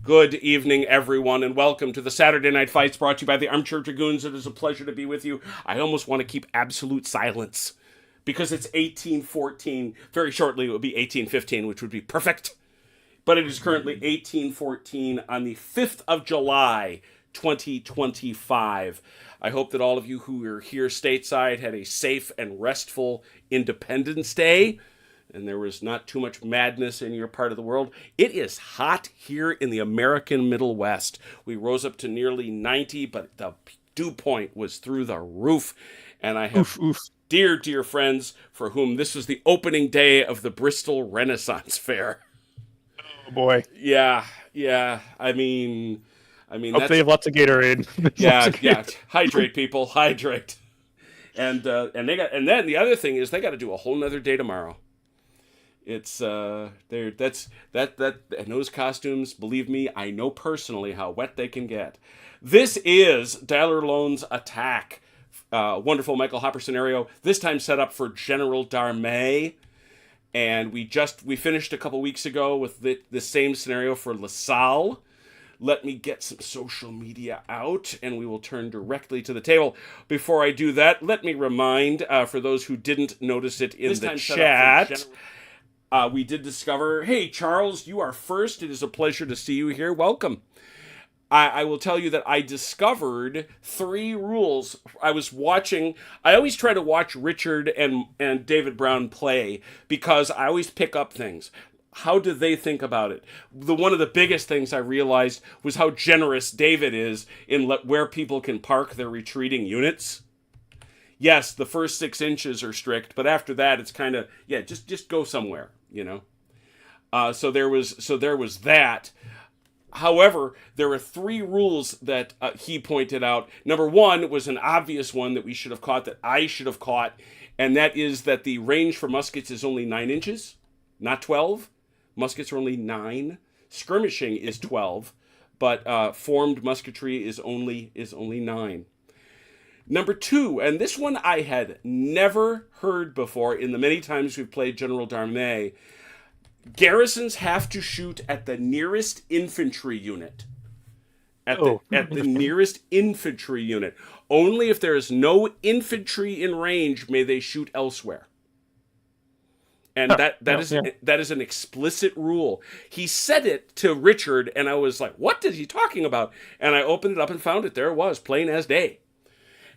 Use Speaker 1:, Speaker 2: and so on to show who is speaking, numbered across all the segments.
Speaker 1: Good evening, everyone, and welcome to the Saturday Night Fights brought to you by the Armchair Dragoons. It is a pleasure to be with you. I almost want to keep absolute silence because it's 1814. Very shortly, it will be 1815, which would be perfect. But it is currently 1814 on the 5th of July, 2025. I hope that all of you who are here stateside had a safe and restful Independence Day, and there was not too much madness in your part of the world. It is hot here in the American Middle West. We rose up to nearly 90, but the dew point was through the roof, and I have dear, dear friends for whom this was the opening day of the Bristol Renaissance Fair.
Speaker 2: Oh boy.
Speaker 1: Yeah. I mean,
Speaker 2: hope they have lots of Gatorade.
Speaker 1: Yeah. Hydrate, people. Hydrate. And then the other thing is they got to do a whole nother day tomorrow. It's and those costumes, believe me, I know personally how wet they can get. This is Dialer Loan's Attack. Wonderful Michael Hopper scenario. This time set up for General Darmay. And we finished a couple weeks ago with the same scenario for LaSalle. Let me get some social media out, and we will turn directly to the table. Before I do that, let me remind, for those who didn't notice it in the chat, we did discover, hey, Charles, you are first. It is a pleasure to see you here. Welcome. I will tell you that I discovered 3 rules. I always try to watch Richard and David Brown play because I always pick up things. How do they think about it? One of the biggest things I realized was how generous David is in where people can park their retreating units. Yes, the first 6 inches are strict, but after that, it's kind of, just go somewhere, you know? So there was that. However, there were 3 rules that he pointed out. Number 1 was an obvious one that we should have caught, that I should have caught, and that is that the range for muskets is only 9 inches, not 12. Muskets are only 9. Skirmishing is 12, but formed musketry is only 9. Number 2, and this one I had never heard before in the many times we've played General Darmay, garrisons have to shoot at the nearest infantry unit. At the nearest infantry unit. Only if there is no infantry in range may they shoot elsewhere. And that is an explicit rule. He said it to Richard, and I was like, what is he talking about? And I opened it up and found it. There it was, plain as day.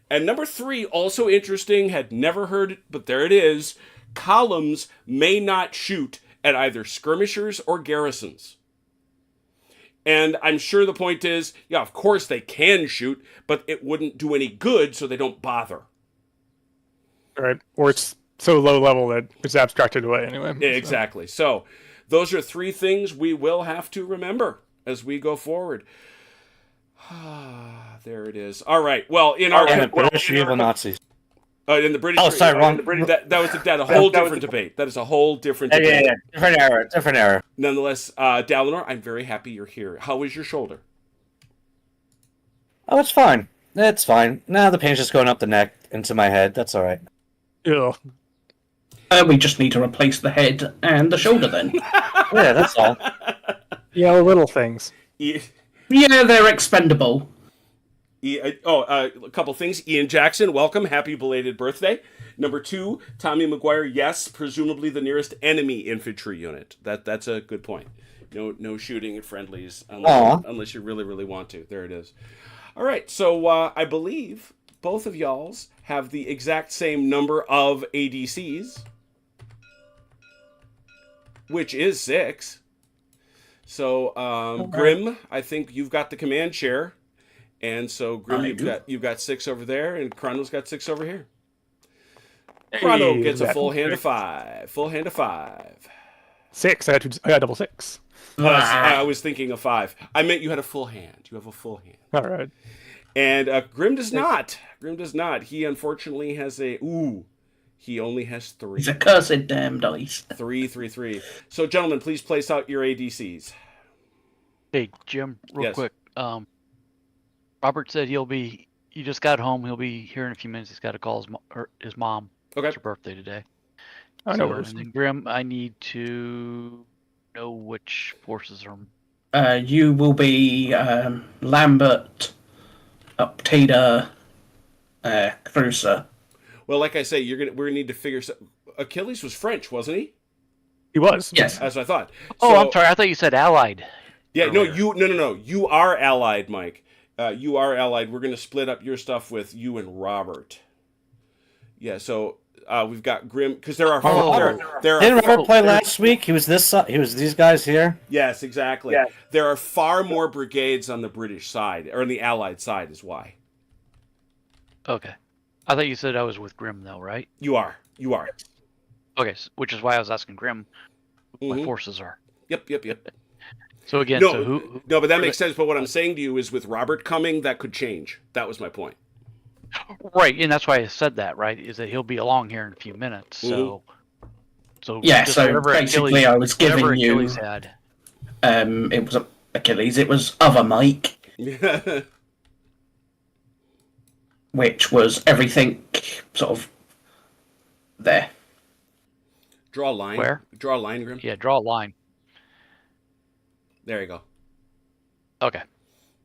Speaker 1: And number 3, also interesting, had never heard it, but there it is. Columns may not shoot at either skirmishers or garrisons. And I'm sure the point is, of course they can shoot, but it wouldn't do any good, so they don't bother.
Speaker 2: Right. Or it's so low level that it's abstracted away anyway.
Speaker 1: Exactly. So those are 3 things we will have to remember as we go forward. There it is. All right. Well, in our
Speaker 3: British evil Nazis.
Speaker 1: In the British.
Speaker 3: Oh, sorry, wrong.
Speaker 1: That was a whole different debate. That is a whole different debate.
Speaker 3: Yeah. Different era.
Speaker 1: Nonetheless, Dalinor, I'm very happy you're here. How is your shoulder?
Speaker 3: Oh, it's fine. It's fine. Now the pain's just going up the neck into my head. That's all right.
Speaker 2: Yeah.
Speaker 4: We just need to replace the head and the shoulder then.
Speaker 3: Yeah, that's all.
Speaker 2: Yeah, little things.
Speaker 4: Yeah, they're expendable.
Speaker 1: A couple things. Ian Jackson, welcome. Happy belated birthday. Number 2, Tommy McGuire, yes, presumably the nearest enemy infantry unit. That's a good point. No shooting at friendlies unless you really, really want to. There it is. All right, so I believe both of y'all's have the exact same number of ADCs, which is 6. So, Grim, I think you've got the command chair. And so, Grim, you've got 6 over there, and Chrono's got 6 over here. Chrono gets a full hand of 5. Full hand of 5.
Speaker 2: 6. I got double 6.
Speaker 1: I was thinking of 5. I meant you had a full hand. You have a full hand.
Speaker 2: All right.
Speaker 1: And Grim does not. Grim does not. He unfortunately has he only has 3.
Speaker 4: He's a cursed damn dice.
Speaker 1: 3. So, gentlemen, please place out your ADCs.
Speaker 5: Hey, Jim, real quick. Robert said he just got home. He'll be here in a few minutes. He's got to call his mom.
Speaker 1: Okay.
Speaker 5: It's her birthday today.
Speaker 2: I know.
Speaker 5: And then Grim, I need to know which forces are
Speaker 4: You will be Lambert, Uptader, Cruiser.
Speaker 1: Well, like I say, we're gonna need to figure. Achilles was French, wasn't he?
Speaker 2: He was.
Speaker 4: Yes.
Speaker 1: As I thought.
Speaker 5: Oh,
Speaker 1: So-
Speaker 5: I'm sorry. I thought you said allied.
Speaker 1: Yeah, no,
Speaker 5: earlier.
Speaker 1: no. You are allied, Mike. You are allied. We're gonna split up your stuff with you and Robert. Yeah, so we've got Grim because there are there
Speaker 3: Didn't
Speaker 1: are
Speaker 3: Robert play last week? He was this. He was these guys here.
Speaker 1: yes, exactly.
Speaker 2: Yeah.
Speaker 1: There are far more brigades on the British side or on the Allied side is why.
Speaker 5: Okay. I thought you said I was with Grim though, right?
Speaker 1: You are.
Speaker 5: Okay, which is why I was asking Grim what my
Speaker 1: Mhm.
Speaker 5: forces are.
Speaker 1: Yep.
Speaker 5: So again,
Speaker 1: No,
Speaker 5: so who
Speaker 1: no, but that makes sense. But what I'm saying to you is, with Robert coming, that could change. That was my point.
Speaker 5: right, and that's why I said that, right? Is that he'll be along here in a few minutes. So
Speaker 4: Yeah,
Speaker 5: just
Speaker 4: so
Speaker 5: whatever
Speaker 4: basically I was
Speaker 5: whatever
Speaker 4: giving you
Speaker 5: Achilles had.
Speaker 4: it was Achilles, it was other Mike, which was everything sort of there.
Speaker 1: Draw a line.
Speaker 5: Where?
Speaker 1: Draw a line, Grim.
Speaker 5: Yeah, draw a line.
Speaker 1: There you go.
Speaker 5: Okay.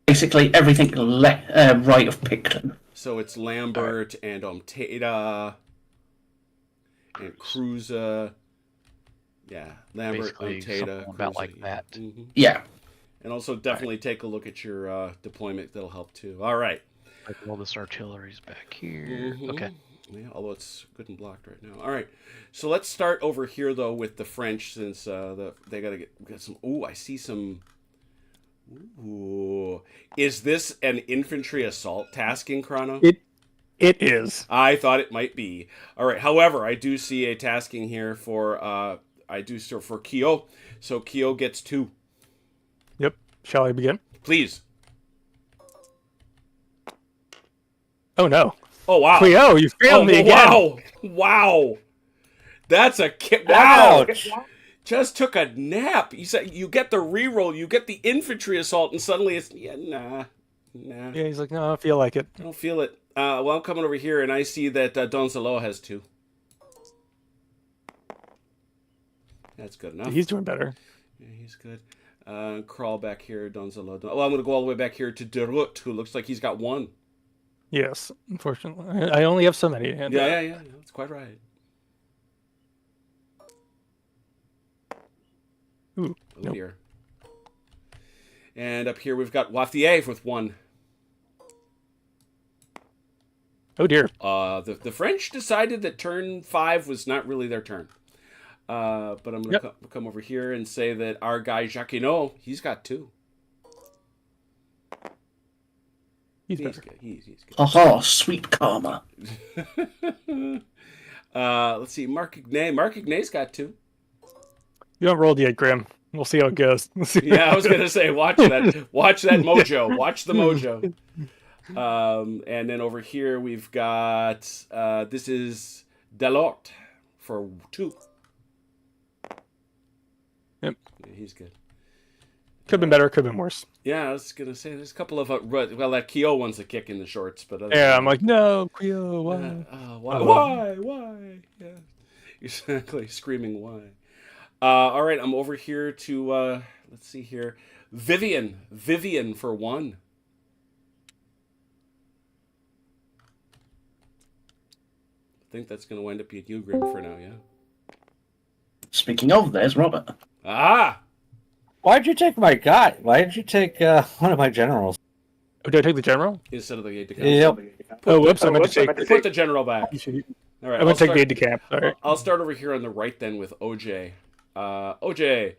Speaker 4: Basically everything right of Picton.
Speaker 1: So it's Lambert and Tata and Cruza. Yeah, Lambert,
Speaker 5: Basically
Speaker 1: Tata,
Speaker 5: something about
Speaker 1: Cruza,
Speaker 5: like that.
Speaker 1: Mhm.
Speaker 4: Yeah.
Speaker 1: And also definitely take a look at your deployment. That'll help too. All right.
Speaker 5: Like all this artillery's back here.
Speaker 1: Mhm.
Speaker 5: Okay.
Speaker 1: Yeah, although it's good and blocked right now. All right. So let's start over here though with the French, since they gotta get some. Ooh, I see some. Ooh, is this an infantry assault tasking, Chrono?
Speaker 2: It is.
Speaker 1: I thought it might be. All right. However, I do see a tasking here for for Kyo. So Kyo gets 2.
Speaker 2: Yep. Shall I begin?
Speaker 1: Please.
Speaker 2: Oh no.
Speaker 1: Oh wow.
Speaker 2: Cleo, you failed me again.
Speaker 1: Wow. That's a wow.
Speaker 3: Ouch.
Speaker 1: Just took a nap. You said you get the reroll, you get the infantry assault, and suddenly it's nah.
Speaker 2: Yeah, he's like, no, I don't feel like it.
Speaker 1: I don't feel it. Well, I'm coming over here and I see that Donzelo has 2. That's good enough.
Speaker 2: He's doing better.
Speaker 1: Yeah, he's good. Crawl back here, Donzelo. Well, I'm going to go all the way back here to Derut, who looks like he's got 1.
Speaker 2: Yes, unfortunately. I only have so many. And,
Speaker 1: Yeah. That's quite right.
Speaker 2: Ooh,
Speaker 1: Oh
Speaker 2: nope.
Speaker 1: dear. And up here we've got Wathier with 1.
Speaker 2: Oh dear.
Speaker 1: The French decided that turn 5 was not really their turn. But I'm going to come over here and say that our guy Jacquinot, he's got 2.
Speaker 2: He's
Speaker 1: He's
Speaker 2: better.
Speaker 1: good. He's good.
Speaker 4: Haha, sweet karma.
Speaker 1: Let's see, Mark Ignay. Mark Ignay's got 2.
Speaker 2: You haven't rolled yet, Grim. We'll see how it goes. We'll see
Speaker 1: Yeah, I was gonna say, watch that mojo. Watch the mojo. And then over here we've got this is Delort for 2.
Speaker 2: Yep.
Speaker 1: Yeah, he's good.
Speaker 2: Could have been better, could have been worse.
Speaker 1: Yeah, I was gonna say there's a couple of well, that Kyo one's a kick in the shorts, but other
Speaker 2: Yeah,
Speaker 1: than
Speaker 2: I'm like, no, Cleo, why?
Speaker 1: why? Yeah, exactly, screaming why. All right, I'm over here to let's see here, Vivian for 1. I think that's gonna wind up being you, Grim, for now. Yeah.
Speaker 4: Speaking of, there's Robert.
Speaker 1: Ah,
Speaker 3: Why'd you take my guy? Why did you take one of my generals?
Speaker 2: Oh, did I take the general?
Speaker 1: instead of the aide de camp.
Speaker 3: Yep.
Speaker 2: Oh, whoops, I meant to take.
Speaker 1: Put the general back. All right,
Speaker 2: I meant to take the aide de camp. Sorry.
Speaker 1: I'll start over here on the right then with OJ. OJ,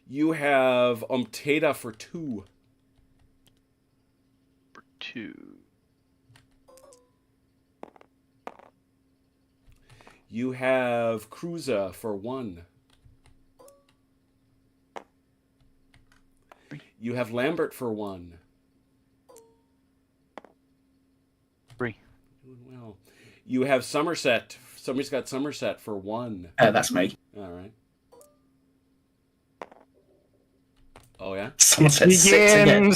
Speaker 1: you have Tata for 2.
Speaker 5: 2.
Speaker 1: You have Cruza for 1. You have Lambert for 1.
Speaker 5: 3.
Speaker 1: Doing well. You have Somerset. Somebody's got Somerset for 1.
Speaker 4: That's me.
Speaker 1: All right. Oh yeah.
Speaker 4: Somerset 6 again.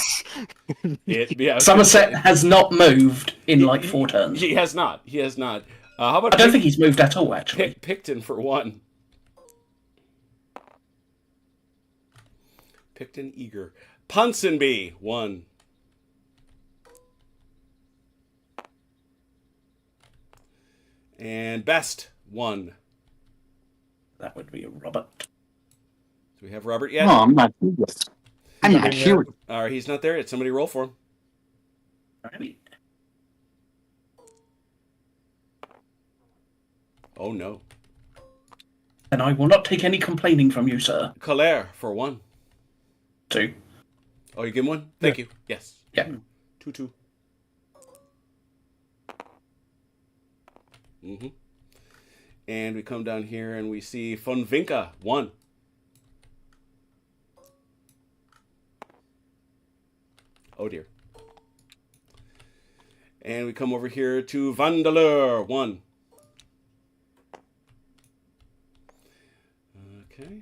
Speaker 1: Yeah.
Speaker 4: Somerset has not moved in like 4 turns.
Speaker 1: He has not. He has not. How about
Speaker 4: I don't think he's moved at all, actually.
Speaker 1: Picton for 1? Picton eager. Ponsonby, 1. And Best, 1.
Speaker 4: That would be Robert.
Speaker 1: Do we have Robert yet?
Speaker 6: Oh, I'm not curious. I'm not here.
Speaker 1: All right, he's not there yet. Somebody roll for him.
Speaker 4: Alrighty.
Speaker 1: Oh, no.
Speaker 4: And I will not take any complaining from you, sir.
Speaker 1: Colère for 1.
Speaker 4: 2.
Speaker 1: Oh, you give him 1? Thank you. Yes.
Speaker 4: Yeah.
Speaker 1: 2-2. Mm-hmm. And we come down here and we see Von Vinca, 1. Oh dear. And we come over here to Vandeleur, 1. Okay.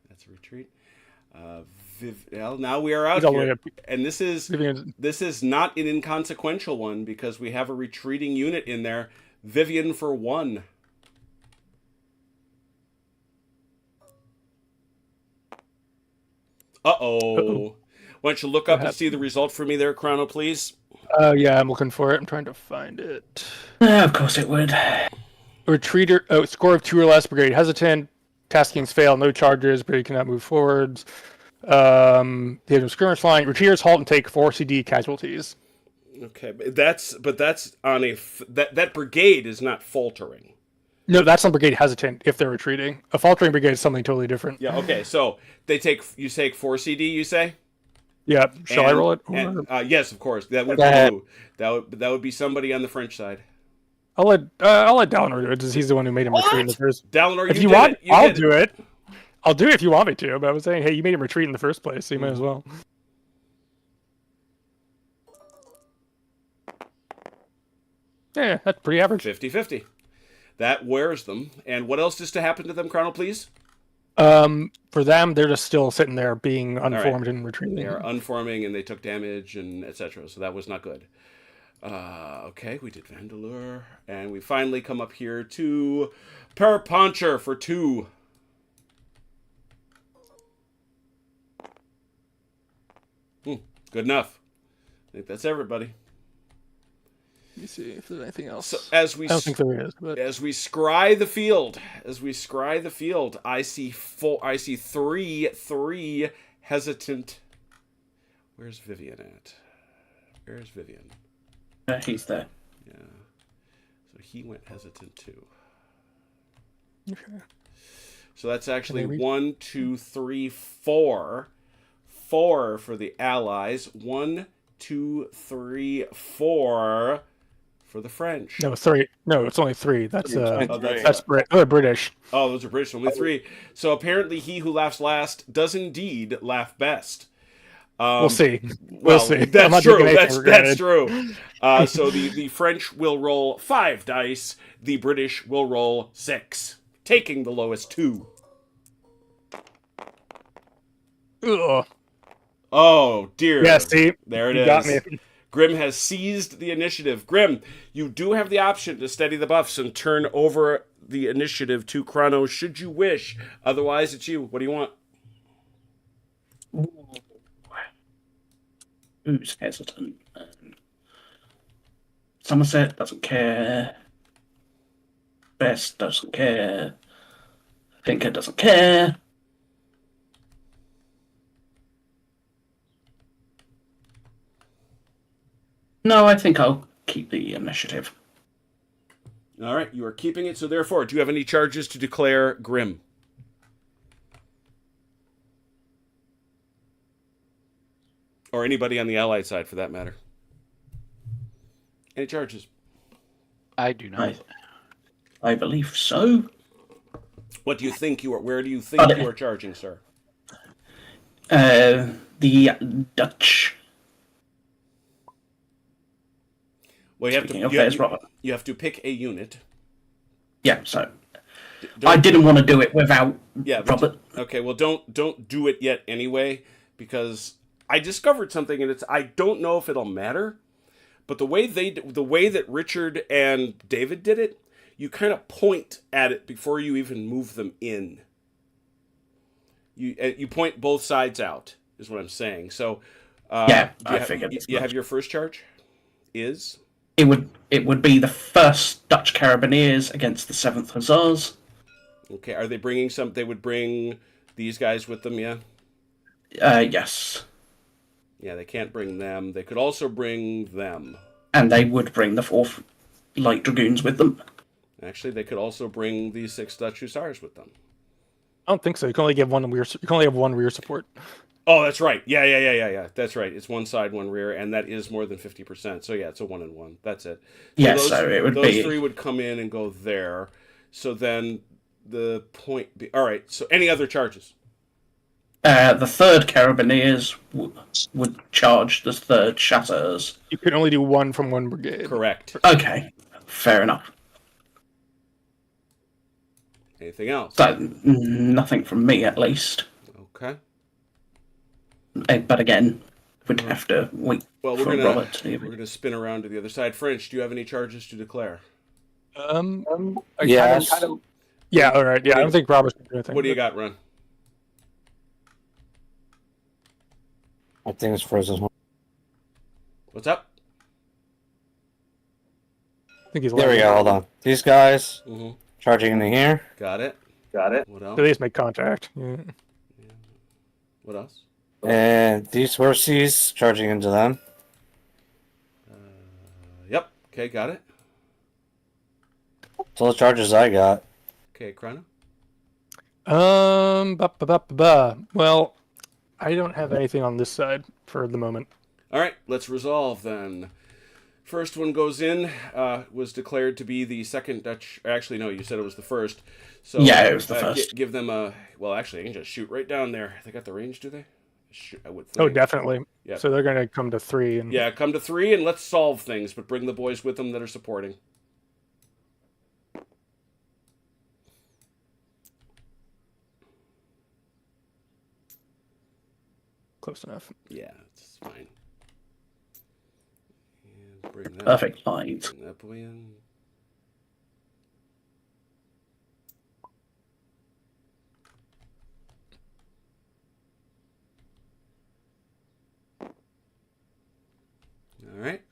Speaker 1: That's a retreat. Well, now we are out here. And this is not an inconsequential one because we have a retreating unit in there. Vivian for 1. Uh-oh. Why don't you look up and see the result for me there, Chrono, please?
Speaker 2: Yeah, I'm looking for it. I'm trying to find it.
Speaker 4: Of course it would.
Speaker 2: Retreater, score of 2 or less, brigade hesitant, taskings fail, no charges, brigade cannot move forwards. The skirmish line, retreaters halt and take 4 CD casualties.
Speaker 1: Okay, but that's on that brigade is not faltering.
Speaker 2: No, that's on brigade hesitant if they're retreating. A faltering brigade is something totally different.
Speaker 1: Yeah, okay, so you take 4 CD, you say?
Speaker 2: Yeah, shall I roll it?
Speaker 1: Yes, of course. That would be you. That would be somebody on the French side.
Speaker 2: I'll let Dalinar do it because he's the one who made him retreat in the first.
Speaker 1: Dalinar,
Speaker 2: if you want, I'll do it. I'll do it if you want me to. But I was saying, hey, you made him retreat in the first place, so you might as well. Yeah, that's pretty average.
Speaker 1: 50-50. That wears them. And what else is to happen to them, Chrono, please?
Speaker 2: For them, they're just still sitting there being unformed and retreating.
Speaker 1: They are unforming and they took damage and etc. So that was not good. Okay, we did Vandeleur. And we finally come up here to Perponcher for 2. Good enough. I think that's everybody.
Speaker 2: Let me see if there's anything else.
Speaker 1: So
Speaker 2: I don't think there is. But...
Speaker 1: As we scry the field, I see 3 hesitant. Where's Vivian at? Where's Vivian?
Speaker 4: He's there.
Speaker 1: Yeah. So he went hesitant too.
Speaker 2: Okay.
Speaker 1: So that's actually 1, 2, 3, 4. 4 for the Allies. 1, 2, 3, 4 for the French.
Speaker 2: No, 3. No, it's only 3. That's
Speaker 1: that's
Speaker 2: British.
Speaker 1: Oh, those are British. Only 3. So apparently, he who laughs last does indeed laugh best.
Speaker 2: We'll see. We'll see.
Speaker 1: That's true. That's true. So the French will roll 5 dice. The British will roll 6, taking the lowest 2.
Speaker 2: Ugh.
Speaker 1: Oh dear.
Speaker 2: Yeah, see,
Speaker 1: there it is. Got me. Grim has seized the initiative. Grim, you do have the option to steady the buffs and turn over the initiative to Chrono should you wish. Otherwise, it's you. What do you want?
Speaker 4: Who's hesitant? Somerset doesn't care. Best doesn't care. Thinker doesn't care. No, I think I'll keep the initiative.
Speaker 1: All right, you are keeping it. So therefore, do you have any charges to declare Grim? Or anybody on the Allied side, for that matter. Any charges?
Speaker 5: I do not.
Speaker 4: I believe so.
Speaker 1: What do you think you are? Where do you think you are charging, sir?
Speaker 4: The Dutch.
Speaker 1: Well, you have to pick a unit.
Speaker 4: Yeah, so I didn't want to do it without Robert.
Speaker 1: Okay, well, don't do it yet anyway, because I discovered something, and I don't know if it'll matter, but the way that Richard and David did it, you kind of point at it before you even move them in. You point both sides out. is what I'm saying. So,
Speaker 4: Yeah,
Speaker 1: do you
Speaker 4: I
Speaker 1: have,
Speaker 4: figured.
Speaker 1: you have your first charge? Is
Speaker 4: It would be the first Dutch Carabineers against the 7th Hussars.
Speaker 1: okay. Are they bringing some? They would bring these guys with them, yeah.
Speaker 4: Yes,
Speaker 1: Yeah, they can't bring them. They could also bring them.
Speaker 4: and they would bring the 4th Light Dragoons with them.
Speaker 1: Actually, they could also bring the 6 Dutch Hussars with them.
Speaker 2: I don't think so. You can only give one rear. You can only have one rear support.
Speaker 1: Oh, that's right. Yeah. That's right. It's one side, one rear, and that is more than 50%. So yeah, it's a 1 and 1. That's it.
Speaker 4: Yeah,
Speaker 1: those,
Speaker 4: so it would
Speaker 1: those
Speaker 4: be
Speaker 1: 3 would come in and go there. So then the point be all right. So any other charges?
Speaker 4: the 3rd Carabineers would charge the 3rd Chasseurs.
Speaker 2: You can only do one from one brigade.
Speaker 1: Correct.
Speaker 4: Okay, fair enough.
Speaker 1: Anything else?
Speaker 4: So nothing from me, at least.
Speaker 1: Okay.
Speaker 4: But again, we'd have to wait
Speaker 1: Well,
Speaker 4: for
Speaker 1: we're
Speaker 4: Robert to
Speaker 1: gonna spin around to the other side. French, do you have any charges to declare?
Speaker 3: Yes.
Speaker 2: Yeah. All right. Yeah. I don't think Robert's gonna do anything.
Speaker 1: What do you got, Ron?
Speaker 3: I think it's frozen.
Speaker 1: What's up?
Speaker 2: I think he's
Speaker 3: There we go. Hold on. These guys
Speaker 1: Mm-hmm.
Speaker 3: charging into here.
Speaker 1: Got it. What else?
Speaker 2: At least make contact. Yeah.
Speaker 1: What else?
Speaker 3: And these horses charging into them.
Speaker 1: Yep. Okay, got it.
Speaker 3: That's all the charges I got.
Speaker 1: Okay, Chrono.
Speaker 2: Well, I don't have anything on this side for the moment.
Speaker 1: All right, let's resolve then. First one goes in, was declared to be the 2nd Dutch. Actually, no, you said it was the 1st. So
Speaker 4: Yeah, it was the first.
Speaker 1: Give them a. Well, actually, I can just shoot right down there. They got the range, do they? Shoot, I would think.
Speaker 2: Oh, definitely.
Speaker 1: Yeah.
Speaker 2: So they're gonna come to 3 and
Speaker 1: Yeah, come to 3 and let's solve things, but bring the boys with them that are supporting.
Speaker 2: close enough.
Speaker 1: Yeah, it's fine. And bring that.
Speaker 4: Perfect lines.
Speaker 1: Bring that boy in. All right.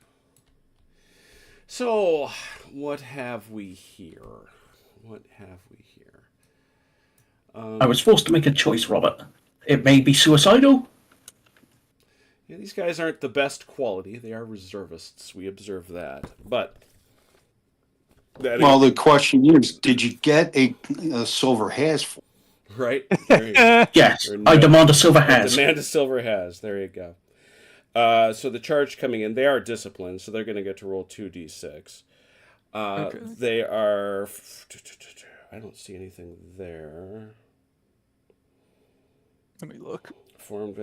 Speaker 1: So, what have we here?
Speaker 4: I was forced to make a choice, Robert. It may be suicidal.
Speaker 1: Yeah, these guys aren't the best quality. They are reservists. We observe that. But
Speaker 6: Well, the question is, did you get a silver has?
Speaker 1: right?
Speaker 4: Yes,
Speaker 1: Or
Speaker 4: I
Speaker 1: no.
Speaker 4: demand a silver has.
Speaker 1: Demand a silver has. There you go. So the charge coming in, they are disciplined, so they're going to get to roll 2d6.
Speaker 2: Okay.
Speaker 1: They are. I don't see anything there.
Speaker 2: Let me look.
Speaker 1: Formed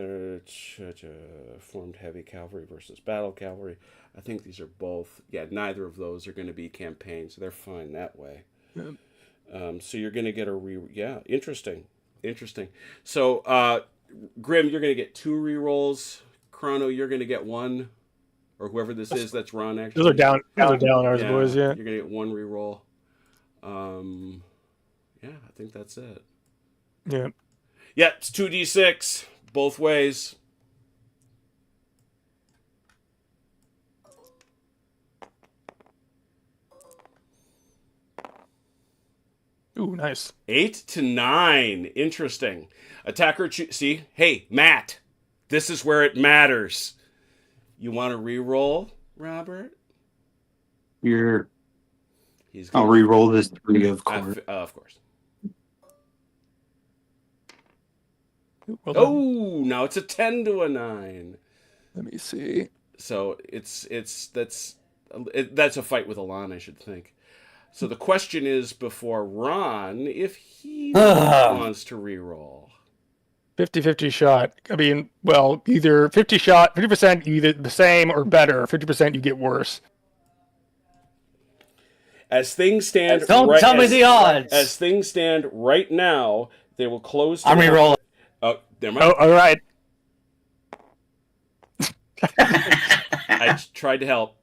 Speaker 1: heavy cavalry versus battle cavalry. I think these are both. Yeah, neither of those are going to be campaign, so they're fine that way.
Speaker 2: Yeah.
Speaker 1: So you're going to get a Yeah, interesting. So Grim, you're going to get 2 rerolls. Chrono, you're going to get 1, or whoever this is. That's Ron. Actually,
Speaker 2: Those are down. Those are down ours,
Speaker 1: Yeah,
Speaker 2: boys. Yeah.
Speaker 1: You're going to get 1 reroll. Yeah, I think that's it.
Speaker 2: Yeah.
Speaker 1: Yeah, it's 2d6 both ways.
Speaker 2: Ooh, nice.
Speaker 1: 8 to 9. Interesting. Attacker. See, hey, Matt. This is where it matters. You want to reroll, Robert?
Speaker 6: Here,
Speaker 1: He's
Speaker 6: I'll
Speaker 1: gonna,
Speaker 6: re-roll this 3, of course.
Speaker 1: of course.
Speaker 2: Ooh, well done.
Speaker 1: Oh, now it's a 10 to a 9.
Speaker 2: Let me see.
Speaker 1: So that's a fight with Alon, I should think. So the question is before Ron if he wants to reroll.
Speaker 2: 50-50 shot. I mean, well, either 50 shot, 50% either the same or better. 50% you get worse.
Speaker 1: As things stand,
Speaker 3: Don't tell me the odds.
Speaker 1: As things stand right now, they will close.
Speaker 3: I'm re-rolling.
Speaker 1: Oh, never mind.
Speaker 2: Oh, all right.
Speaker 1: I tried to help.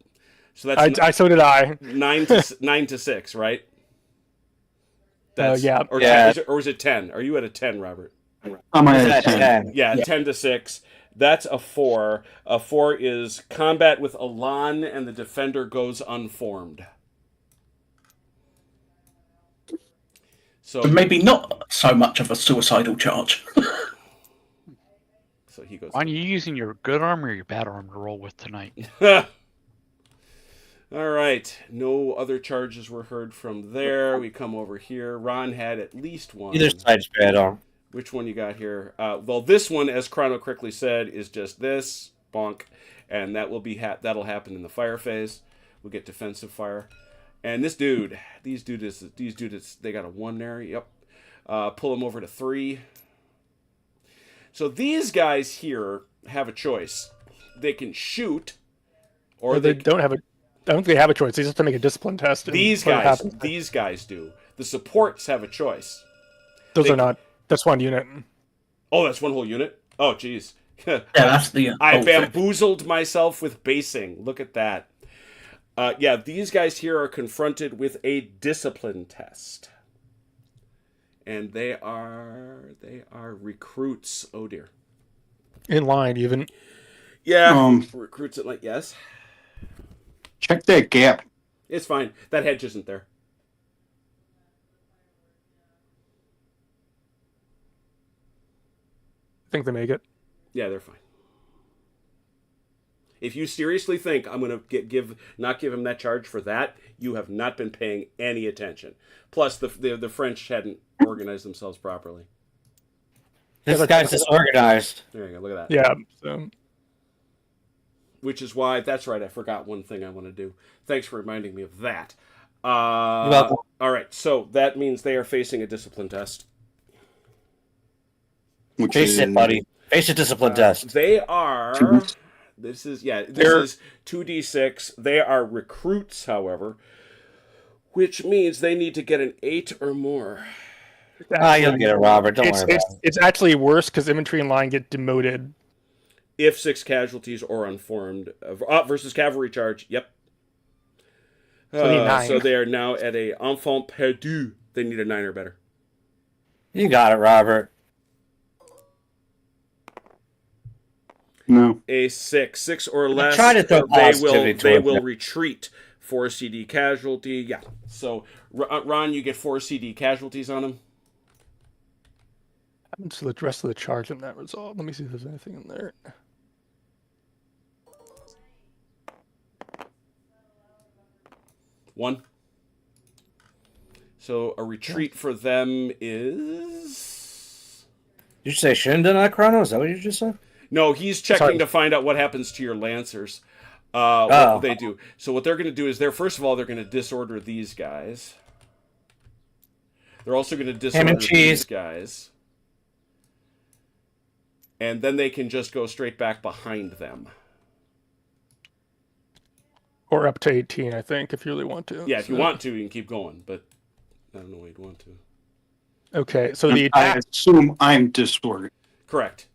Speaker 1: So that's
Speaker 2: So did I.
Speaker 1: 9 to 6, right?
Speaker 2: Yeah.
Speaker 1: Or
Speaker 3: Yeah.
Speaker 1: 10, or is it 10? Are you at a 10, Robert?
Speaker 6: I'm
Speaker 3: Is
Speaker 6: at
Speaker 3: that
Speaker 6: 10.
Speaker 3: 10?
Speaker 1: Yeah, 10 to 6. That's a 4. A 4 is combat with Elan, and the defender goes unformed. So
Speaker 4: maybe not so much of a suicidal charge.
Speaker 1: So he goes.
Speaker 5: Why are you using your good arm or your bad arm to roll with tonight?
Speaker 1: All right. No other charges were heard from there. We come over here. Ron had at least one.
Speaker 3: Either side's bad arm.
Speaker 1: Which one you got here? Well, this one, as Chrono correctly said, is just this bonk, and that will be that'll happen in the fire phase. We'll get defensive fire, and these dudes, they got a 1 there. Yep. Pull them over to 3. So these guys here have a choice. They can shoot, or
Speaker 2: they don't have a. I don't think they have a choice. They just have to make a discipline test.
Speaker 1: These guys do. The supports have a choice.
Speaker 2: Those are not. That's one unit.
Speaker 1: Oh, that's one whole unit? Oh, geez.
Speaker 4: Yeah, that's the.
Speaker 1: I bamboozled myself with basing. Look at that. Yeah, these guys here are confronted with a discipline test. And they are recruits. Oh, dear.
Speaker 2: In line, even.
Speaker 1: Yeah, recruits at yes.
Speaker 6: Check that gap.
Speaker 1: It's fine. That hedge isn't there.
Speaker 2: I think they make it.
Speaker 1: Yeah, they're fine. If you seriously think I'm going to not give him that charge for that, you have not been paying any attention. Plus, the French hadn't organized themselves properly.
Speaker 3: This guy's disorganized.
Speaker 1: There you go. Look at that.
Speaker 2: Yeah. So.
Speaker 1: Which is why, that's right, I forgot one thing I want to do. Thanks for reminding me of that.
Speaker 3: You're welcome.
Speaker 1: All right, so that means they are facing a discipline test.
Speaker 3: Face it, buddy. Face a discipline test.
Speaker 1: They are... This is 2d6. They are recruits, however, which means they need to get an 8 or more.
Speaker 3: You'll get it, Robert. Don't worry about it.
Speaker 2: It's actually worse because infantry and line get demoted.
Speaker 1: If 6 casualties or unformed versus cavalry charge, yep. So they are now at a enfant perdu. They need a 9 or better.
Speaker 3: You got it, Robert.
Speaker 6: No.
Speaker 1: A 6 or less.
Speaker 3: Try to throw
Speaker 1: they will retreat 4 CD casualty. Yeah. So Ron, you get 4 CD casualties on them.
Speaker 2: Happens to the rest of the charge in that result. Let me see if there's anything in there.
Speaker 1: One. So a retreat for them is...
Speaker 3: Did you say Shinden, not Chrono? Is that what you just said?
Speaker 1: No, he's checking to find out what happens to your Lancers. What they do. So what they're going to do is first of all, they're going to disorder these guys. They're also going to disorder these guys. And then they can just go straight back behind them.
Speaker 2: Or up to 18, I think, if you really want to.
Speaker 1: Yeah, if you want to, you can keep going, but I don't know why you'd want to.
Speaker 2: Okay, so the
Speaker 6: I assume I'm disordered.
Speaker 1: Correct.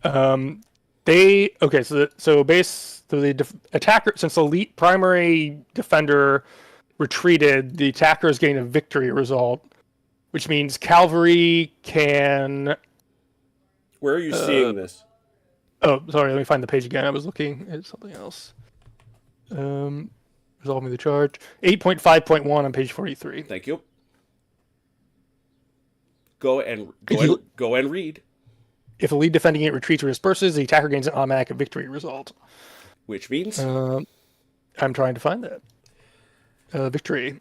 Speaker 2: The attacker, since the elite primary defender retreated, the attacker is getting a victory result, which means cavalry can.
Speaker 1: Where are you seeing this?
Speaker 2: Oh, sorry. Let me find the page again. I was looking at something else. Resolving the charge. 8.5.1 on page 43.
Speaker 1: Thank you. Go and read.
Speaker 2: If the lead defending it retreats or disperses, the attacker gains an automatic victory result.
Speaker 1: Which means?
Speaker 2: I'm trying to find that. Victory.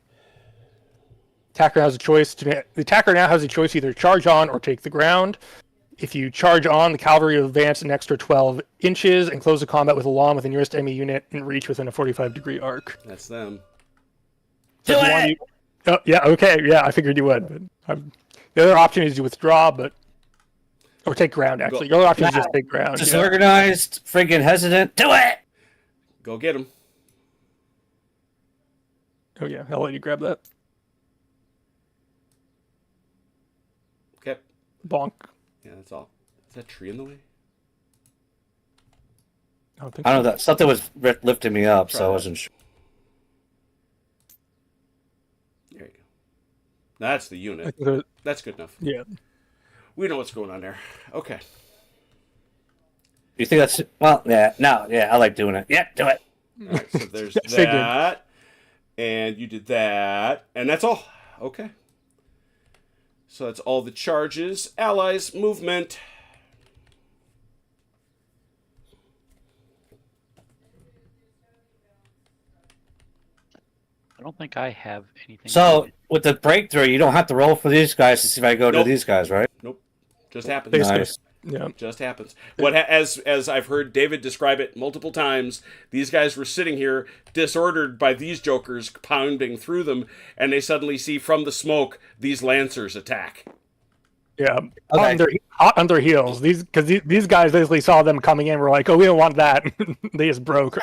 Speaker 2: The attacker now has a choice to either charge on or take the ground. If you charge on, the cavalry will advance an extra 12 inches and close the combat with a lawn with the nearest enemy unit and reach within a 45-degree arc.
Speaker 1: That's them.
Speaker 2: So I figured you would. But the other option is to withdraw, or take ground, actually. The other option is just take ground.
Speaker 3: Disorganized, freaking hesitant. Do it!
Speaker 1: Go get him.
Speaker 2: Oh, yeah. I'll let you grab that.
Speaker 1: Okay.
Speaker 2: Bonk.
Speaker 1: Yeah, that's all. Is that tree in the way?
Speaker 2: I don't think
Speaker 3: I don't know. That something was lifting me up, so I wasn't sure.
Speaker 1: There you go. That's the unit. That's good enough.
Speaker 2: Yeah.
Speaker 1: We know what's going on there. Okay.
Speaker 3: You think that's well? Yeah, no, yeah, I like doing it. Yeah, do it.
Speaker 1: All right, so there's
Speaker 2: Figured.
Speaker 1: that, and you did that, and that's all. Okay. So that's all the charges. Allies, movement.
Speaker 5: I don't think I have anything.
Speaker 3: So with the breakthrough, you don't have to roll for these guys to see if I go
Speaker 1: Nope.
Speaker 3: to these guys, right?
Speaker 1: Nope. Just happens.
Speaker 2: They just-
Speaker 3: Nice.
Speaker 2: Yeah.
Speaker 1: Just happens. As I've heard David describe it multiple times, these guys were sitting here disordered by these jokers pounding through them, and they suddenly see from the smoke these lancers attack.
Speaker 2: Yeah,
Speaker 3: Okay.
Speaker 2: hot on their heels. These guys basically saw them coming in. Were like, "Oh, we don't want that." They just broke.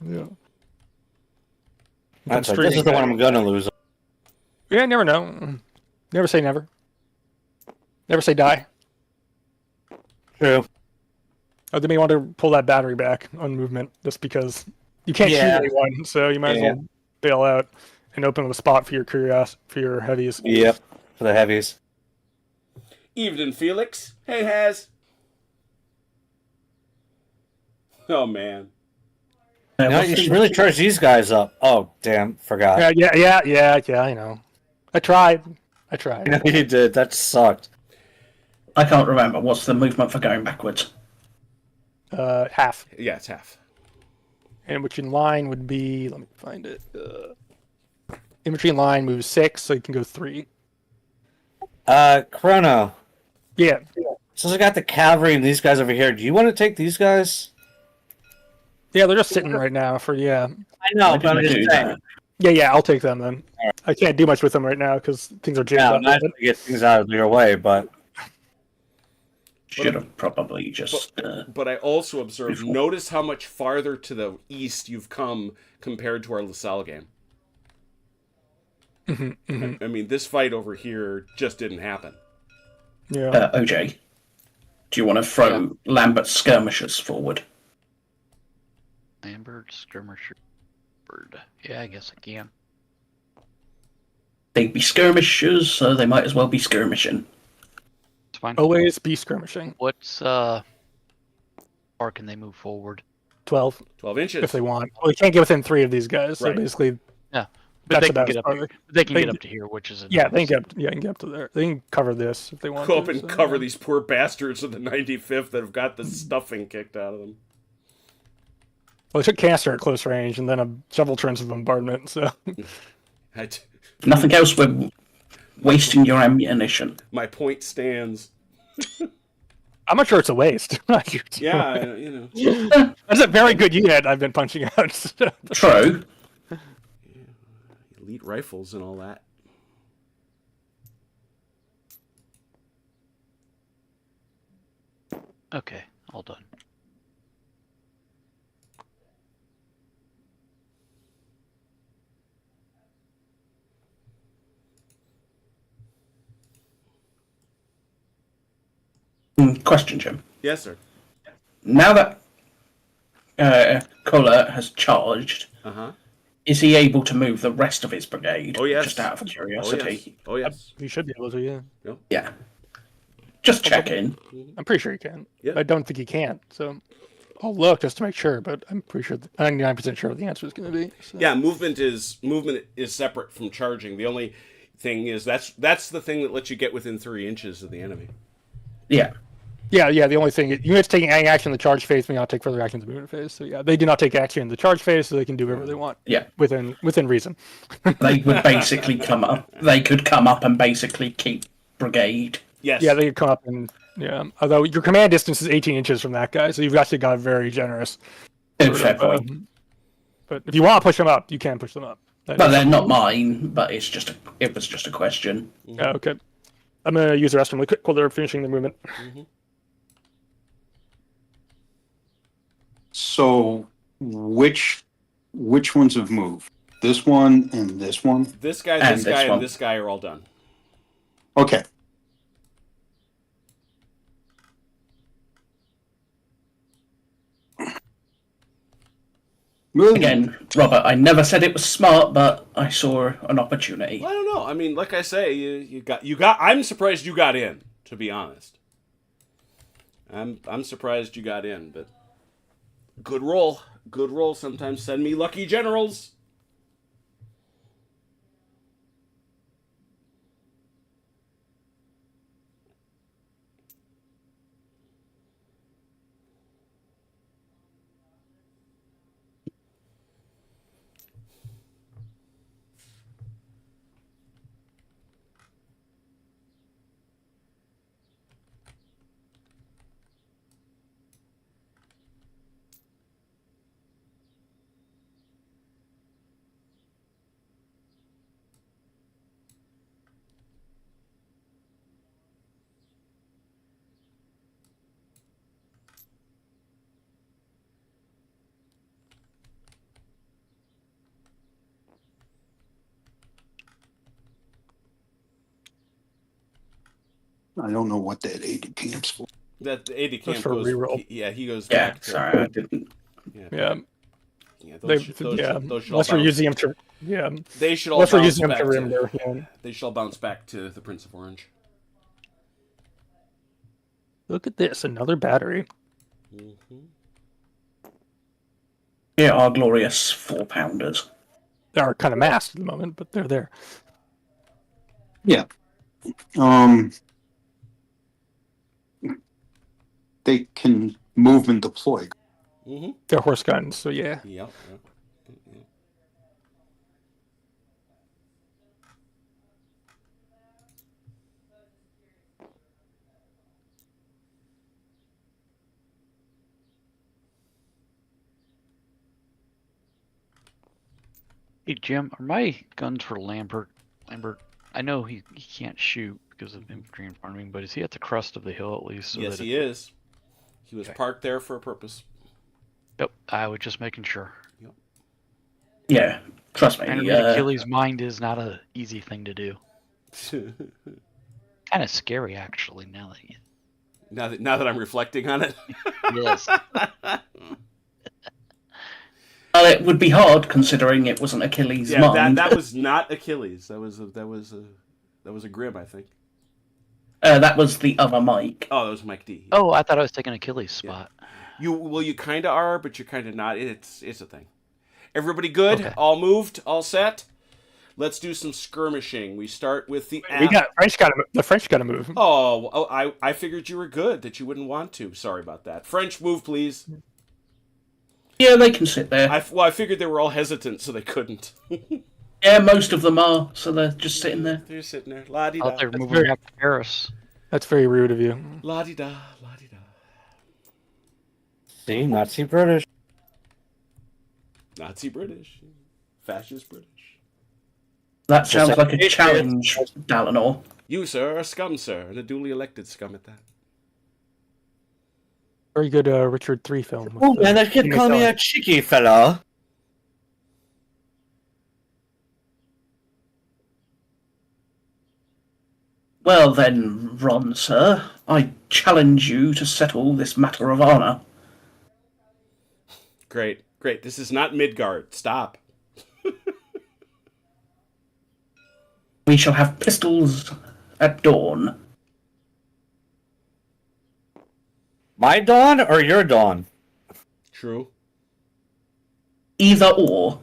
Speaker 2: Yeah.
Speaker 3: That's right. This is the one I'm gonna lose.
Speaker 2: Yeah, never know. Never say never. Never say die.
Speaker 3: True.
Speaker 2: Oh, they may want to pull that battery back on movement just because you can't shoot
Speaker 3: Yeah.
Speaker 2: anyone, so you might as well bail out and open a spot for your heavies.
Speaker 3: Yep. For the heavies.
Speaker 1: Evening, Felix. Hey, Haz. Oh, man.
Speaker 3: No, you should really charge these guys up. Oh, damn, forgot.
Speaker 2: Yeah. I know. I tried.
Speaker 3: I know you did. That sucked.
Speaker 4: I can't remember. What's the movement for going backwards?
Speaker 2: Half.
Speaker 1: Yeah, it's half.
Speaker 2: And which in line would be, let me find it. Infantry in line moves 6, so you can go 3.
Speaker 3: Chrono.
Speaker 2: Yeah.
Speaker 3: Since I got the cavalry and these guys over here, do you want to take these guys?
Speaker 2: Yeah, they're just sitting right now for, yeah.
Speaker 3: I know,
Speaker 4: Why
Speaker 3: but I'm
Speaker 4: didn't I
Speaker 3: just
Speaker 4: do
Speaker 3: saying.
Speaker 4: that?
Speaker 2: Yeah, I'll take them then. I can't do much with them right now because things are
Speaker 3: Yeah,
Speaker 2: jammed
Speaker 3: I'm not
Speaker 2: up.
Speaker 3: going to get things out of your way, but
Speaker 4: Should have probably just.
Speaker 1: But I also observed, notice how much farther to the east you've come compared to our LaSalle game. I mean, this fight over here just didn't happen.
Speaker 2: Yeah.
Speaker 4: OJ, do you want to throw Lambert's skirmishers forward?
Speaker 5: Lambert, skirmisher, bird. Yeah, I guess I can.
Speaker 4: They'd be skirmishers, so they might as well be skirmishing.
Speaker 5: It's fine.
Speaker 2: Always be skirmishing.
Speaker 5: What's far can they move forward?
Speaker 2: 12
Speaker 1: 12 inches.
Speaker 2: if they want. Well, they can't get within 3 of these guys, so
Speaker 1: Right.
Speaker 2: basically,
Speaker 5: Yeah,
Speaker 2: that's
Speaker 5: but they can
Speaker 2: about
Speaker 5: get
Speaker 2: as
Speaker 5: up.
Speaker 2: far.
Speaker 5: They can
Speaker 2: They-
Speaker 5: get up to here, which is
Speaker 2: Yeah, they can get up to there. They can cover this if they want.
Speaker 1: Go up
Speaker 2: to,
Speaker 1: and
Speaker 2: so,
Speaker 1: cover
Speaker 2: yeah.
Speaker 1: these poor bastards of the 95th that have got the stuffing kicked out of them.
Speaker 2: Well, they took canister at close range and then several turns of bombardment. So
Speaker 4: Nothing else. We're wasting your ammunition.
Speaker 1: My point stands.
Speaker 2: I'm not sure it's a waste.
Speaker 1: Yeah, you know.
Speaker 2: That's a very good unit I've been punching out. So.
Speaker 4: True.
Speaker 1: Elite rifles and all that.
Speaker 5: Okay, all done.
Speaker 4: Question, Jim.
Speaker 1: Yes, sir.
Speaker 4: Now that Kohler has charged,
Speaker 1: Uh-huh.
Speaker 4: is he able to move the rest of his brigade?
Speaker 1: Oh, yes.
Speaker 4: Just out of
Speaker 1: Oh,
Speaker 4: curiosity.
Speaker 1: yes. Oh, yes.
Speaker 2: You should be able to, yeah.
Speaker 4: Yeah. Just checking.
Speaker 2: I'm pretty sure you can.
Speaker 1: Yeah.
Speaker 2: I don't think you can. So I'll look just to make sure, but I'm pretty sure, 99% sure what the answer is going to be. So.
Speaker 1: Yeah, movement is separate from charging. The only thing is that's the thing that lets you get within 3 inches of the enemy.
Speaker 4: Yeah.
Speaker 2: Yeah. The only thing, units taking any action in the charge phase may not take further action in the movement phase. So yeah, they do not take action in the charge phase, so they can do whatever they want.
Speaker 4: Yeah.
Speaker 2: Within reason.
Speaker 4: They would basically come up. They could come up and basically keep brigade.
Speaker 1: Yes.
Speaker 2: Yeah, they could come up and although your command distance is 18 inches from that guy, so you've actually got very generous.
Speaker 4: Fair point.
Speaker 2: But if you want to push them up, you can push them up.
Speaker 4: But they're not mine. But it was just a question.
Speaker 2: Yeah, okay. I'm gonna use the restroom really quick while they're finishing the movement.
Speaker 6: So which ones have moved? This one and this one?
Speaker 1: This guy,
Speaker 4: And
Speaker 1: this
Speaker 4: this
Speaker 1: guy,
Speaker 4: one.
Speaker 1: and this guy are all done.
Speaker 6: Okay. Well,
Speaker 4: Again, Robert, I never said it was smart, but I saw an opportunity.
Speaker 1: Well, I don't know. I mean, like I say, you got. I'm surprised you got in. To be honest, I'm surprised you got in, but good roll. Good roll. Sometimes send me lucky generals.
Speaker 6: I don't know what that aid camp's for.
Speaker 1: That AD camp
Speaker 2: for
Speaker 1: goes.
Speaker 2: reroll.
Speaker 1: He goes
Speaker 4: Yeah,
Speaker 1: back to.
Speaker 4: sorry, I didn't.
Speaker 2: Yeah.
Speaker 1: Those should all
Speaker 2: unless we're
Speaker 1: bounce.
Speaker 2: using them to. Yeah.
Speaker 1: They should all
Speaker 2: Unless we're
Speaker 1: bounce
Speaker 2: using them
Speaker 1: back
Speaker 2: to
Speaker 1: to.
Speaker 2: remember. Yeah.
Speaker 1: They should all bounce back to the Prince of Orange.
Speaker 2: Look at this, another battery.
Speaker 1: Mm-hmm.
Speaker 4: Here are glorious 4-pounders.
Speaker 2: They are kind of masked at the moment, but they're there.
Speaker 6: Yeah. They can move and deploy.
Speaker 1: Mm-hmm.
Speaker 2: They're horse guns, so yeah.
Speaker 1: Yep.
Speaker 5: Hey Jim, are my guns for Lambert? Lambert, I know he can't shoot because of infantry in front of him, but is he at the crest of the hill at least? So
Speaker 1: Yes,
Speaker 5: that
Speaker 1: he is. He was parked there for a purpose.
Speaker 5: Yep, I was just making sure.
Speaker 4: Yeah, trust me.
Speaker 5: Trying to read Achilles' mind is not an easy thing to do. Kind of scary, actually. Now
Speaker 1: Now that I'm reflecting on it.
Speaker 5: yes,
Speaker 4: Well, it would be hard considering it wasn't Achilles'
Speaker 1: Yeah,
Speaker 4: mind.
Speaker 1: that was not Achilles. That was a Grim, I think.
Speaker 4: That was the other Mike.
Speaker 1: Oh, that was Mike D.
Speaker 5: Oh, I thought I was taking Achilles' spot.
Speaker 1: You kind of are, but you're kind of not. It's a thing. Everybody good?
Speaker 5: Okay.
Speaker 1: All moved? All set? Let's do some skirmishing. We start with the.
Speaker 2: The French got to move.
Speaker 1: I figured you were good. That you wouldn't want to. Sorry about that. French, move please.
Speaker 4: Yeah, they can sit there.
Speaker 1: I figured they were all hesitant, so they couldn't.
Speaker 4: Yeah, most of them are, so they're just sitting there.
Speaker 1: They're sitting there. La di
Speaker 5: I
Speaker 1: da.
Speaker 5: thought they were moving back to Paris.
Speaker 2: That's very rude of you.
Speaker 1: La di da. La di da.
Speaker 3: See, Nazi British.
Speaker 1: Nazi British. Fascist British.
Speaker 4: That sounds
Speaker 3: Just
Speaker 4: like a
Speaker 3: like
Speaker 4: challenge, Dalinor.
Speaker 1: You, sir, are scum, sir, and a duly elected scum at that.
Speaker 2: Very good Richard III film. with,
Speaker 3: Oh man, that kid
Speaker 2: Tina
Speaker 3: called me
Speaker 2: Fey.
Speaker 3: a cheeky fella.
Speaker 4: Well then, Ron, sir, I challenge you to settle this matter of honor.
Speaker 1: Great. This is not Midgard. Stop.
Speaker 4: We shall have pistols at dawn.
Speaker 3: My dawn or your dawn?
Speaker 1: True.
Speaker 4: Either or.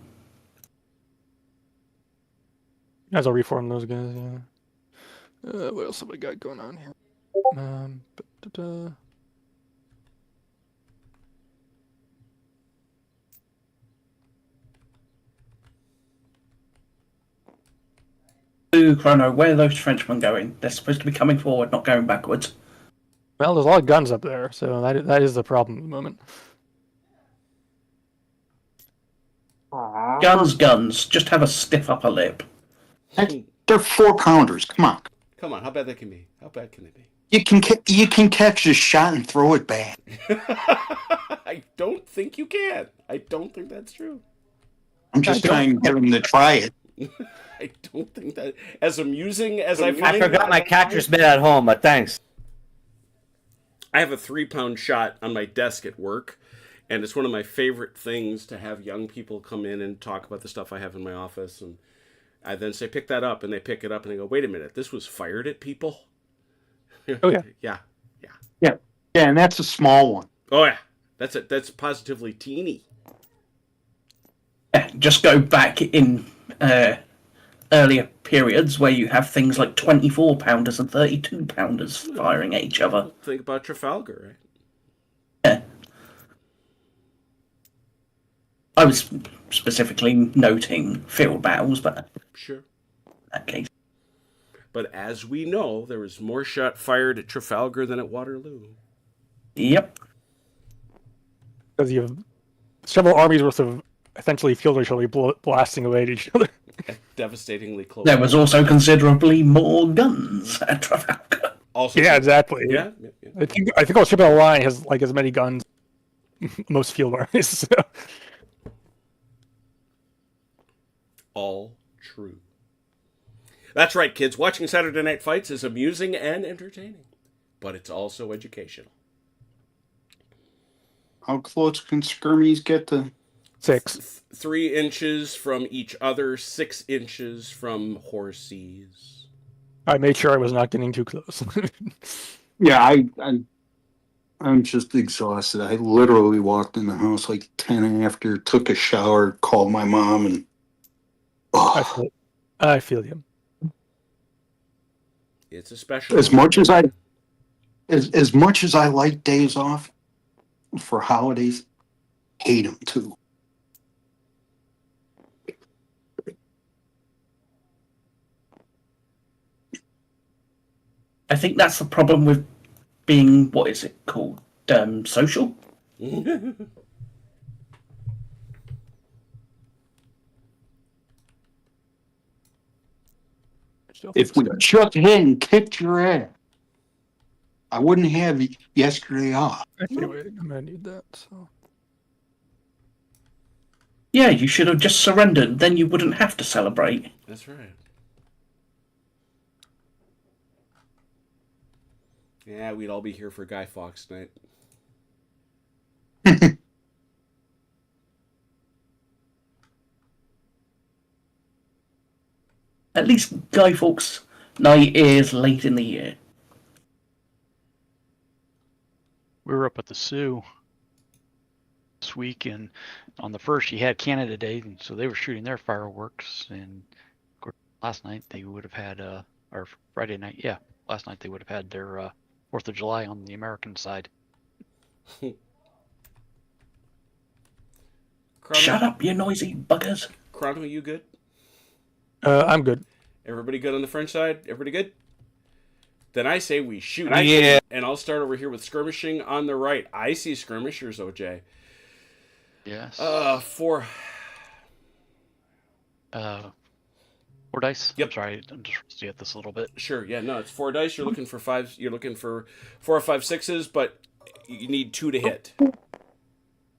Speaker 2: As I'll reform those guys, yeah. What else have I got going on here?
Speaker 4: Ooh, Chrono, where are those Frenchmen going? They're supposed to be coming forward, not going backwards.
Speaker 2: Well, there's a lot of guns up there, so that is the problem at the moment.
Speaker 4: Guns. Just have a stiff upper lip.
Speaker 6: They're 4-pounders. Come on.
Speaker 1: Come on, how bad that can be? How bad can they be?
Speaker 6: You can catch a shot and throw it back.
Speaker 1: I don't think you can. I don't think that's true.
Speaker 6: I'm just trying to get them to try it.
Speaker 1: I don't think that. As amusing as I find
Speaker 3: I forgot my catcher's mitt at home, but thanks.
Speaker 1: I have a 3-pound shot on my desk at work, and it's one of my favorite things to have young people come in and talk about the stuff I have in my office. And I then say, pick that up, and they pick it up, and they go, wait a minute, this was fired at people?
Speaker 2: Oh, yeah.
Speaker 1: Yeah.
Speaker 6: Yeah, and that's a small one.
Speaker 1: Oh yeah, that's positively teeny.
Speaker 4: Yeah, just go back in earlier periods where you have things like 24-pounders and 32-pounders firing at each other.
Speaker 1: Think about Trafalgar, right?
Speaker 4: Yeah. I was specifically noting field battles, but
Speaker 1: Sure.
Speaker 4: in that case.
Speaker 1: But as we know, there was more shot fired at Trafalgar than at Waterloo.
Speaker 4: Yep.
Speaker 2: Because you have several armies worth of essentially field artillery blasting away at each other.
Speaker 1: Devastatingly close.
Speaker 4: There was also considerably more guns at Trafalgar.
Speaker 1: Also,
Speaker 2: Yeah, exactly.
Speaker 1: Yeah.
Speaker 2: I think our ship on the line has like as many guns most field armies. So.
Speaker 1: All true. That's right, kids. Watching Saturday Night Fights is amusing and entertaining, but it's also educational.
Speaker 6: How close can skirmies get to?
Speaker 2: 6.
Speaker 1: 3 inches from each other, 6 inches from horses.
Speaker 2: I made sure I was not getting too close.
Speaker 6: Yeah, I'm just exhausted. I literally walked in the house like 10 after, took a shower, called my mom, and
Speaker 2: I feel you.
Speaker 1: It's a special.
Speaker 6: as much as I like days off for holidays, hate them too.
Speaker 4: I think that's the problem with being, what is it called? Social?
Speaker 6: If we just hadn't kicked your ass, I wouldn't have yesterday off.
Speaker 2: Actually, wait, I'm gonna need that. So.
Speaker 4: Yeah, you should have just surrendered. Then you wouldn't have to celebrate.
Speaker 1: That's right. Yeah, we'd all be here for Guy Fawkes night.
Speaker 4: At least Guy Fawkes night is late in the year.
Speaker 5: We were up at the Sioux this week, and on the first, you had Canada Day, and so they were shooting their fireworks. And of course, last night they would have had, or Friday night, yeah, last night they would have had their 4th of July on the American side.
Speaker 4: Shut up, you noisy buggers.
Speaker 1: Chrono, you good?
Speaker 2: I'm good.
Speaker 1: Everybody good on the French side? Everybody good? Then I say we shoot.
Speaker 3: Yeah.
Speaker 1: And I'll start over here with skirmishing on the right. I see skirmishers, OJ.
Speaker 5: Yes.
Speaker 1: 4.
Speaker 5: 4 dice.
Speaker 1: Yep.
Speaker 5: I'm sorry, I'm just rusty at this a little bit.
Speaker 1: Sure, yeah, no, it's 4 dice. You're looking for 5. You're looking for 4 or 5 6s, but you need 2 to hit.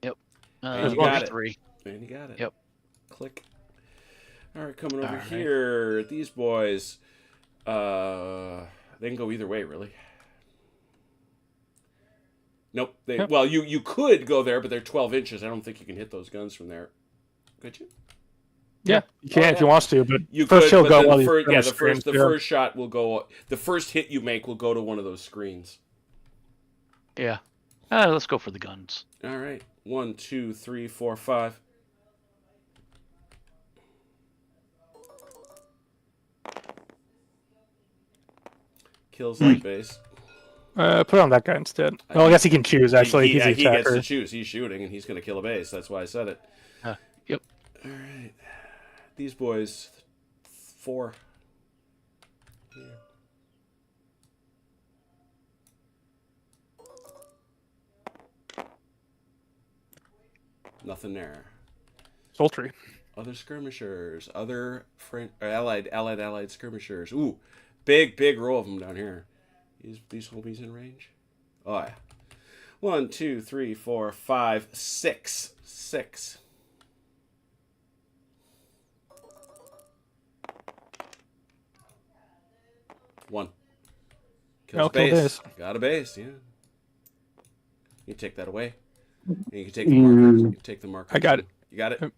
Speaker 5: Yep.
Speaker 1: And you got it.
Speaker 5: 3.
Speaker 1: And you got it.
Speaker 5: Yep.
Speaker 1: Click. All right, coming over
Speaker 5: All right.
Speaker 1: here. These boys, they can go either way, really. Nope.
Speaker 2: Yep.
Speaker 1: Well, you could go there, but they're 12 inches. I don't think you can hit those guns from there. Could you?
Speaker 2: Yeah, you can if you want to, but
Speaker 1: You
Speaker 2: first
Speaker 1: could,
Speaker 2: he'll
Speaker 1: but
Speaker 2: go
Speaker 1: then
Speaker 2: while
Speaker 1: the
Speaker 2: he's
Speaker 1: first,
Speaker 2: trying
Speaker 1: yeah,
Speaker 2: to
Speaker 1: the
Speaker 2: scream.
Speaker 1: first shot will go. The first hit you make will go to one of those screens.
Speaker 5: Yeah. Let's go for the guns.
Speaker 1: All right. 1, 2, 3, 4, 5. Kills light base.
Speaker 2: Put on that guy instead. Well, I guess he can choose, actually.
Speaker 1: He
Speaker 2: He's the
Speaker 1: gets
Speaker 2: attacker.
Speaker 1: to choose. He's shooting, and he's going to kill a base. That's why I said it.
Speaker 5: Yep.
Speaker 1: All right. These boys, 4. Here. Nothing there.
Speaker 2: Sultry.
Speaker 1: Other skirmishers, other allied skirmishers. Ooh, big row of them down here. These homies in range. Oh yeah. 1, 2, 3, 4, 5, 6. 6. One. Kills
Speaker 2: kill
Speaker 1: base.
Speaker 2: base.
Speaker 1: Got a base, yeah. You take that away. And you can take the markers. You can take the markers.
Speaker 2: I got it.
Speaker 1: You got it?
Speaker 2: Yep.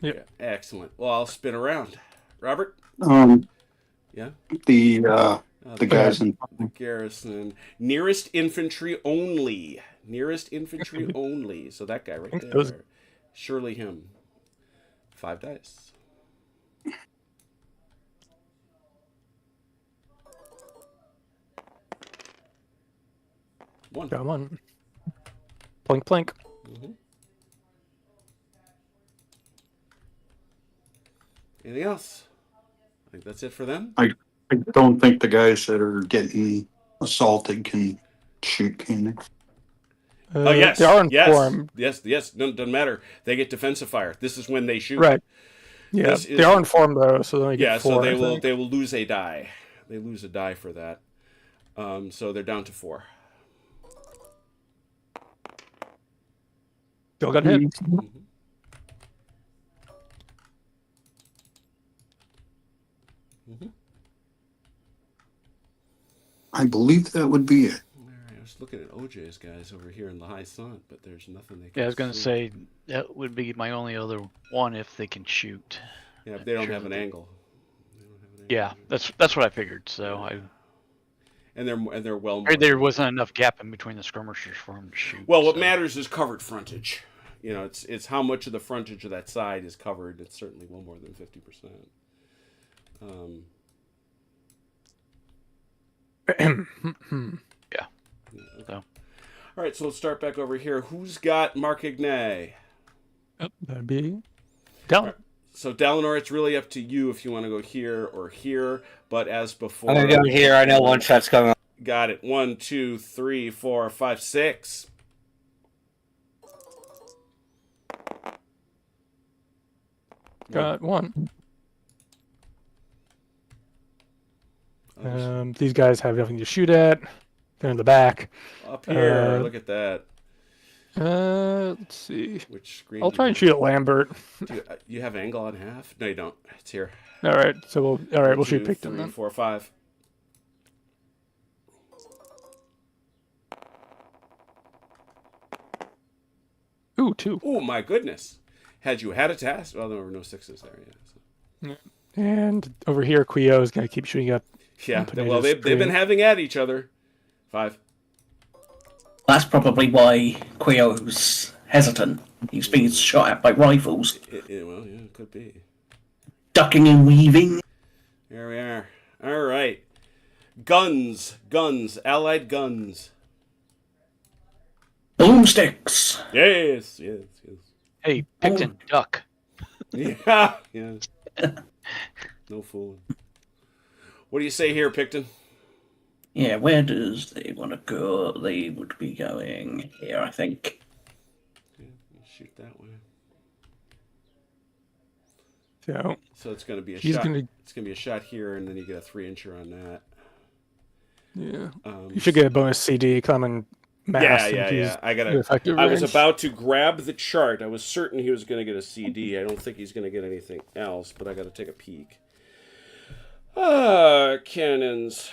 Speaker 1: Yeah. Excellent. Well, I'll spin around. Robert?
Speaker 6: Um,
Speaker 1: Yeah?
Speaker 6: the The guys in
Speaker 1: the garrison. Nearest infantry only. Nearest infantry only. So that guy right
Speaker 2: think
Speaker 1: there.
Speaker 2: those-
Speaker 1: Surely him. 5 dice. One.
Speaker 2: Come on. Plink, plink.
Speaker 1: Anything else? I think that's it for them.
Speaker 6: I don't think the guys that are getting assaulted can shoot, can they?
Speaker 1: Oh yes,
Speaker 2: They are
Speaker 1: yes,
Speaker 2: informed.
Speaker 1: yes. Doesn't matter. They get defensive fire. This is when they shoot.
Speaker 2: Right. Yeah,
Speaker 1: This is-
Speaker 2: they are informed though, so they only
Speaker 1: Yeah.
Speaker 2: get 4.
Speaker 1: So
Speaker 2: I
Speaker 1: they
Speaker 2: think.
Speaker 1: will lose a die. They lose a die for that. So they're down to 4.
Speaker 2: Still got hit.
Speaker 6: I believe that would be it.
Speaker 1: All right, I was looking at OJ's guys over here in the high sun, but there's nothing they can.
Speaker 5: Yeah, I was gonna
Speaker 1: see.
Speaker 5: say that would be my only other one if they can shoot.
Speaker 1: Yeah, but they don't
Speaker 5: Sure
Speaker 1: have an
Speaker 5: that they-
Speaker 1: angle. They don't have an angle.
Speaker 5: Yeah, that's what I figured. So I
Speaker 1: And they're well.
Speaker 5: figured there wasn't enough gap in between the skirmishers for them to shoot.
Speaker 1: Well, what
Speaker 5: so.
Speaker 1: matters is covered frontage. You know, it's how much of the frontage of that side is covered. It's certainly well more than 50%.
Speaker 5: Yeah. So
Speaker 1: All right, so let's start back over here. Who's got Marcigny?
Speaker 2: Yep, that'd be down.
Speaker 1: So Dalinor, it's really up to you if you want to go here or here. But as before,
Speaker 3: I'm gonna go here. I know one shot's coming up.
Speaker 1: got it. 1, 2, 3, 4, 5, 6.
Speaker 2: Got 1.
Speaker 1: Others
Speaker 2: These guys have nothing to shoot at. They're in the back.
Speaker 1: up here.
Speaker 2: uh,
Speaker 1: Look at that.
Speaker 2: Let's see.
Speaker 1: Which screen?
Speaker 2: I'll try and shoot at Lambert.
Speaker 1: You have angle on half? No, you don't. It's here.
Speaker 2: All right, so we'll shoot
Speaker 1: 2,
Speaker 2: Picton
Speaker 1: 3,
Speaker 2: then.
Speaker 1: 4, 5.
Speaker 2: Ooh, 2.
Speaker 1: Oh my goodness! Had you had a task? Well, there were no 6s there. Yeah. So.
Speaker 2: And over here, Quio is going to keep shooting up.
Speaker 1: Yeah.
Speaker 2: Put it
Speaker 1: Well,
Speaker 2: as
Speaker 1: they've been
Speaker 2: green.
Speaker 1: having at each other. 5.
Speaker 4: That's probably why Quio's hesitant. He's being shot at by rifles,
Speaker 1: Well, yeah, it could be.
Speaker 4: ducking and weaving.
Speaker 1: Here we are. All right. Guns. Allied guns.
Speaker 4: Boomsticks.
Speaker 1: Yes.
Speaker 5: hey, Picton, duck.
Speaker 1: Yeah. No fooling. What do you say here, Picton?
Speaker 4: Yeah, where does they want to go? They would be going here, I think.
Speaker 1: Shoot that way.
Speaker 2: So
Speaker 1: So it's going to be a
Speaker 2: he's
Speaker 1: shot.
Speaker 2: going to,
Speaker 1: It's going to be a shot here, and then you get a 3-incher on that.
Speaker 2: yeah.
Speaker 1: Um,
Speaker 2: You should get a bonus CD coming mass. if he's
Speaker 1: yeah. I
Speaker 2: in
Speaker 1: gotta.
Speaker 2: effective
Speaker 1: I was
Speaker 2: range.
Speaker 1: about to grab the chart. I was certain he was going to get a CD. I don't think he's going to get anything else, but I got to take a peek. Cannons.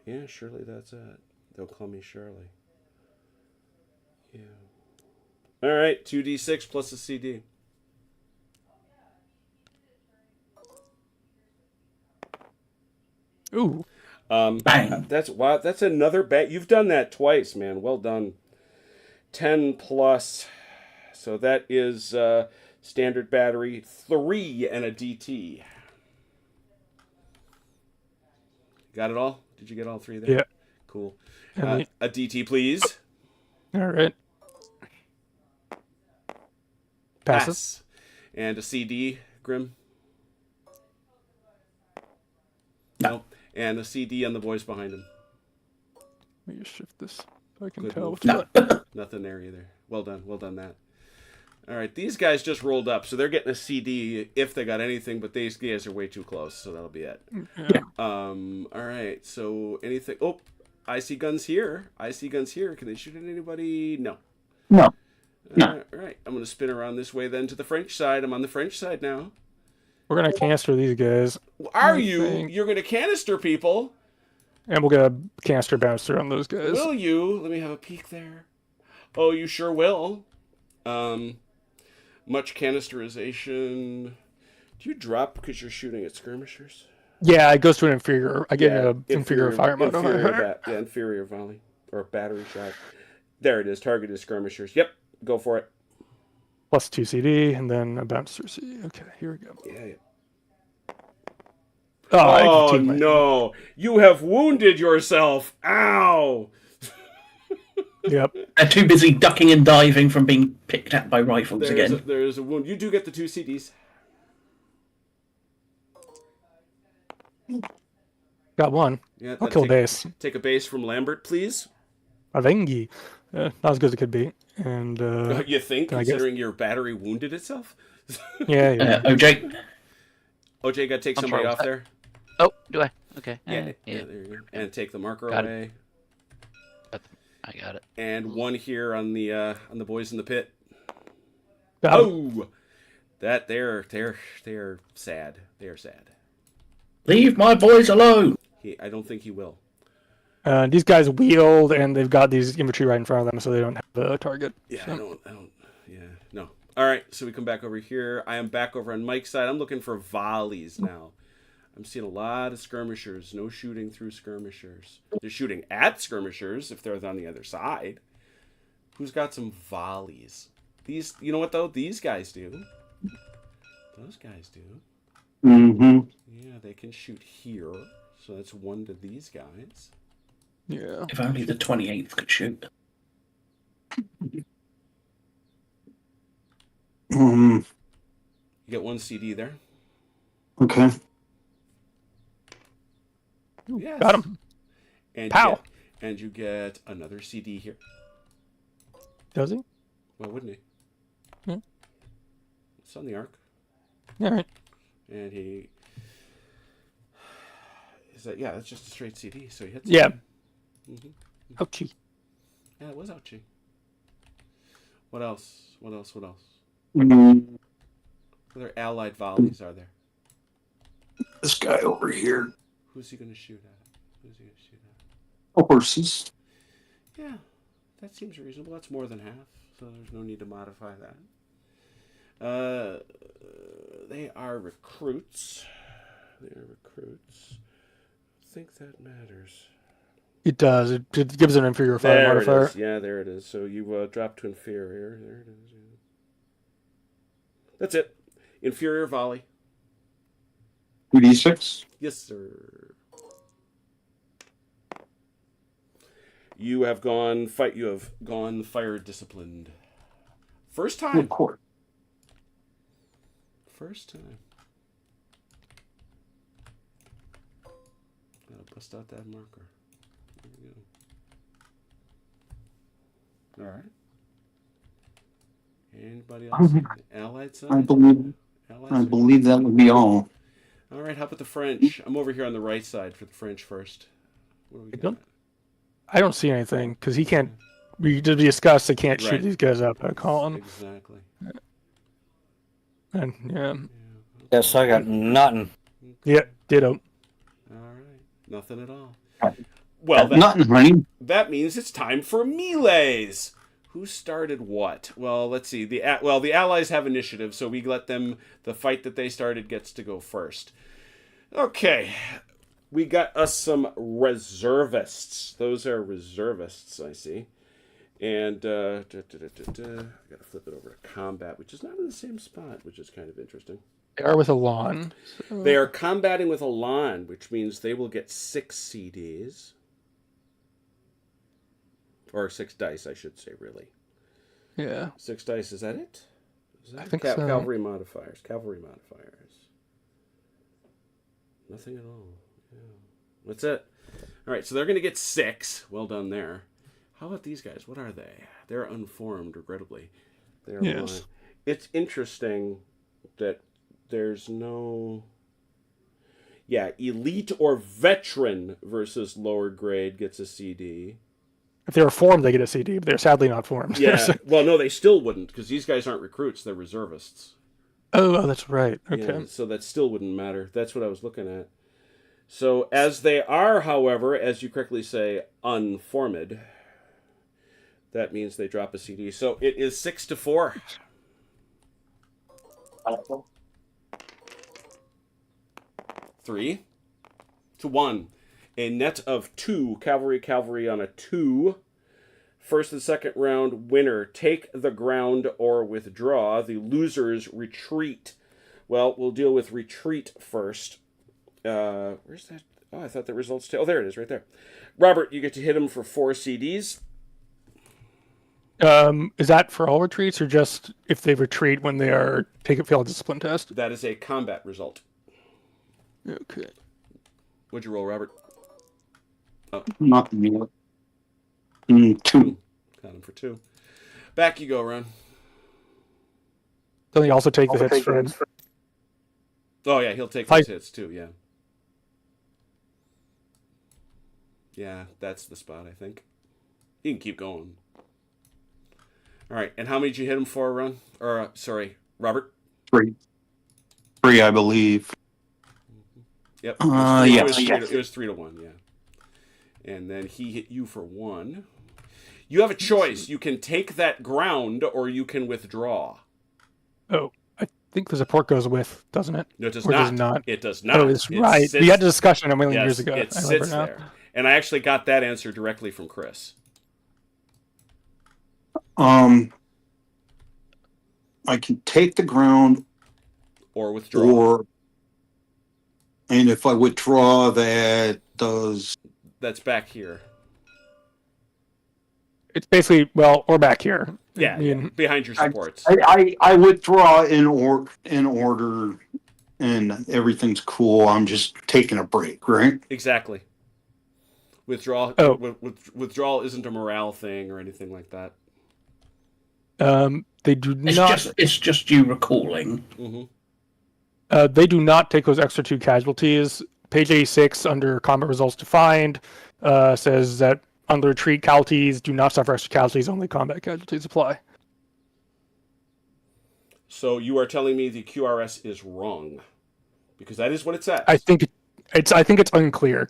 Speaker 1: Yeah, surely that's it. They'll call me Shirley. Yeah. All right, 2d6 plus a CD.
Speaker 2: Ooh,
Speaker 4: Bang.
Speaker 1: That's wow. That's another bet. You've done that twice, man. Well done. 10 plus. So that is standard battery 3 and a DT. Got it all? Did you get all 3 there?
Speaker 2: Yeah.
Speaker 1: Cool.
Speaker 2: And
Speaker 1: A DT, please.
Speaker 2: all right. Passes.
Speaker 1: Pass. And a CD, Grim. No. And a CD on the boys behind him.
Speaker 2: Let me just shift this so I can
Speaker 1: Good
Speaker 2: tell.
Speaker 1: move.
Speaker 2: what's what.
Speaker 1: Nothing there either. Well done that. All right, these guys just rolled up, so they're getting a CD if they got anything, but these guys are way too close, so that'll be it.
Speaker 2: Yeah.
Speaker 1: All right, so anything? Oh, I see guns here. Can they shoot at anybody? No.
Speaker 4: No. No.
Speaker 1: All right, I'm gonna spin around this way then to the French side. I'm on the French side now.
Speaker 2: We're gonna canister these guys,
Speaker 1: Are
Speaker 2: I
Speaker 1: you?
Speaker 2: think-
Speaker 1: You're gonna canister people?
Speaker 2: and we'll get a canister bouncer on those guys.
Speaker 1: Will you? Let me have a peek there. Oh, you sure will. Much canisterization. Do you drop because you're shooting at skirmishers?
Speaker 2: Yeah, it goes to an inferior. I get an inferior fire modifier.
Speaker 1: Inferior volley or battery shot. There it is. Targeted skirmishers. Yep. Go for it.
Speaker 2: Plus 2 CD, and then a bouncer C. Okay, here we go.
Speaker 1: Yeah.
Speaker 2: Oh,
Speaker 1: no! You have wounded yourself. Ow!
Speaker 2: Yep.
Speaker 4: They're too busy ducking and diving from being picked at by rifles again.
Speaker 1: There's a wound. You do get the 2 CDs.
Speaker 2: Got one.
Speaker 1: Yeah,
Speaker 2: I'll kill base.
Speaker 1: Take a base from Lambert, please.
Speaker 2: Avengi. Not as good as it could be. And
Speaker 1: You think,
Speaker 2: I guess-
Speaker 1: considering your battery wounded itself?
Speaker 2: yeah.
Speaker 4: OJ,
Speaker 1: OJ got to take
Speaker 5: I'm
Speaker 1: somebody
Speaker 5: sorry,
Speaker 1: off
Speaker 5: what's
Speaker 1: there.
Speaker 5: Oh, do I? Okay.
Speaker 1: Yeah,
Speaker 5: Yeah.
Speaker 1: there you go. And take the marker
Speaker 5: Got it.
Speaker 1: away.
Speaker 5: I got it.
Speaker 1: And one here on the boys in the pit.
Speaker 2: Got him.
Speaker 1: Oh, that they're sad. They are sad.
Speaker 4: leave my boys alone.
Speaker 1: I don't think he will.
Speaker 2: These guys wheeled, and they've got these infantry right in front of them, so they don't have a target.
Speaker 1: Yeah,
Speaker 2: So-
Speaker 1: I don't. Yeah, no. All right, so we come back over here. I am back over on Mike's side. I'm looking for volleys now. I'm seeing a lot of skirmishers. No shooting through skirmishers. They're shooting at skirmishers if they're on the other side. Who's got some volleys? These, you know what though? These guys do. Those guys do.
Speaker 6: Mm-hmm.
Speaker 1: Yeah, they can shoot here. So that's one to these guys.
Speaker 2: Yeah.
Speaker 4: If only the 28th could shoot.
Speaker 1: You get one CD there.
Speaker 6: Okay.
Speaker 1: Yes.
Speaker 2: Got him.
Speaker 1: And
Speaker 2: Pow.
Speaker 1: You get another CD here.
Speaker 2: Does he?
Speaker 1: Why wouldn't he?
Speaker 2: Hmm.
Speaker 1: It's on the arc.
Speaker 2: All right.
Speaker 1: And he... Is that... Yeah, that's just a straight CD. So he hits
Speaker 2: Yeah.
Speaker 1: Mm-hmm.
Speaker 2: Ouchie.
Speaker 1: Yeah, it was ouchie. What else? What else?
Speaker 6: Mm,
Speaker 1: What other allied volleys are there?
Speaker 6: this guy over here.
Speaker 1: Who's he going to shoot at?
Speaker 6: Horses.
Speaker 1: Yeah, that seems reasonable. That's more than half, so there's no need to modify that. They are recruits. I think that matters.
Speaker 2: It does. It gives an inferior fire
Speaker 1: There it
Speaker 2: modifier.
Speaker 1: is. Yeah, there it is. So you drop to inferior. There it is. Yeah. That's it. Inferior volley.
Speaker 6: 2d6.
Speaker 1: Yes, sir. You have gone fire disciplined. First time.
Speaker 6: Of course.
Speaker 1: First time. Gotta bust out that marker. There we go. All right. Anybody else? on the Allied side?
Speaker 6: I believe that would be all.
Speaker 1: All right. How about the French? I'm over here on the right side for the French first. What do we got?
Speaker 2: I don't see anything because he can't. We just discussed. They can't
Speaker 1: Right.
Speaker 2: shoot these guys up at Colin.
Speaker 1: Exactly.
Speaker 2: And yeah,
Speaker 3: Yeah, so I got nothing.
Speaker 2: yeah, ditto.
Speaker 1: All right. Nothing at all. Well,
Speaker 6: Nothing, honey.
Speaker 1: that means it's time for melees. Who started what? Well, let's see. The Allies have initiative, so we let them. The fight that they started gets to go first. Okay, we got us some reservists. Those are reservists, I see. And I gotta flip it over to combat, which is not in the same spot, which is kind of interesting.
Speaker 2: They are with a lawn.
Speaker 1: They are combating with Elan, which means they will get 6 CDs. Or 6 dice, I should say, really.
Speaker 2: Yeah.
Speaker 1: 6 dice, is that it? Is that
Speaker 2: I think so.
Speaker 1: Cavalry modifiers. Nothing at all. Yeah. That's it. All right, so they're going to get 6. Well done there. How about these guys? What are they? They're unformed, regrettably. They're
Speaker 2: Yes.
Speaker 1: It's interesting that there's no... Yeah, elite or veteran versus lower grade gets a CD.
Speaker 2: If they were formed, they get a CD, but they're sadly not formed.
Speaker 1: Yeah. Well, no, they still wouldn't, because these guys aren't recruits; they're reservists.
Speaker 2: Oh, that's right. Okay.
Speaker 1: Yeah, so that still wouldn't matter. That's what I was looking at. So, as they are, however, as you correctly say, unformed, that means they drop a CD. So it is 6-4. Three. 1. A net of 2 cavalry on a 2. First and second round winner take the ground or withdraw. The losers retreat. Well, we'll deal with retreat first. Where's that? Oh, I thought the results. Oh, there it is, right there. Robert, you get to hit him for 4 CDs.
Speaker 2: Is that for all retreats or just if they retreat when they are fail a discipline test?
Speaker 1: That is a combat result.
Speaker 2: Okay.
Speaker 1: What'd you roll, Robert?
Speaker 6: Nothing yet. 2.
Speaker 1: Got him for 2. Back you go, Ron.
Speaker 2: Don't you also take the hits from?
Speaker 1: Oh yeah, he'll take those hits too. Yeah. Yeah, that's the spot, I think. You can keep going. All right, and how many did you hit him for, Ron? Or sorry, Robert?
Speaker 6: 3, I believe.
Speaker 1: Yep.
Speaker 6: Yes.
Speaker 1: It was 3 to 1. Yeah. And then he hit you for 1. You have a choice. You can take that ground, or you can withdraw.
Speaker 2: Oh, I think the support goes with, doesn't it?
Speaker 1: No, it does
Speaker 2: Or
Speaker 1: not.
Speaker 2: does not?
Speaker 1: It does not.
Speaker 2: Oh, it's
Speaker 1: It
Speaker 2: right.
Speaker 1: sits-
Speaker 2: We had a discussion a million
Speaker 1: yes,
Speaker 2: years ago.
Speaker 1: It
Speaker 2: I remember
Speaker 1: sits
Speaker 2: now.
Speaker 1: there, and I actually got that answer directly from Chris.
Speaker 6: I can take the ground,
Speaker 1: Or withdraw.
Speaker 6: and if I withdraw, that does.
Speaker 1: That's back here.
Speaker 2: It's basically or back here.
Speaker 1: Yeah,
Speaker 2: I mean,
Speaker 1: behind your supports.
Speaker 6: I withdraw in order, and everything's cool. I'm just taking a break, right?
Speaker 1: Exactly. Withdrawal.
Speaker 2: Oh.
Speaker 1: Withdrawal isn't a morale thing or anything like that.
Speaker 2: they do
Speaker 4: It's
Speaker 2: not.
Speaker 4: it's just you recalling.
Speaker 1: Mm-hmm.
Speaker 2: They do not take those extra 2 casualties. Page 86 under combat results defined says that under retreat casualties do not suffer extra casualties. Only combat casualties apply.
Speaker 1: So you are telling me the QRS is wrong, because that is what it says.
Speaker 2: I think it's unclear.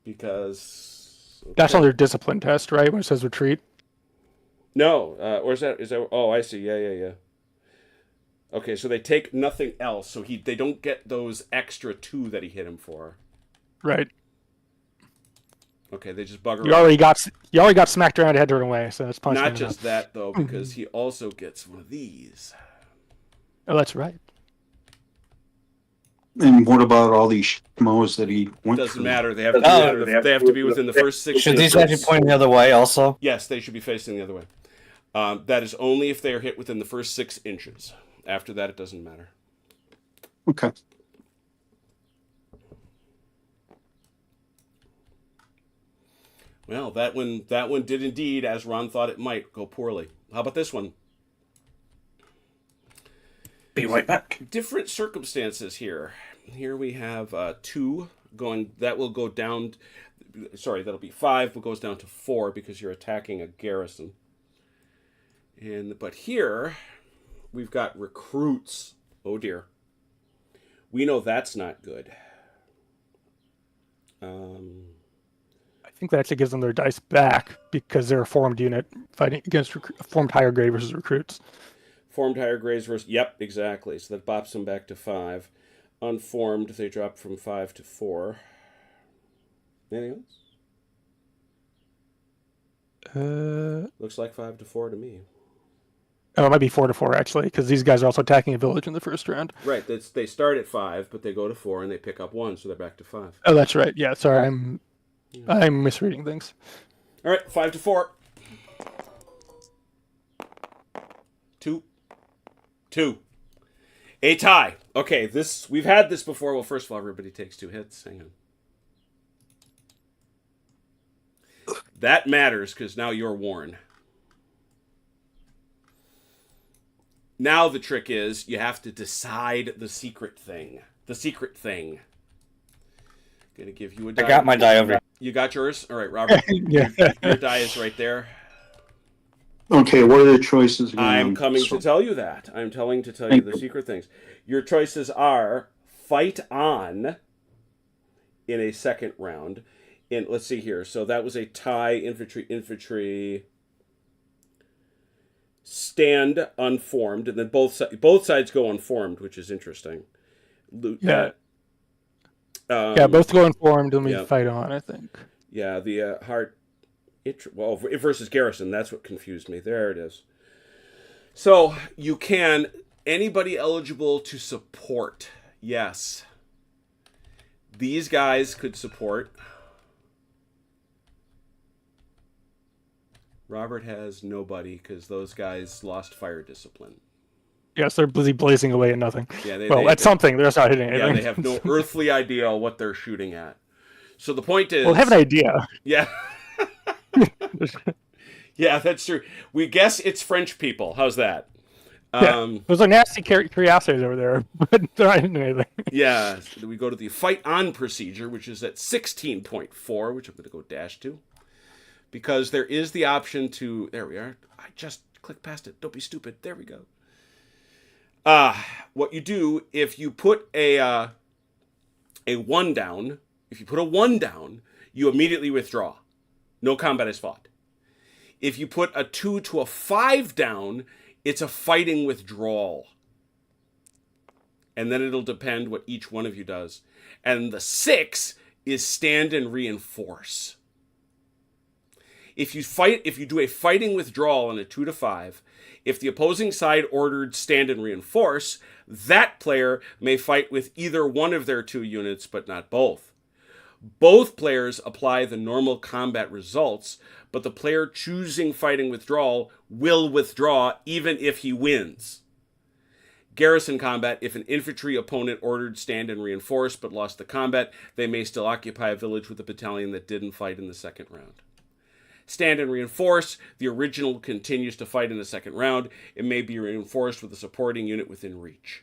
Speaker 1: Because
Speaker 2: That's on their discipline test, right? When it says retreat.
Speaker 1: No, or is that? Oh, I see. Yeah. Okay, so they take nothing else, so they don't get those extra 2 that he hit him for.
Speaker 2: Right.
Speaker 1: Okay, they just bugger.
Speaker 2: You already got smacked around, had to run away. So that's punishment.
Speaker 1: Not just that though, because he also gets one of these.
Speaker 2: Oh, that's right.
Speaker 6: And what about all these schmoes that he went
Speaker 1: Doesn't
Speaker 6: through?
Speaker 1: matter. They have to. They have to be within the first 6.
Speaker 3: Should these guys be pointing the other way also?
Speaker 1: Yes, they should be facing the other way. That is only if they are hit within the first 6 inches. After that, it doesn't matter.
Speaker 6: Okay.
Speaker 1: Well, that one did indeed, as Ron thought it might, go poorly. How about this one?
Speaker 4: Be right back.
Speaker 1: Different circumstances here. Here we have 2 going. That will go down. Sorry, that'll be 5, but goes down to 4 because you're attacking a garrison. But here we've got recruits. Oh dear. We know that's not good.
Speaker 2: I think that actually gives them their dice back because they're a formed unit fighting against formed higher grade versus recruits.
Speaker 1: Formed higher grades versus... Yep, exactly. So that bops them back to 5. Unformed, they drop from 5 to 4. Anything else? Looks like 5 to 4 to me.
Speaker 2: Oh, it might be 4 to 4 actually, because these guys are also attacking a village in the first round.
Speaker 1: Right, they start at 5, but they go to 4 and they pick up 1, so they're back to 5.
Speaker 2: Oh, that's right. Yeah, sorry, I'm misreading things.
Speaker 1: All right, 5 to 4. 2. A tie. Okay, we've had this before. Well, first of all, everybody takes 2 hits. Hang on. That matters because now you're worn. Now the trick is you have to decide the secret thing. The secret thing. Gonna give you a die.
Speaker 3: I got my die over.
Speaker 1: You got yours? All right, Robert.
Speaker 2: Yeah.
Speaker 1: Your die is right there.
Speaker 6: Okay, what are the choices again?
Speaker 1: I'm coming to tell you that. I'm telling to tell you the secret things. Your choices are fight on in a second round. Let's see here. So that was a tie, infantry, stand unformed, and then both sides go unformed, which is interesting.
Speaker 2: Yeah.
Speaker 1: Um,
Speaker 2: Yeah, both go informed and we
Speaker 1: yeah.
Speaker 2: fight on, I think.
Speaker 1: Yeah, the well, versus Garrison. That's what confused me. There it is. So you can anybody eligible to support. Yes. These guys could support. Robert has nobody because those guys lost fire discipline.
Speaker 2: Yes, they're busy blazing away at nothing.
Speaker 1: Yeah,
Speaker 2: At something. They're just not hitting anything.
Speaker 1: Yeah, they have no earthly idea what they're shooting at. So the point is...
Speaker 2: Well, they have an idea.
Speaker 1: Yeah. Yeah, that's true. We guess it's French people. How's that?
Speaker 2: Those are nasty curiosities over there, but they're not hitting anything.
Speaker 1: Yeah, we go to the fight on procedure, which is at 16.4, which I'm going to go dash to. Because there is the option to... There we are. I just clicked past it. Don't be stupid. There we go. What you do, if you put a 1 down, you immediately withdraw. No combat is fought. If you put a 2 to a 5 down, it's a fighting withdrawal. And then it'll depend what each one of you does. And the 6 is stand and reinforce. If you do a fighting withdrawal on a 2 to 5, if the opposing side ordered stand and reinforce, that player may fight with either one of their 2 units, but not both. Both players apply the normal combat results, but the player choosing fighting withdrawal will withdraw even if he wins. Garrison combat, if an infantry opponent ordered stand and reinforce but lost the combat, they may still occupy a village with a battalion that didn't fight in the second round. Stand and reinforce, the original continues to fight in the second round. It may be reinforced with a supporting unit within reach.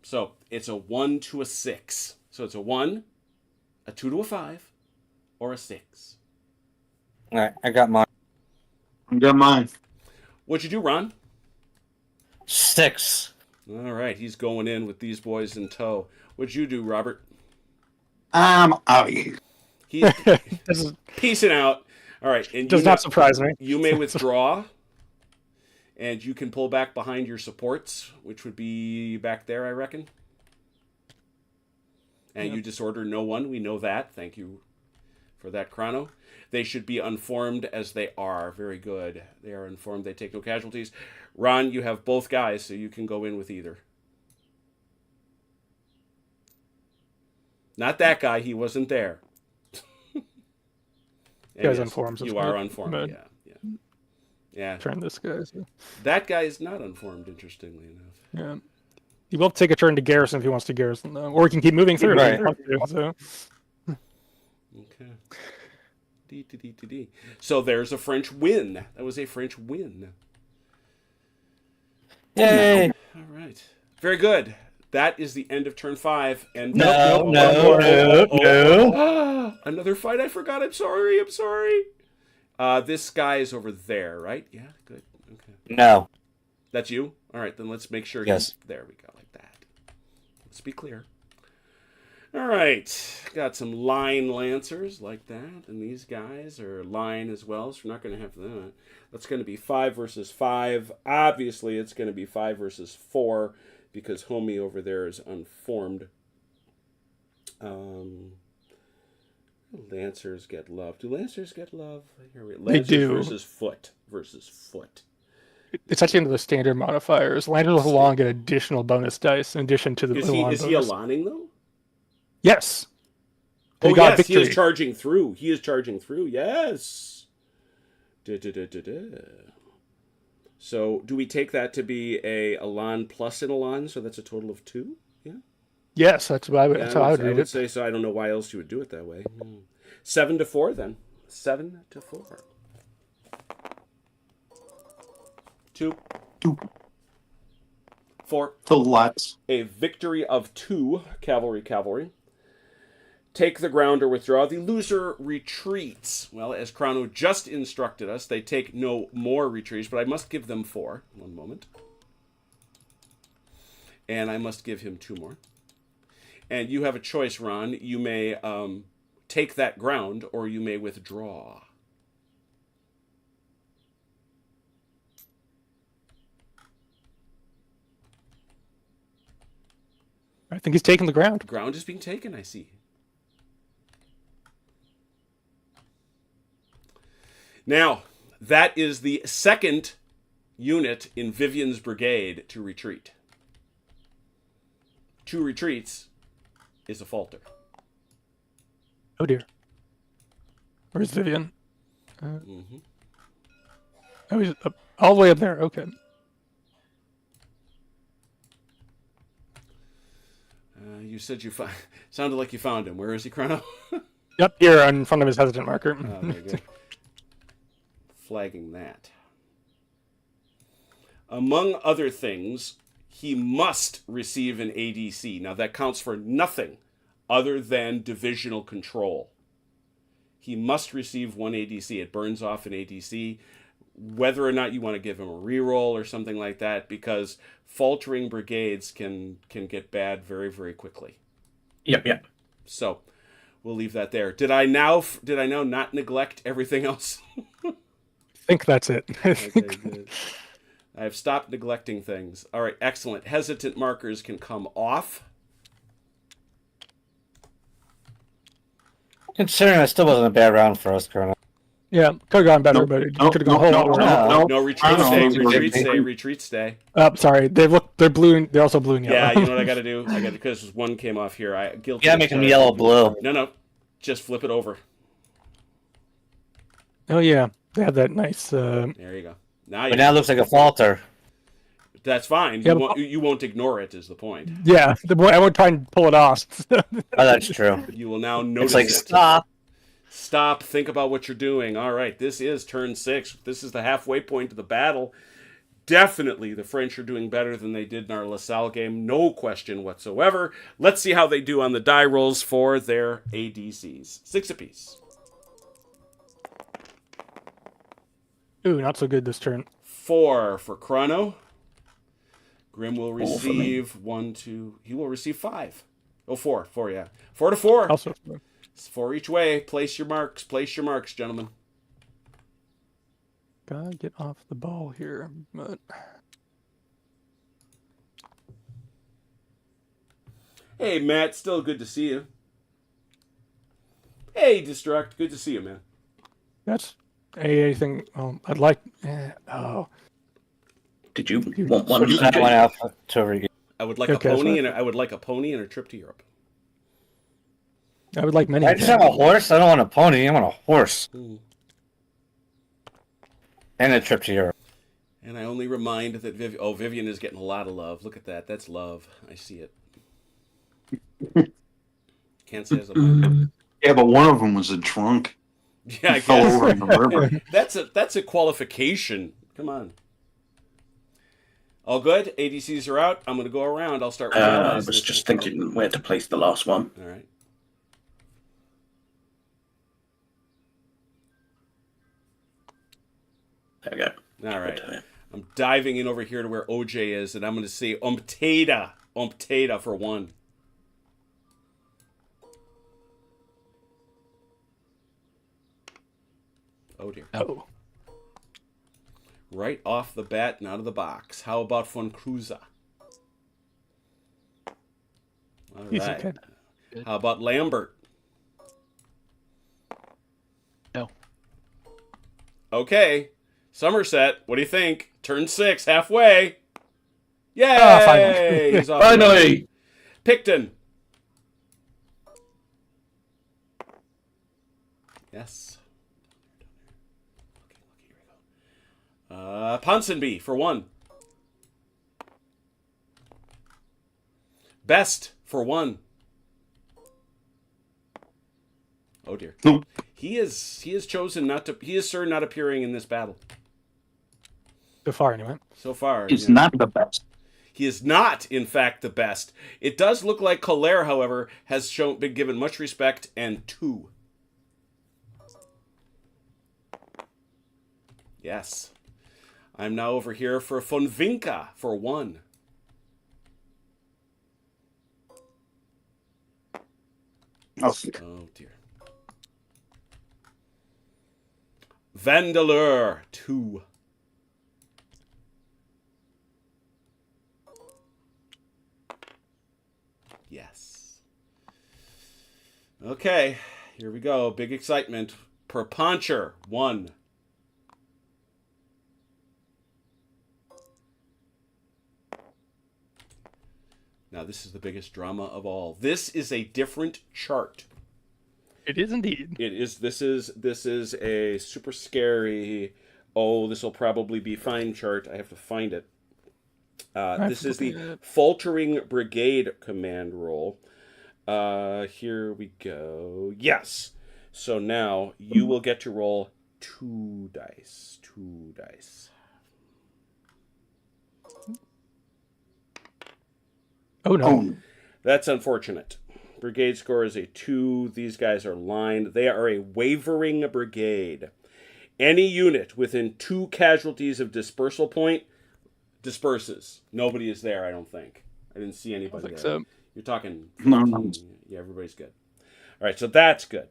Speaker 1: So it's a 1 to a 6. So it's a 1, a 2 to a 5, or a 6.
Speaker 3: All right, I got mine.
Speaker 6: I got mine.
Speaker 1: What'd you do, Ron?
Speaker 3: 6.
Speaker 1: All right, he's going in with these boys in tow. What'd you do, Robert?
Speaker 6: I'm out of here.
Speaker 1: He's peacing out. All right, and
Speaker 2: Does not surprise me.
Speaker 1: You may withdraw, and you can pull back behind your supports, which would be back there, I reckon. And you disorder no one. We know that. Thank you for that, Chrono. They should be unformed as they are. Very good. They are informed. They take no casualties. Ron, you have both guys, so you can go in with either. Not that guy. He wasn't there.
Speaker 2: You guys unformed.
Speaker 1: You are unformed. Yeah.
Speaker 2: Turn this guy. So.
Speaker 1: That guy is not unformed, interestingly enough.
Speaker 2: Yeah. He will take a turn to Garrison if he wants to Garrison, though. Or he can keep moving through.
Speaker 3: Right.
Speaker 2: If he wants to, so.
Speaker 1: Okay. So there's a French win. That was a French win.
Speaker 3: Yay!
Speaker 1: All right. Very good. That is the end of turn 5. And
Speaker 3: No.
Speaker 1: another fight I forgot. I'm sorry. This guy is over there, right? Yeah, good. Okay.
Speaker 3: No.
Speaker 1: That's you? All right, then let's make sure
Speaker 3: Yes.
Speaker 1: There we go, like that. Let's be clear. All right. Got some line lancers like that. And these guys are line as well, so we're not going to have that. That's going to be 5 versus 5. Obviously, it's going to be 5 versus 4 because homie over there is unformed. Lancers get love. Do Lancers get love? Lancers
Speaker 2: do.
Speaker 1: versus foot.
Speaker 2: It's actually into the standard modifiers. Lancers with Elan get additional bonus dice in addition to the
Speaker 1: Is
Speaker 2: Elan
Speaker 1: he
Speaker 2: bonus.
Speaker 1: Elaning, though?
Speaker 2: Yes.
Speaker 1: Oh,
Speaker 2: got
Speaker 1: yes, he is
Speaker 2: victory.
Speaker 1: charging through. Yes. So, do we take that to be a Elan plus an Elan? So that's a total of 2? Yeah.
Speaker 2: Yes, that's how I would read it.
Speaker 1: say so. I don't know why else you would do it that way. 7 to 4, then. 7 to 4. 2. 4.
Speaker 6: To lots.
Speaker 1: A victory of 2. Cavalry. Take the ground or withdraw. The loser retreats. Well, as Chrono just instructed us, they take no more retreats, but I must give them 4. One moment. And I must give him 2 more. And you have a choice, Ron. You may take that ground, or you may withdraw.
Speaker 2: I think he's taking the ground.
Speaker 1: Ground is being taken, I see. Now, that is the second unit in Vivian's brigade to retreat. 2 retreats is a falter.
Speaker 2: Oh dear. Where's Vivian? Oh, he's up, all the way up there. Okay.
Speaker 1: You said you sounded like you found him. Where is he, Chrono?
Speaker 2: Yep, here in front of his hesitant marker.
Speaker 1: Very good. Flagging that. Among other things, he must receive an ADC. Now, that counts for nothing other than divisional control. He must receive 1 ADC. It burns off an ADC, whether or not you want to give him a reroll or something like that, because faltering brigades can get bad very, very quickly.
Speaker 4: Yep.
Speaker 1: So we'll leave that there. Did I now not neglect everything else?
Speaker 2: I think that's it.
Speaker 1: Okay, good. I've stopped neglecting things. All right, excellent. Hesitant markers can come off.
Speaker 3: Considering that still wasn't a bad round for us, Colonel.
Speaker 2: Yeah, could have gone better,
Speaker 6: Nope,
Speaker 2: but it
Speaker 6: nope,
Speaker 2: could have gone a whole
Speaker 6: nope,
Speaker 2: lot
Speaker 6: nope,
Speaker 2: worse.
Speaker 6: nope.
Speaker 1: No, retreat
Speaker 6: no,
Speaker 1: stay,
Speaker 6: no,
Speaker 1: retreat
Speaker 6: no.
Speaker 1: stay, retreat stay.
Speaker 2: Sorry, they're blue. They're also blue and yellow.
Speaker 1: Yeah, you know what I got to do? Because one came off here. Guilty.
Speaker 3: You gotta make them yellow blue.
Speaker 1: No, just flip it over.
Speaker 2: Oh yeah, they have that nice.
Speaker 1: There you go.
Speaker 3: But now it looks like a falter.
Speaker 1: That's fine.
Speaker 2: Yeah,
Speaker 1: You won't ignore it. Is the point?
Speaker 2: Yeah, I would try and pull it off.
Speaker 3: Oh, that's true.
Speaker 1: You will now notice
Speaker 3: It's like,
Speaker 1: it.
Speaker 3: stop.
Speaker 1: Stop. Think about what you're doing. All right, this is turn 6. This is the halfway point of the battle. Definitely, the French are doing better than they did in our LaSalle game. No question whatsoever. Let's see how they do on the die rolls for their ADCs. 6 apiece.
Speaker 2: Ooh, not so good this turn.
Speaker 1: 4 for Chrono. Grim will
Speaker 4: 4 for me.
Speaker 1: receive 1, 2. He will receive 5. Oh, 4. 4, yeah. 4 to 4.
Speaker 2: Also,
Speaker 1: It's 4 each way. Place your marks, gentlemen.
Speaker 2: gotta get off the ball here, but
Speaker 1: Hey, Matt. Still good to see you. Hey, Destruct. Good to see you, man.
Speaker 2: that's anything. I'd like. Oh,
Speaker 4: Did you want one?
Speaker 3: Switch that one out to over.
Speaker 1: I would like
Speaker 2: Okay,
Speaker 1: a pony,
Speaker 2: so-
Speaker 1: and I would like a pony and a trip to Europe.
Speaker 2: I would like many.
Speaker 3: I just have a horse. I don't want a pony. I want a horse.
Speaker 1: Mm.
Speaker 3: And a trip to Europe.
Speaker 1: And I only remind that Vivian is getting a lot of love. Look at that. That's love. I see it. Can't say as a
Speaker 6: Yeah, but one of them was a drunk.
Speaker 1: Yeah, I
Speaker 6: Fell over
Speaker 1: guess.
Speaker 6: in the river.
Speaker 1: That's a qualification. Come on. All good. ADCs are out. I'm going to go around. I'll start with
Speaker 4: I
Speaker 1: allies
Speaker 4: was
Speaker 1: this
Speaker 4: just
Speaker 1: time.
Speaker 4: thinking where to place the last one.
Speaker 1: All right.
Speaker 4: There we go.
Speaker 1: All right. I'm diving in over here to where OJ is, and I'm going to say Umpteda. Umpteda for 1. Oh, dear.
Speaker 2: Oh,
Speaker 1: Right off the bat and out of the box. How about Von Cruza? All
Speaker 2: he's
Speaker 1: right.
Speaker 2: okay.
Speaker 1: How about Lambert?
Speaker 5: No.
Speaker 1: Okay. Somerset, what do you think? Turn 6, halfway. Yay!
Speaker 2: finally.
Speaker 1: He's off.
Speaker 4: Finally!
Speaker 1: Picton. Yes. Okay, here we go. Ponsonby for 1. Best for 1. Oh dear.
Speaker 6: Nope.
Speaker 1: He is chosen not to. He is not appearing in this battle
Speaker 2: So far, anyway.
Speaker 1: so far.
Speaker 4: It's
Speaker 1: yeah.
Speaker 4: not the best.
Speaker 1: He is not, in fact, the best. It does look like Colère, however, has been given much respect and 2. Yes. I'm now over here for Von Vinca for 1.
Speaker 6: Oh,
Speaker 1: Oh, dear. Vandeleur 2. Okay, here we go. Big excitement. Perponcher, 1. Now, this is the biggest drama of all. This is a different chart.
Speaker 2: It is indeed.
Speaker 1: It is. This is a super scary. Oh, this will probably be fine chart. I have to find it. This is the Faltering Brigade command roll. Here we go. Yes. So now you will get to roll 2 dice. 2 dice.
Speaker 2: Oh no.
Speaker 6: Oh,
Speaker 1: That's unfortunate. Brigade score is a 2. These guys are lined. They are a wavering brigade. Any unit within 2 casualties of dispersal point disperses. Nobody is there, I don't think. I didn't see
Speaker 2: I
Speaker 1: anybody
Speaker 2: think
Speaker 1: there.
Speaker 2: so.
Speaker 1: You're talking...
Speaker 6: No.
Speaker 1: Yeah, everybody's good. All right, so that's good.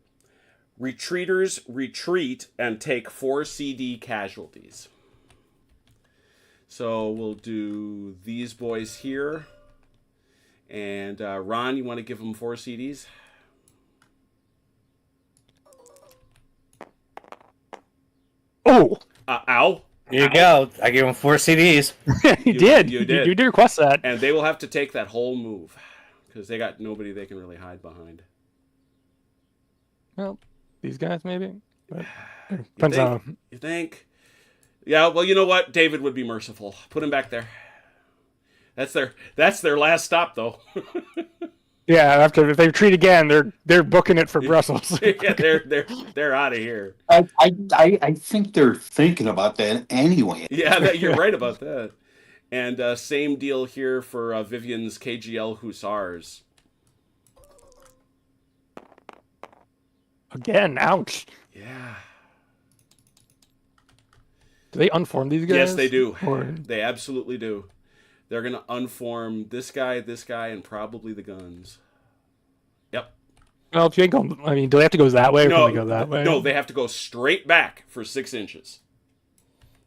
Speaker 1: Retreaters retreat and take 4 CD casualties. So we'll do these boys here. And Ron, you want to give them 4 CDs?
Speaker 2: Oh,
Speaker 1: Ow.
Speaker 3: Here you go. I gave him 4 CDs.
Speaker 2: you
Speaker 1: You-
Speaker 2: did.
Speaker 1: you did.
Speaker 2: You did request that.
Speaker 1: And they will have to take that whole move. Because they got nobody they can really hide behind.
Speaker 2: Well, these guys maybe. But
Speaker 1: You
Speaker 2: depends
Speaker 1: think?
Speaker 2: on.
Speaker 1: You think? Yeah, well, you know what? David would be merciful. Put him back there. That's their last stop, though.
Speaker 2: Yeah, if they retreat again, they're booking it for Brussels.
Speaker 1: Yeah, they're out of here.
Speaker 6: I think they're thinking about that anyway.
Speaker 1: Yeah, you're right about that. And same deal here for Vivian's KGL Hussars.
Speaker 2: Again, ouch.
Speaker 1: Yeah.
Speaker 2: Do they unform these guys?
Speaker 1: Yes, they do.
Speaker 2: Or...
Speaker 1: They absolutely do. They're going to unform this guy, and probably the guns. Yep.
Speaker 2: Well, if you ain't going, I mean, do they have to go that way or can they go that way?
Speaker 1: No, they have to go straight back for 6 inches.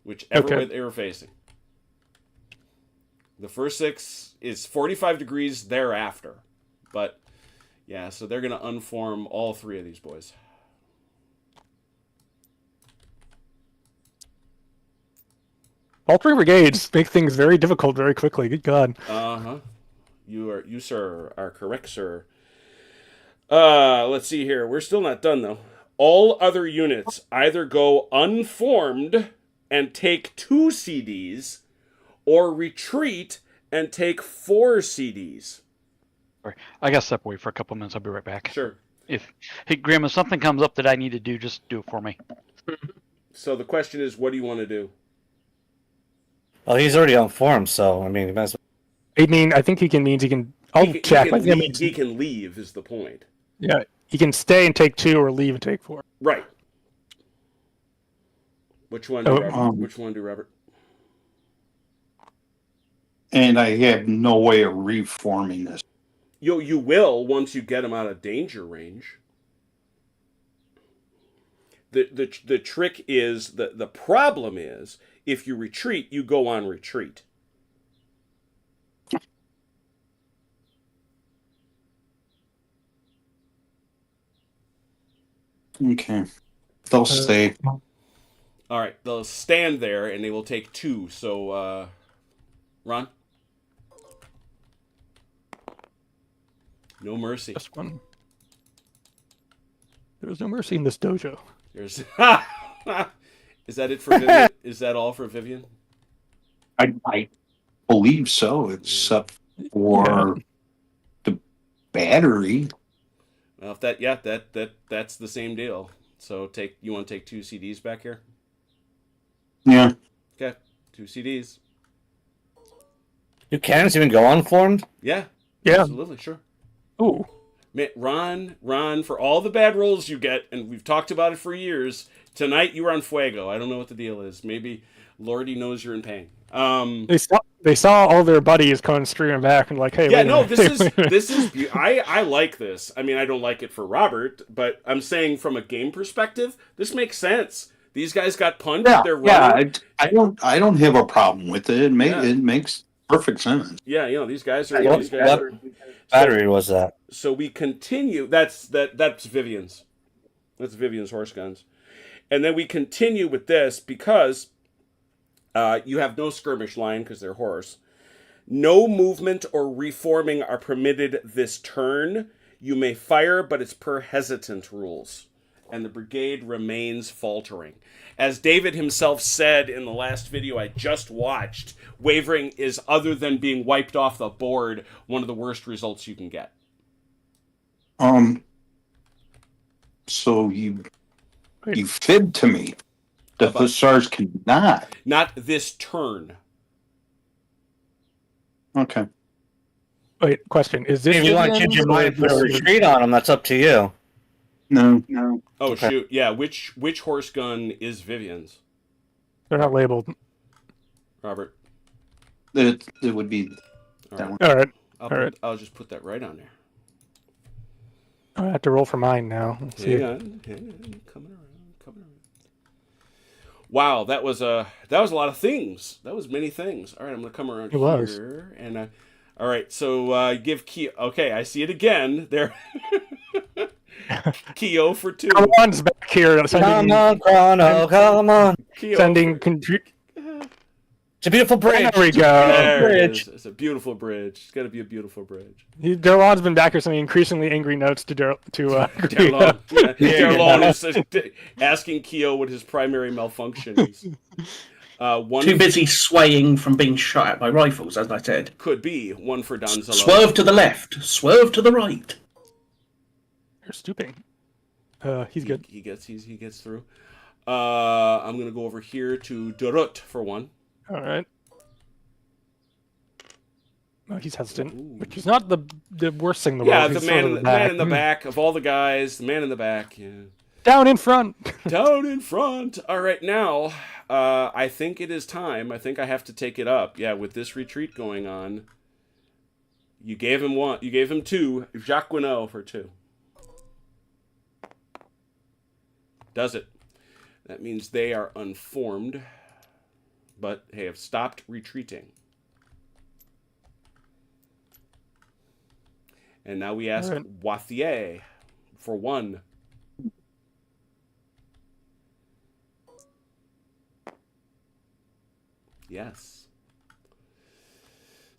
Speaker 1: Whichever
Speaker 2: Okay.
Speaker 1: way they were facing. The first 6 is 45 degrees thereafter. But, yeah, so they're going to unform all 3 of these boys.
Speaker 2: All 3 brigades make things very difficult very quickly. Good God.
Speaker 1: Uh-huh. You, sir, are correct, sir. Let's see here. We're still not done, though. All other units either go unformed and take 2 CDs, or retreat and take 4 CDs.
Speaker 5: Sorry, I got to step away for a couple minutes. I'll be right back.
Speaker 1: Sure.
Speaker 5: Hey, Graham, if something comes up that I need to do, just do it for me.
Speaker 1: So the question is, what do you want to do?
Speaker 3: Well, he's already on form, so I mean, he might as well.
Speaker 2: I mean, I think he can. I'll check. I think that means-
Speaker 1: He can leave, is the point.
Speaker 2: yeah, he can stay and take 2 or leave and take 4.
Speaker 1: Right. Which one,
Speaker 2: Oh,
Speaker 1: Robert? Which one do Robert?
Speaker 6: And I have no way of reforming this.
Speaker 1: You will once you get him out of danger range. The trick is the problem is if you retreat, you go on retreat.
Speaker 6: Okay. They'll stay.
Speaker 1: All right, they'll stand there and they will take 2. So, Ron, no mercy.
Speaker 2: This one. There's no mercy in this dojo.
Speaker 1: There's. Is that it for Vivian? Is that all for Vivian?
Speaker 6: I believe so, except for the battery.
Speaker 1: Well, if that's the same deal. So you want to take 2 CDs back here?
Speaker 6: Yeah.
Speaker 1: Okay, 2 CDs.
Speaker 3: Do cannons even go unformed?
Speaker 1: Yeah.
Speaker 2: Yeah.
Speaker 1: Absolutely, sure.
Speaker 2: Ooh.
Speaker 1: Man, Ron, for all the bad rolls you get, and we've talked about it for years, tonight you were on Fuego. I don't know what the deal is. Maybe Lordy knows you're in pain.
Speaker 2: They saw all their buddies coming streaming back and like, hey,
Speaker 1: Yeah,
Speaker 2: wait a
Speaker 1: no,
Speaker 2: minute.
Speaker 1: this is I like this. I mean, I don't like it for Robert, but I'm saying from a game perspective, this makes sense. These guys got punched.
Speaker 6: Yeah,
Speaker 1: They're running.
Speaker 6: I don't have a problem with it. It
Speaker 1: Yeah.
Speaker 6: makes perfect sense.
Speaker 1: Yeah, these guys are.
Speaker 3: What,
Speaker 1: These guys
Speaker 3: what,
Speaker 1: are
Speaker 3: battery was that?
Speaker 1: So we continue. That's Vivian's. That's Vivian's horse guns, and then we continue with this because you have no skirmish line because they're horse. No movement or reforming are permitted this turn. You may fire, but it's per hesitant rules. And the brigade remains faltering. As David himself said in the last video I just watched, wavering is, other than being wiped off the board, one of the worst results you can get.
Speaker 6: So you fib to me. The Hussars cannot.
Speaker 1: Not this turn.
Speaker 6: Okay.
Speaker 2: Wait, question. Is this
Speaker 3: If you want to change your mind and put a
Speaker 2: Vivian's?
Speaker 3: retreat on them, that's up to you.
Speaker 6: No.
Speaker 1: Oh,
Speaker 3: Okay.
Speaker 1: shoot. Yeah, which horse gun is Vivian's,
Speaker 2: They're not labeled.
Speaker 1: Robert?
Speaker 6: It would be
Speaker 1: All
Speaker 6: that
Speaker 1: right.
Speaker 6: one.
Speaker 2: All right.
Speaker 1: I'll, I'll just put that right on there.
Speaker 2: I have to roll for mine now. Let's see.
Speaker 1: Hang on. Coming around. Wow, that was a lot of things. That was many things. All right, I'm gonna come around
Speaker 2: It was.
Speaker 1: here and all right. So give Keo. Okay, I see it again. There, Keo for 2.
Speaker 2: Chrono's back here
Speaker 3: Come
Speaker 2: sending,
Speaker 3: on, Chrono, come on.
Speaker 1: Keo
Speaker 2: sending
Speaker 1: for-
Speaker 3: It's a beautiful bridge.
Speaker 2: There we go.
Speaker 1: There it
Speaker 3: Bridge.
Speaker 1: is. It's a beautiful bridge. It's got to be a beautiful bridge.
Speaker 2: Derlon's been back here sending increasingly angry notes to
Speaker 1: Derlon, Derlon is asking Keo what his primary malfunction is. One
Speaker 4: Too busy swaying from being shot at by rifles, as I said.
Speaker 1: could be one for Donzello.
Speaker 4: Swerve to the left, swerve to the right.
Speaker 2: You're stooping. He's good.
Speaker 1: He gets through. I'm gonna go over here to Durut for 1.
Speaker 2: All right. Oh, he's hesitant,
Speaker 1: Ooh.
Speaker 2: which is not the worst thing in the
Speaker 1: Yeah,
Speaker 2: world.
Speaker 1: the
Speaker 2: He's
Speaker 1: man,
Speaker 2: sort of
Speaker 1: man in the back of all the guys. The man in the back. Yeah.
Speaker 2: Down in front.
Speaker 1: Down in front. All right, now I think it is time. I think I have to take it up. Yeah, with this retreat going on. You gave him 1. You gave him 2. Jacques Guinot for 2. Does it? That means they are unformed, but they have stopped retreating. And now we ask
Speaker 2: Alright.
Speaker 1: Wathier for 1. Yes.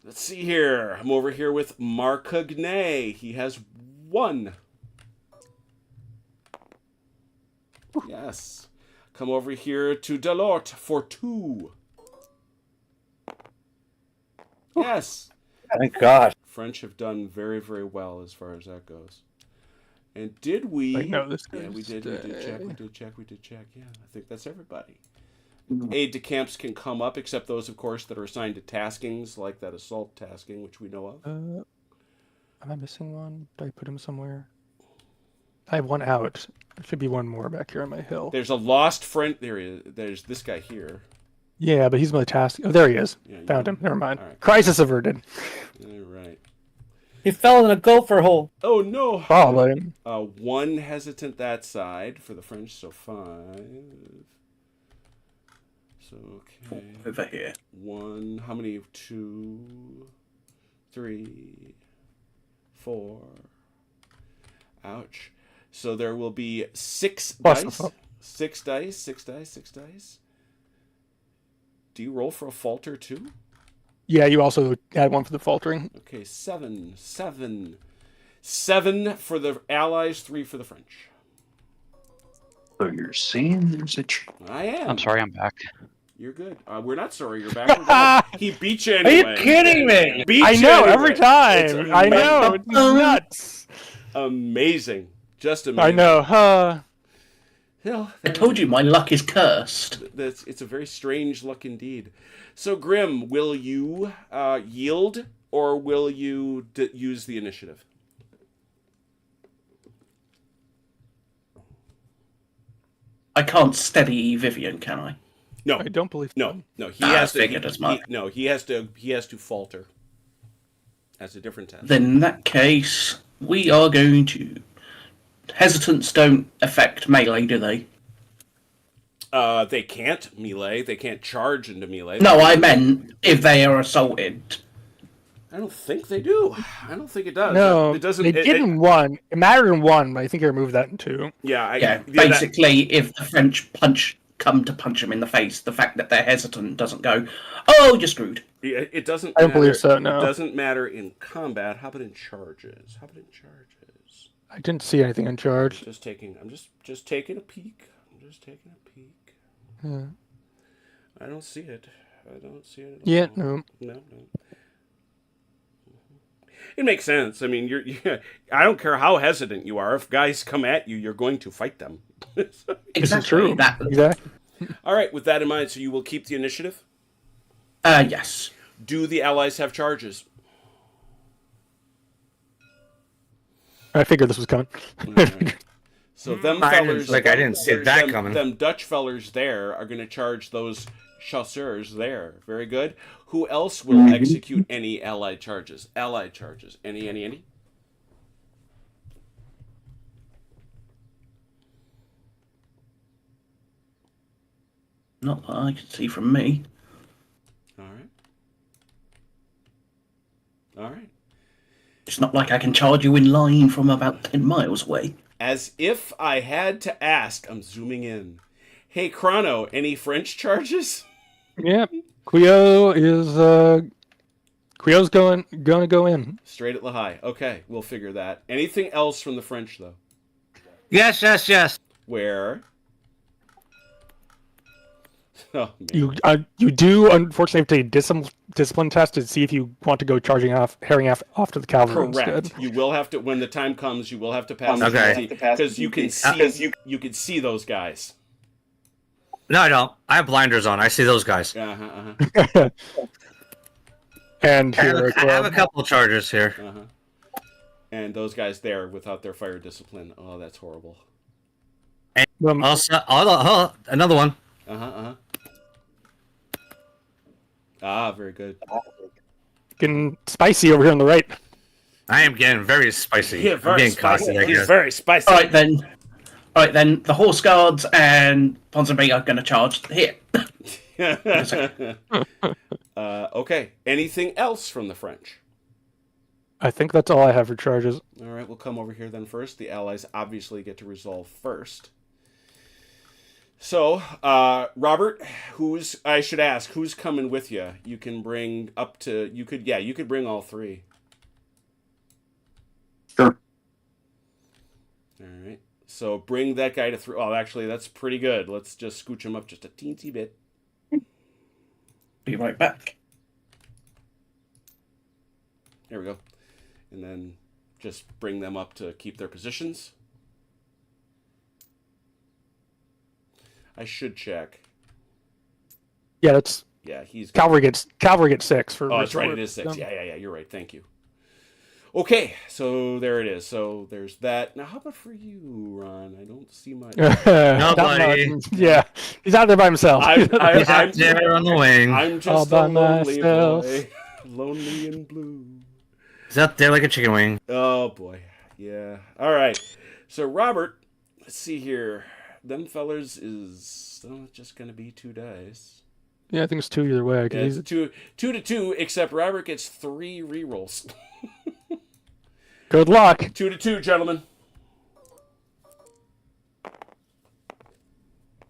Speaker 1: Let's see here. I'm over here with Marcognet. He has 1. Yes. Come over here to Delort for 2. Yes.
Speaker 3: Thank God.
Speaker 1: French have done very, very well as far as that goes. And did we?
Speaker 2: Wait, no, this
Speaker 1: Yeah, we
Speaker 2: goes
Speaker 1: did.
Speaker 2: to-
Speaker 1: We did check. Yeah, I think that's everybody. Aide de camps can come up, except those, of course, that are assigned to taskings, like that assault tasking, which we know of.
Speaker 2: Am I missing one? Did I put him somewhere? I have 1 out. There should be 1 more back here on my hill.
Speaker 1: There's a lost French. There he is. There's this guy here.
Speaker 2: Yeah, but he's my task. Oh, there he is.
Speaker 1: Yeah, you-
Speaker 2: Found him. Never mind.
Speaker 1: All right.
Speaker 2: Crisis averted.
Speaker 1: All right.
Speaker 3: He fell in a gopher hole.
Speaker 1: Oh no.
Speaker 2: Probably.
Speaker 1: 1 hesitant that side for the French, so 5. So okay.
Speaker 4: Over here.
Speaker 1: 1. How many? 2, 3, 4. Ouch. So there will be 6
Speaker 2: Plus the
Speaker 1: dice.
Speaker 2: fault.
Speaker 1: 6 dice. 6 dice. 6 dice. Do you roll for a falter too?
Speaker 2: Yeah, you also add 1 for the faltering.
Speaker 1: Okay, 7. 7 for the Allies, 3 for the French.
Speaker 6: So you're saying there's a
Speaker 1: I am.
Speaker 5: I'm sorry, I'm back.
Speaker 1: You're good. We're not sorry. You're back. We're glad. He beat you
Speaker 3: Are
Speaker 1: anyway.
Speaker 3: you kidding me?
Speaker 1: Beat
Speaker 2: I
Speaker 1: you
Speaker 2: know,
Speaker 1: anyway.
Speaker 2: every
Speaker 1: It's
Speaker 2: time. I know. It's nuts.
Speaker 1: Amazing. Just amazing.
Speaker 2: I know.
Speaker 1: Hell,
Speaker 4: I told you my luck is cursed.
Speaker 1: it's a very strange luck indeed. So Grim, will you yield or will you use the initiative?
Speaker 4: I can't steady Vivian, can I?
Speaker 1: No,
Speaker 2: I don't believe
Speaker 1: no,
Speaker 2: so.
Speaker 1: no. He
Speaker 4: I
Speaker 1: has to.
Speaker 4: figured as much.
Speaker 1: He has to falter. That's a different test.
Speaker 4: Then in that case, we are going to... Hesitants don't affect melee, do they?
Speaker 1: They can't melee. They can't charge into melee.
Speaker 4: No, I meant if they are assaulted.
Speaker 1: I don't think they do. I don't think it does.
Speaker 2: No,
Speaker 1: it doesn't.
Speaker 2: They did in one. It mattered in one, but I think they removed that in two.
Speaker 1: Yeah,
Speaker 4: Yeah, basically, if the French come to punch him in the face, the fact that they're hesitant doesn't go, "Oh, you're screwed."
Speaker 1: it doesn't.
Speaker 2: I don't believe
Speaker 1: matter-
Speaker 2: so, no.
Speaker 1: It doesn't matter in combat. How about in charges?
Speaker 2: I didn't see anything in charge.
Speaker 1: Just taking. I'm just taking a peek.
Speaker 2: Yeah.
Speaker 1: I don't see it. I don't see it. At
Speaker 2: Yeah,
Speaker 1: all.
Speaker 2: no.
Speaker 1: No. It makes sense. I mean, I don't care how hesitant you are. If guys come at you, you're going to fight them.
Speaker 2: This
Speaker 4: Exactly.
Speaker 2: is true.
Speaker 4: That,
Speaker 2: Exactly.
Speaker 1: All right. With that in mind, so you will keep the initiative.
Speaker 4: yes.
Speaker 1: Do the allies have charges?
Speaker 2: I figured this was coming.
Speaker 1: So them
Speaker 3: I didn't-
Speaker 1: fellers,
Speaker 3: like, I didn't see that
Speaker 1: them,
Speaker 3: coming.
Speaker 1: Them Dutch fellers there are going to charge those chasseurs there. Very good. Who else will execute any allied charges? Any?
Speaker 4: Not that I can see from me.
Speaker 1: All right.
Speaker 4: It's not like I can charge you in line from about 10 miles away.
Speaker 1: As if I had to ask, I'm zooming in. Hey, Chrono, any French charges?
Speaker 2: Yeah. Quio's gonna go in.
Speaker 1: Straight at Lahai. Okay, we'll figure that. Anything else from the French, though?
Speaker 3: Yes.
Speaker 1: Where? Oh, man.
Speaker 2: You do unfortunately have to take a discipline test to see if you want to go herring off to the cavalry
Speaker 1: Correct.
Speaker 2: instead.
Speaker 1: You will have to, when the time comes, you will have to pass.
Speaker 3: Okay.
Speaker 1: Because you can see, you can see those guys.
Speaker 3: No, I don't. I have blinders on. I see those guys.
Speaker 2: And
Speaker 3: I
Speaker 2: here
Speaker 3: have a couple of charges here.
Speaker 1: And those guys there without their fire discipline. Oh, that's horrible.
Speaker 3: Also, another one.
Speaker 1: Ah, very good.
Speaker 2: getting spicy over here on the right.
Speaker 3: I am getting very spicy.
Speaker 1: Yeah,
Speaker 3: I'm
Speaker 1: very
Speaker 3: getting
Speaker 1: spicy.
Speaker 3: cocky, I
Speaker 1: He's
Speaker 3: guess.
Speaker 1: very spicy.
Speaker 4: All right then. The horse guards and Ponsonby are going to charge here.
Speaker 1: Okay. Anything else from the French?
Speaker 2: I think that's all I have for charges.
Speaker 1: All right, we'll come over here then first. The Allies obviously get to resolve first. So, Robert, I should ask, who's coming with you? You can bring up to, you could bring all three.
Speaker 6: Sure.
Speaker 1: All right. So bring that guy to three. Oh, actually, that's pretty good. Let's just scooch him up just a teensy bit.
Speaker 4: Be right back.
Speaker 1: There we go. And then just bring them up to keep their positions. I should check.
Speaker 2: Yeah, that's
Speaker 1: Yeah, he's
Speaker 2: cavalry gets 6 for.
Speaker 1: Oh, that's right.
Speaker 2: for-
Speaker 1: It is 6. Yeah. You're right. Thank you. Okay, so there it is. So there's that. Now, how about for you, Ron? I don't see much.
Speaker 2: Not
Speaker 3: Nobody.
Speaker 2: much. Yeah, he's out there by himself.
Speaker 1: I-
Speaker 3: He's out there on the wing.
Speaker 1: I'm
Speaker 2: All
Speaker 1: just
Speaker 2: by
Speaker 1: a lonely
Speaker 2: myself.
Speaker 1: boy, lonely and blue.
Speaker 3: He's out there like a chicken wing.
Speaker 1: Oh boy, yeah. All right. So Robert, let's see here. Them fellers is just gonna be 2 dice.
Speaker 2: Yeah, I think it's 2 either way. I can
Speaker 1: Yeah,
Speaker 2: use
Speaker 1: it's
Speaker 2: it.
Speaker 1: 2 to 2, except Robert gets 3 rerolls.
Speaker 2: Good luck.
Speaker 1: 2 to 2, gentlemen.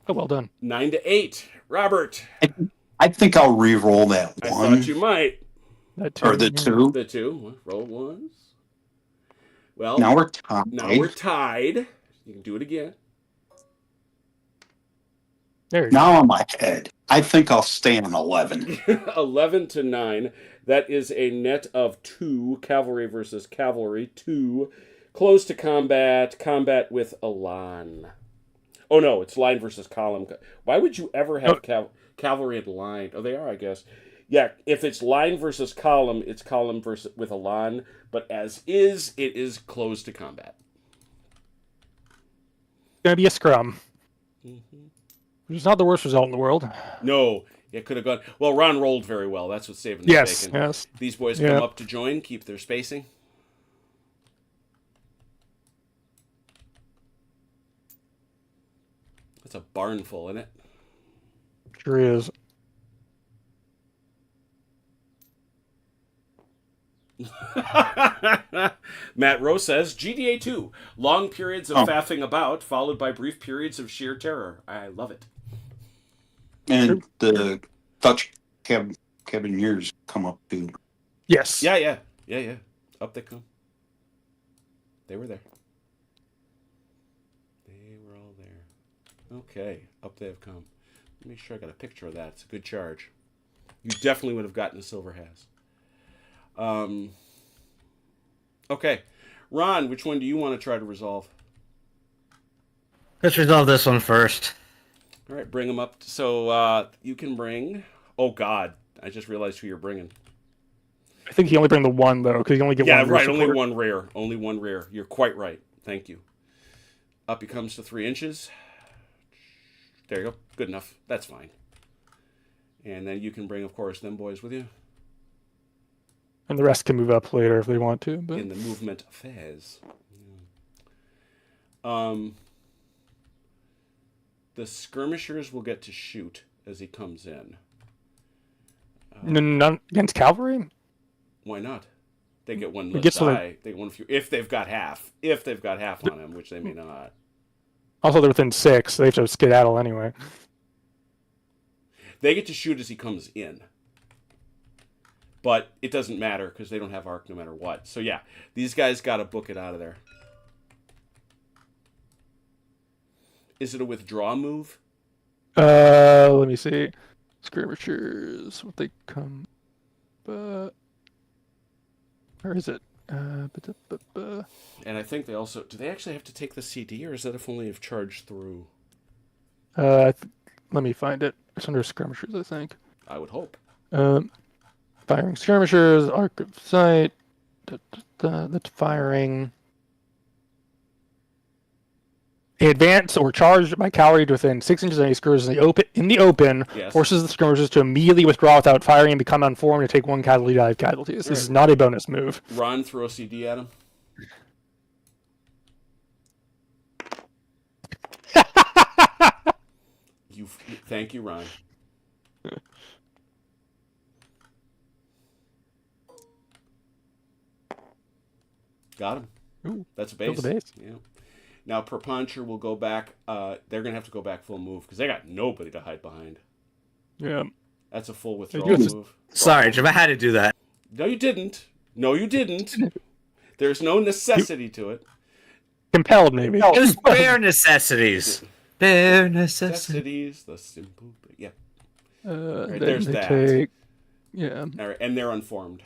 Speaker 2: Oh, well done.
Speaker 1: 9 to 8, Robert.
Speaker 6: I think I'll re-roll that
Speaker 1: I
Speaker 6: one
Speaker 1: thought you might.
Speaker 2: That
Speaker 6: or the
Speaker 2: yeah.
Speaker 6: two.
Speaker 1: The 2. Roll ones. Well,
Speaker 6: Now we're tied.
Speaker 1: now we're tied. You can do it again.
Speaker 2: There you go.
Speaker 6: Now I'm ahead. I think I'll stay on 11.
Speaker 1: 11 to 9. That is a net of 2. Cavalry versus cavalry. 2. Close to combat. Combat with Elan. Oh no, it's line versus column. Why would you ever have cavalry and line? Oh, they are, I guess. Yeah, if it's line versus column, it's column versus with Elan. But as is, it is close to combat.
Speaker 2: Gonna be a scrum. Which is not the worst result in the world.
Speaker 1: No, it could have gone. Well, Ron rolled very well. That's what's saving the
Speaker 2: Yes,
Speaker 1: bacon.
Speaker 2: yes.
Speaker 1: These boys
Speaker 2: Yeah.
Speaker 1: come up to join, keep their spacing. That's a barn full, isn't it?
Speaker 2: Sure is.
Speaker 1: Matt Rowe says GDA 2, long periods of faffing about, followed by brief periods of sheer terror. I love it.
Speaker 6: And the Dutch cabineers come up too.
Speaker 2: Yes.
Speaker 1: Yeah. Up they come. They were there. They were all there. Okay, up they have come. Let me make sure I got a picture of that. It's a good charge. You definitely would have gotten a silver has. Okay. Ron, which one do you want to try to resolve?
Speaker 3: Let's resolve this one first.
Speaker 1: All right, bring them up. So you can bring... Oh, God. I just realized who you're bringing.
Speaker 2: I think he only bring the one, though, because you only get
Speaker 1: Yeah,
Speaker 2: one.
Speaker 1: right.
Speaker 2: rear
Speaker 1: Only
Speaker 2: support.
Speaker 1: one rear. Only one rear. You're quite right. Thank you. Up he comes to 3 inches. There you go. Good enough. That's fine. And then you can bring, of course, them boys with you
Speaker 2: And the rest can move up later if they want to. But
Speaker 1: in the movement phase. The skirmishers will get to shoot as he comes in.
Speaker 2: none against cavalry.
Speaker 1: Why not? They get one
Speaker 2: It
Speaker 1: less
Speaker 2: gets to the-
Speaker 1: die. They get one few if they've got half. If they've got half on him, which they may not.
Speaker 2: Also, they're within 6, so they have to skedaddle anyway.
Speaker 1: They get to shoot as he comes in. But it doesn't matter because they don't have arc no matter what. So yeah, these guys got to book it out of there. Is it a withdraw move?
Speaker 2: Let me see. Skirmishers, what they come. Where is it?
Speaker 1: And I think they also... Do they actually have to take the CD, or is that if only if charged through?
Speaker 2: Let me find it. It's under skirmishers, I think.
Speaker 1: I would hope.
Speaker 2: Firing skirmishers, arc of sight. That's firing. Advance or charge by cavalry to within 6 inches of any skirmishers in the open,
Speaker 1: Yes.
Speaker 2: forces the skirmishers to immediately withdraw without firing and become unformed to take 1 casualty die of casualties. This is not a bonus move.
Speaker 1: Ron, throw a CD at him. Thank you, Ron. Got him.
Speaker 2: Ooh,
Speaker 1: That's a
Speaker 2: killed
Speaker 1: base.
Speaker 2: the base.
Speaker 1: Yeah. Now, Perpuncher will go back. They're going to have to go back full move because they got nobody to hide behind.
Speaker 2: Yeah.
Speaker 1: That's a full
Speaker 2: do
Speaker 1: withdrawal
Speaker 2: it.
Speaker 1: move.
Speaker 3: Sorry, Jim, I had to do that.
Speaker 1: No, you didn't. No, you didn't. There's no necessity to it.
Speaker 2: Compelled, maybe.
Speaker 3: It was bare necessities. Bare necessities.
Speaker 1: Necessities, the simple. Yeah.
Speaker 2: Then
Speaker 1: there's
Speaker 2: they
Speaker 1: that.
Speaker 2: take. Yeah.
Speaker 1: All right, and they're unformed.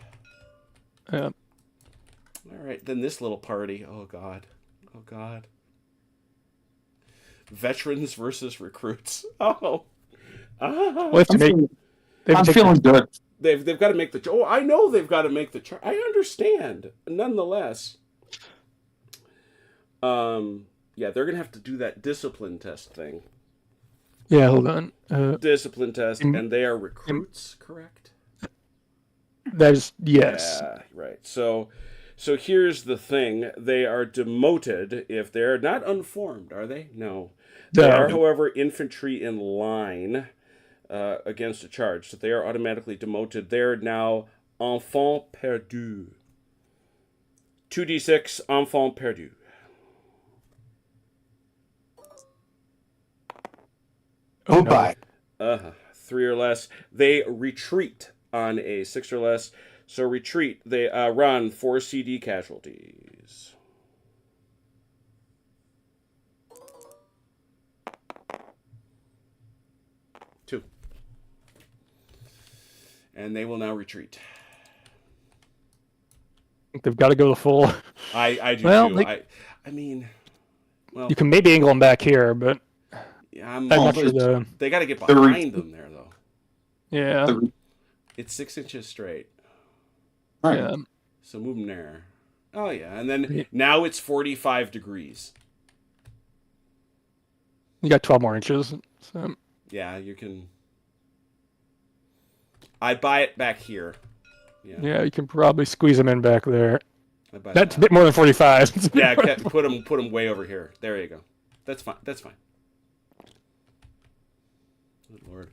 Speaker 2: Yeah.
Speaker 1: All right, then this little party. Oh God. Oh God. Veterans versus recruits. Oh.
Speaker 2: Well, they have to
Speaker 6: I'm
Speaker 2: make.
Speaker 6: feeling,
Speaker 2: They have
Speaker 6: I'm
Speaker 2: to take
Speaker 6: feeling good.
Speaker 1: They've got to make the. Oh, I know they've got to make the chart. I understand. Nonetheless. Yeah, they're gonna have to do that discipline test thing.
Speaker 2: Yeah, hold on.
Speaker 1: Discipline test, and they are recruits, correct?
Speaker 2: That is yes.
Speaker 1: Yeah, right. So here's the thing: they are demoted if they're not unformed, are they? No. They are, however, infantry in line against a charge, so they are automatically demoted. They're now enfant perdu. 2d6 enfant perdu.
Speaker 6: Oh, bye.
Speaker 1: 3 or less. They retreat on a 6 or less. So retreat. They run 4 CD casualties. Two. And they will now retreat.
Speaker 2: They've got to go the full.
Speaker 1: I do
Speaker 2: Well,
Speaker 1: too.
Speaker 2: they-
Speaker 1: I mean, well,
Speaker 2: You can maybe angle them back here, but
Speaker 1: yeah,
Speaker 2: I'm not sure
Speaker 6: the-
Speaker 1: they got to get
Speaker 6: the re-
Speaker 1: behind them there, though.
Speaker 2: yeah.
Speaker 1: It's 6 inches straight.
Speaker 6: All right.
Speaker 2: Yeah.
Speaker 1: So move them there. Oh, yeah. And then now it's 45 degrees.
Speaker 2: You got 12 more inches. So.
Speaker 1: Yeah, you can. I'd buy it back here.
Speaker 2: Yeah, you can probably squeeze them in back there.
Speaker 1: I'd buy
Speaker 2: That's a
Speaker 1: that.
Speaker 2: bit more than 45. It's a bit
Speaker 1: Yeah,
Speaker 2: more than-
Speaker 1: put them way over here. There you go. That's fine. That's fine. Good Lord.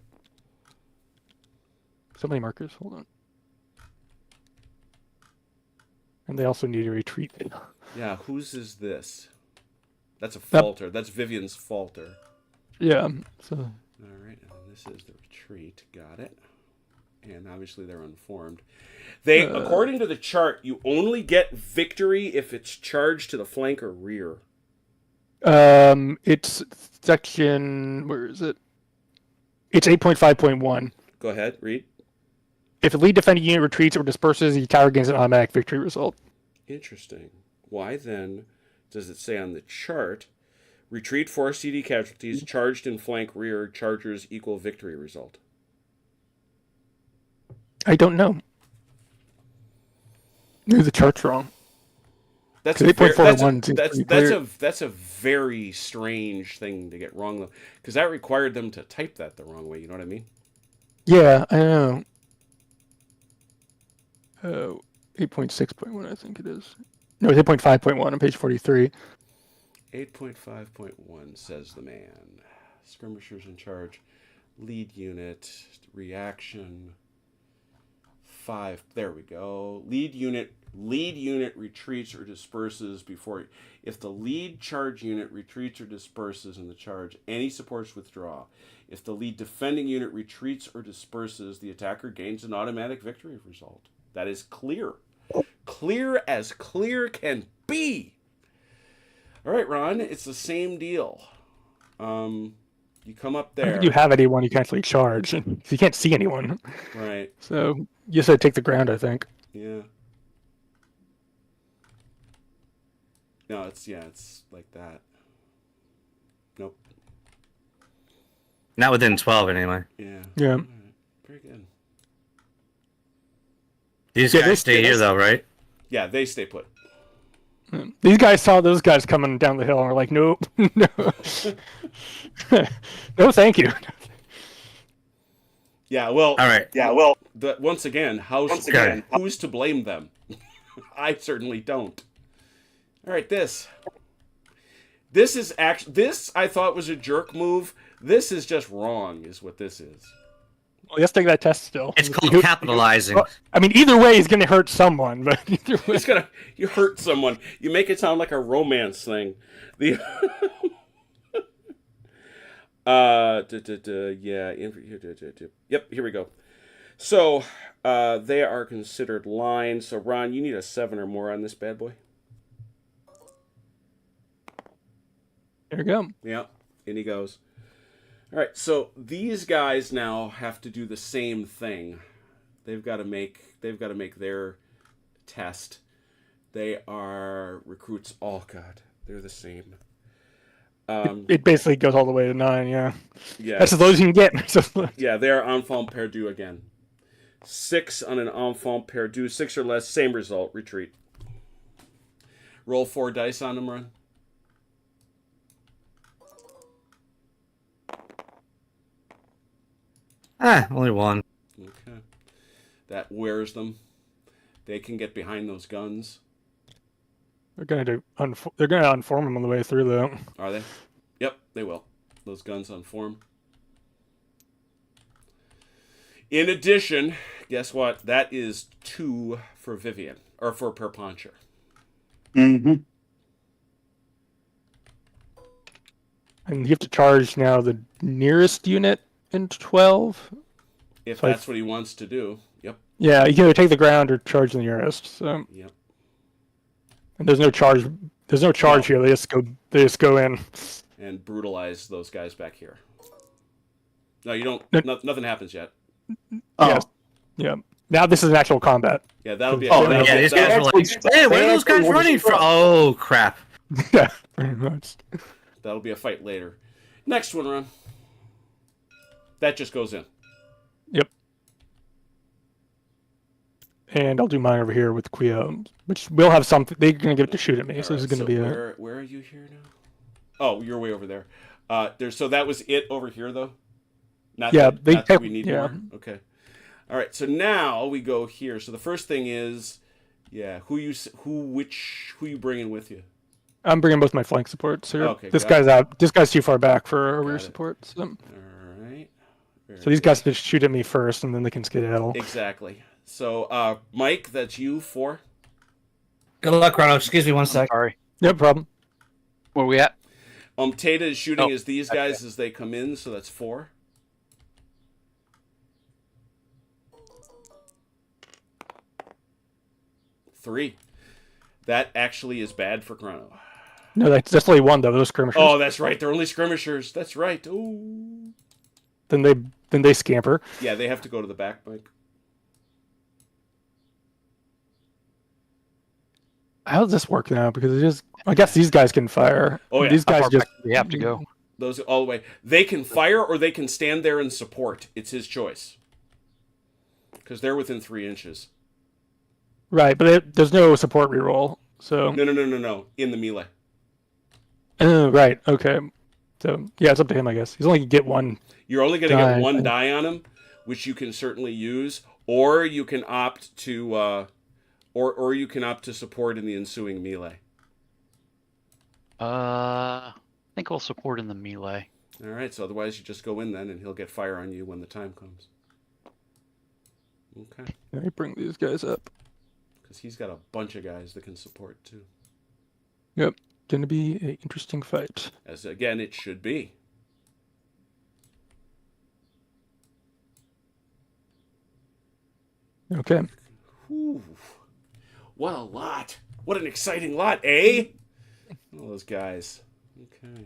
Speaker 2: So many markers. Hold on. and they also need a retreat.
Speaker 1: Yeah, whose is this? That's a falter. That's Vivian's falter.
Speaker 2: Yeah. So
Speaker 1: All right, and this is the retreat. Got it. And obviously they're unformed. They, according to the chart, you only get victory if it's charged to the flank or rear.
Speaker 2: it's section. Where is it? It's 8.5.1.
Speaker 1: Go ahead, read.
Speaker 2: If the lead defending unit retreats or disperses, the tower gains an automatic victory result.
Speaker 1: Interesting. Why then does it say on the chart, retreat 4 CD casualties, charged in flank rear, chargers equal victory result?
Speaker 2: I don't know. Maybe the chart's wrong.
Speaker 1: That's
Speaker 2: 8.41 seems pretty clear.
Speaker 1: that's a very strange thing to get wrong though, because that required them to type that the wrong way. You know what I mean?
Speaker 2: Yeah, I know. 8.6.1, I think it is. No, it's 8.5.1 on page 43.
Speaker 1: 8.5.1 says the man. Skirmishers in charge, lead unit, reaction. 5. There we go. Lead unit retreats or disperses before. If the lead charge unit retreats or disperses in the charge, any supports withdraw. If the lead defending unit retreats or disperses, the attacker gains an automatic victory result. That is clear. Clear as clear can be. All right, Ron, it's the same deal. You come up
Speaker 2: I don't
Speaker 1: there.
Speaker 2: think you have anyone you can actually charge. You can't see anyone.
Speaker 1: Right.
Speaker 2: So you said take the ground, I think.
Speaker 1: Yeah. No, it's like that. Nope.
Speaker 3: Not within 12 anyway.
Speaker 1: Yeah.
Speaker 2: Yeah.
Speaker 1: All right. Very good.
Speaker 3: These
Speaker 2: Yeah,
Speaker 3: guys
Speaker 2: this-
Speaker 3: stay here though, right?
Speaker 1: Yeah, they stay put.
Speaker 2: These guys saw those guys coming down the hill and were like, nope. No. No, thank you.
Speaker 1: Yeah, well,
Speaker 3: All right.
Speaker 1: once again, who's to blame them? I certainly don't. All right, this is actually, this I thought was a jerk move. This is just wrong, is what this is.
Speaker 2: Well, let's take that test still.
Speaker 3: It's called capitalizing.
Speaker 2: Well, I mean, either way, he's going to hurt someone, but either way.
Speaker 1: You hurt someone. You make it sound like a romance thing. The Yep, here we go. So, they are considered lines. So, Ron, you need a 7 or more on this bad boy.
Speaker 2: There you go.
Speaker 1: Yep, in he goes. All right, so these guys now have to do the same thing. They've got to make their test. They are recruits. Oh God, they're the same.
Speaker 2: It basically goes all the way to 9, yeah.
Speaker 1: Yeah,
Speaker 2: That's as low as you can get.
Speaker 1: yeah, they are enfant perdu again. 6 on an enfant perdu, 6 or less, same result. Retreat. Roll 4 dice on them, Run.
Speaker 3: Only one.
Speaker 1: Okay, that wears them. They can get behind those guns.
Speaker 2: They're going to unform him on the way through, though.
Speaker 1: Are they? Yep, they will. Those guns unform. In addition, guess what? That is 2 for Vivian, or for Perponcher.
Speaker 6: Mm-hmm.
Speaker 2: And you have to charge now the nearest unit in 12.
Speaker 1: If
Speaker 2: So I-
Speaker 1: that's what he wants to do. Yep,
Speaker 2: Yeah, you can either take the ground or charge the nearest. So,
Speaker 1: yep.
Speaker 2: and there's no charge. There's no charge here. They just go in.
Speaker 1: And brutalize those guys back here. No, you don't.
Speaker 2: No.
Speaker 1: Nothing happens yet.
Speaker 6: Oh,
Speaker 2: Yes. Yeah. Now this is an actual combat.
Speaker 1: Yeah, that'll be.
Speaker 6: Oh,
Speaker 1: that'll
Speaker 3: Yeah,
Speaker 1: be-
Speaker 3: these
Speaker 1: that'll-
Speaker 3: guys were like, hey, where are those guys running from? Oh, crap.
Speaker 2: Yeah, pretty much.
Speaker 1: that'll be a fight later. Next one, Ron. That just goes in.
Speaker 2: Yep. And I'll do mine over here with Quio, which will have something. They're going to get to shoot at me, so this is going to be a.
Speaker 1: Where are you here now? Oh, you're way over there. So that was it over here, though. Not
Speaker 2: Yeah,
Speaker 1: that we need
Speaker 2: yeah.
Speaker 1: more. Okay. All right. So now we go here. So the first thing is, who you bringing with you?
Speaker 2: I'm bringing both my flank supports here.
Speaker 1: Okay,
Speaker 2: This
Speaker 1: got
Speaker 2: guy's out. This guy's too far back for a rear
Speaker 1: it.
Speaker 2: support. So,
Speaker 1: All right. Very
Speaker 2: so these
Speaker 1: good.
Speaker 2: guys just shoot at me first, and then they can skedaddle.
Speaker 1: Exactly. So Mike, that's you 4.
Speaker 3: Good luck, Chrono. Excuse me one sec.
Speaker 5: Sorry.
Speaker 2: No problem.
Speaker 5: Where we at?
Speaker 1: Tata is shooting
Speaker 5: Oh,
Speaker 1: as these guys as they come in, so that's 4. Three. That actually is bad for Chrono.
Speaker 2: No, that's only one though. Those skirmishers.
Speaker 1: Oh, that's right. They're only skirmishers. That's right. Ooh.
Speaker 2: Then they scamper.
Speaker 1: Yeah, they have to go to the back, Mike.
Speaker 2: How does this work now? Because it is. I guess these guys can fire.
Speaker 1: Oh, yeah.
Speaker 2: These
Speaker 5: How
Speaker 2: guys
Speaker 5: far
Speaker 2: just.
Speaker 5: back do we have to go?
Speaker 1: Those all the way. They can fire or they can stand there and support. It's his choice. Because they're within 3 inches.
Speaker 2: Right, but there's no support reroll. So.
Speaker 1: No. In the melee.
Speaker 2: Oh, right. Okay. So yeah, it's up to him, I guess. He's only can get one.
Speaker 1: You're only going to
Speaker 2: Die.
Speaker 1: get 1 die on him, which you can certainly use, or you can opt to, or you can opt to support in the ensuing melee.
Speaker 5: I think I'll support in the melee.
Speaker 1: All right. So otherwise, you just go in then, and he'll get fire on you when the time comes. Okay.
Speaker 2: Let me bring these guys up.
Speaker 1: Because he's got a bunch of guys that can support too.
Speaker 2: Yep. Gonna be an interesting fight.
Speaker 1: As again, it should be.
Speaker 2: Okay.
Speaker 1: Whew. What a lot. What an exciting lot, eh? All those guys. Okay.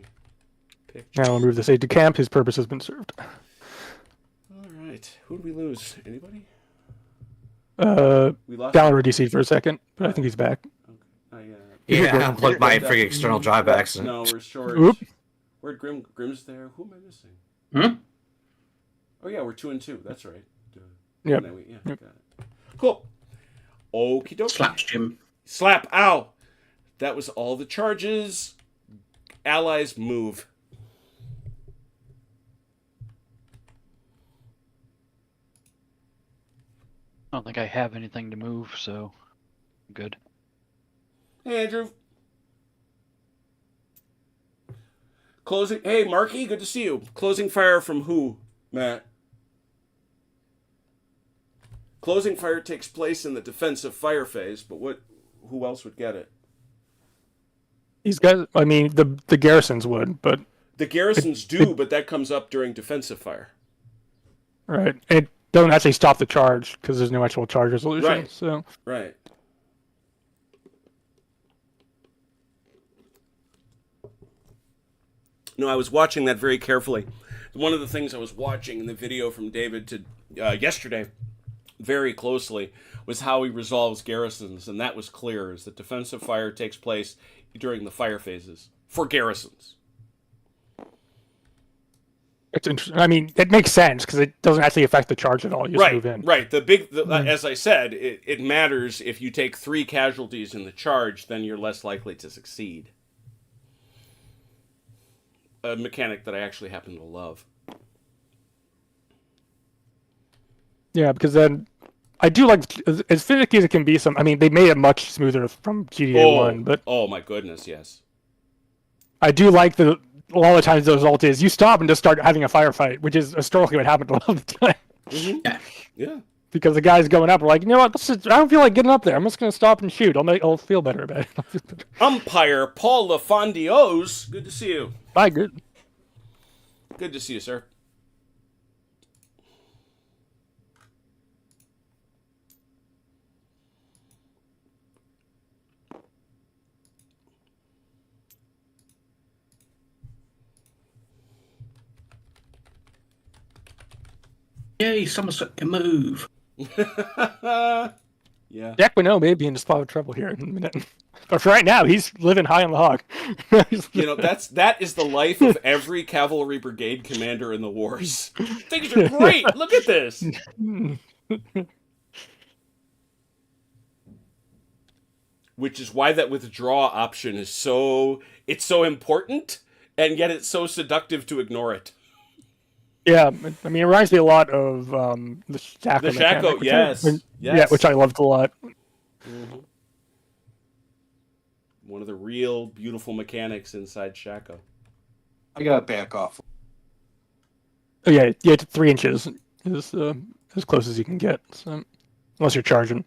Speaker 1: Picture.
Speaker 2: Now I'll move this aide to camp. His purpose has been served.
Speaker 1: All right. Who did we lose? Anybody? We lost.
Speaker 2: Downward DC for a second, but I think he's back.
Speaker 3: Yeah, I unplugged my freaking external drive by accident.
Speaker 1: No, we're short.
Speaker 2: Oop.
Speaker 1: Where'd Grim's there? Who am I missing?
Speaker 4: Hmm?
Speaker 1: Oh yeah, we're 2 and 2. That's right.
Speaker 2: Yep.
Speaker 1: No, yeah,
Speaker 2: Yep.
Speaker 1: got it. Cool. Okie dokie.
Speaker 4: Slaps Jim.
Speaker 1: Slap. Ow. That was all the charges. Allies move.
Speaker 5: I don't think I have anything to move, so I'm good.
Speaker 1: Hey, Andrew. Closing. Hey, Marky. Good to see you. Closing fire from who, Matt? Closing fire takes place in the defensive fire phase, but who else would get it?
Speaker 2: These guys. I mean, the garrisons would, but
Speaker 1: The garrisons do, but that comes up during defensive fire.
Speaker 2: right, it doesn't actually stop the charge because there's no actual charge resolution.
Speaker 1: Right.
Speaker 2: So
Speaker 1: Right. No, I was watching that very carefully. One of the things I was watching in the video from David to yesterday very closely was how he resolves garrisons, and that was clear, is that defensive fire takes place during the fire phases for garrisons.
Speaker 2: it's interesting. I mean, it makes sense because it doesn't actually affect the charge at all. You just move in.
Speaker 1: Right. As I said, it matters if you take 3 casualties in the charge, then you're less likely to succeed. A mechanic that I actually happen to love.
Speaker 2: Yeah, because then I do like as finicky as it can be. I mean, they made it much smoother from GTA 1, but
Speaker 1: Oh my goodness, yes.
Speaker 2: I do like a lot of the times the result is you stop and just start having a firefight, which is historically what happened a lot of the time.
Speaker 4: Yeah.
Speaker 1: Yeah.
Speaker 2: Because the guys going up are like, you know what? I don't feel like getting up there. I'm just gonna stop and shoot. I'll feel better about it.
Speaker 1: Umpire Paul LaFondios, good to see you.
Speaker 2: Bye, good.
Speaker 1: Good to see you, sir.
Speaker 4: Yay, Somerset can move.
Speaker 1: Yeah.
Speaker 2: Jack Winnow may be in a spot of trouble here in a minute. But for right now, he's living high on the hog.
Speaker 1: You know, that is the life of every cavalry brigade commander in the wars. Things are great. Look at this. Which is why that withdraw option is so important, and yet it's so seductive to ignore it.
Speaker 2: Yeah, I mean, it reminds me a lot of the Shaco.
Speaker 1: The
Speaker 2: mechanic,
Speaker 1: Shaco, yes.
Speaker 2: Yeah, which I loved a lot.
Speaker 1: Mm-hmm. One of the real beautiful mechanics inside Shaco.
Speaker 6: I gotta back off.
Speaker 2: Oh, yeah, 3 inches is as close as you can get. So, unless you're charging.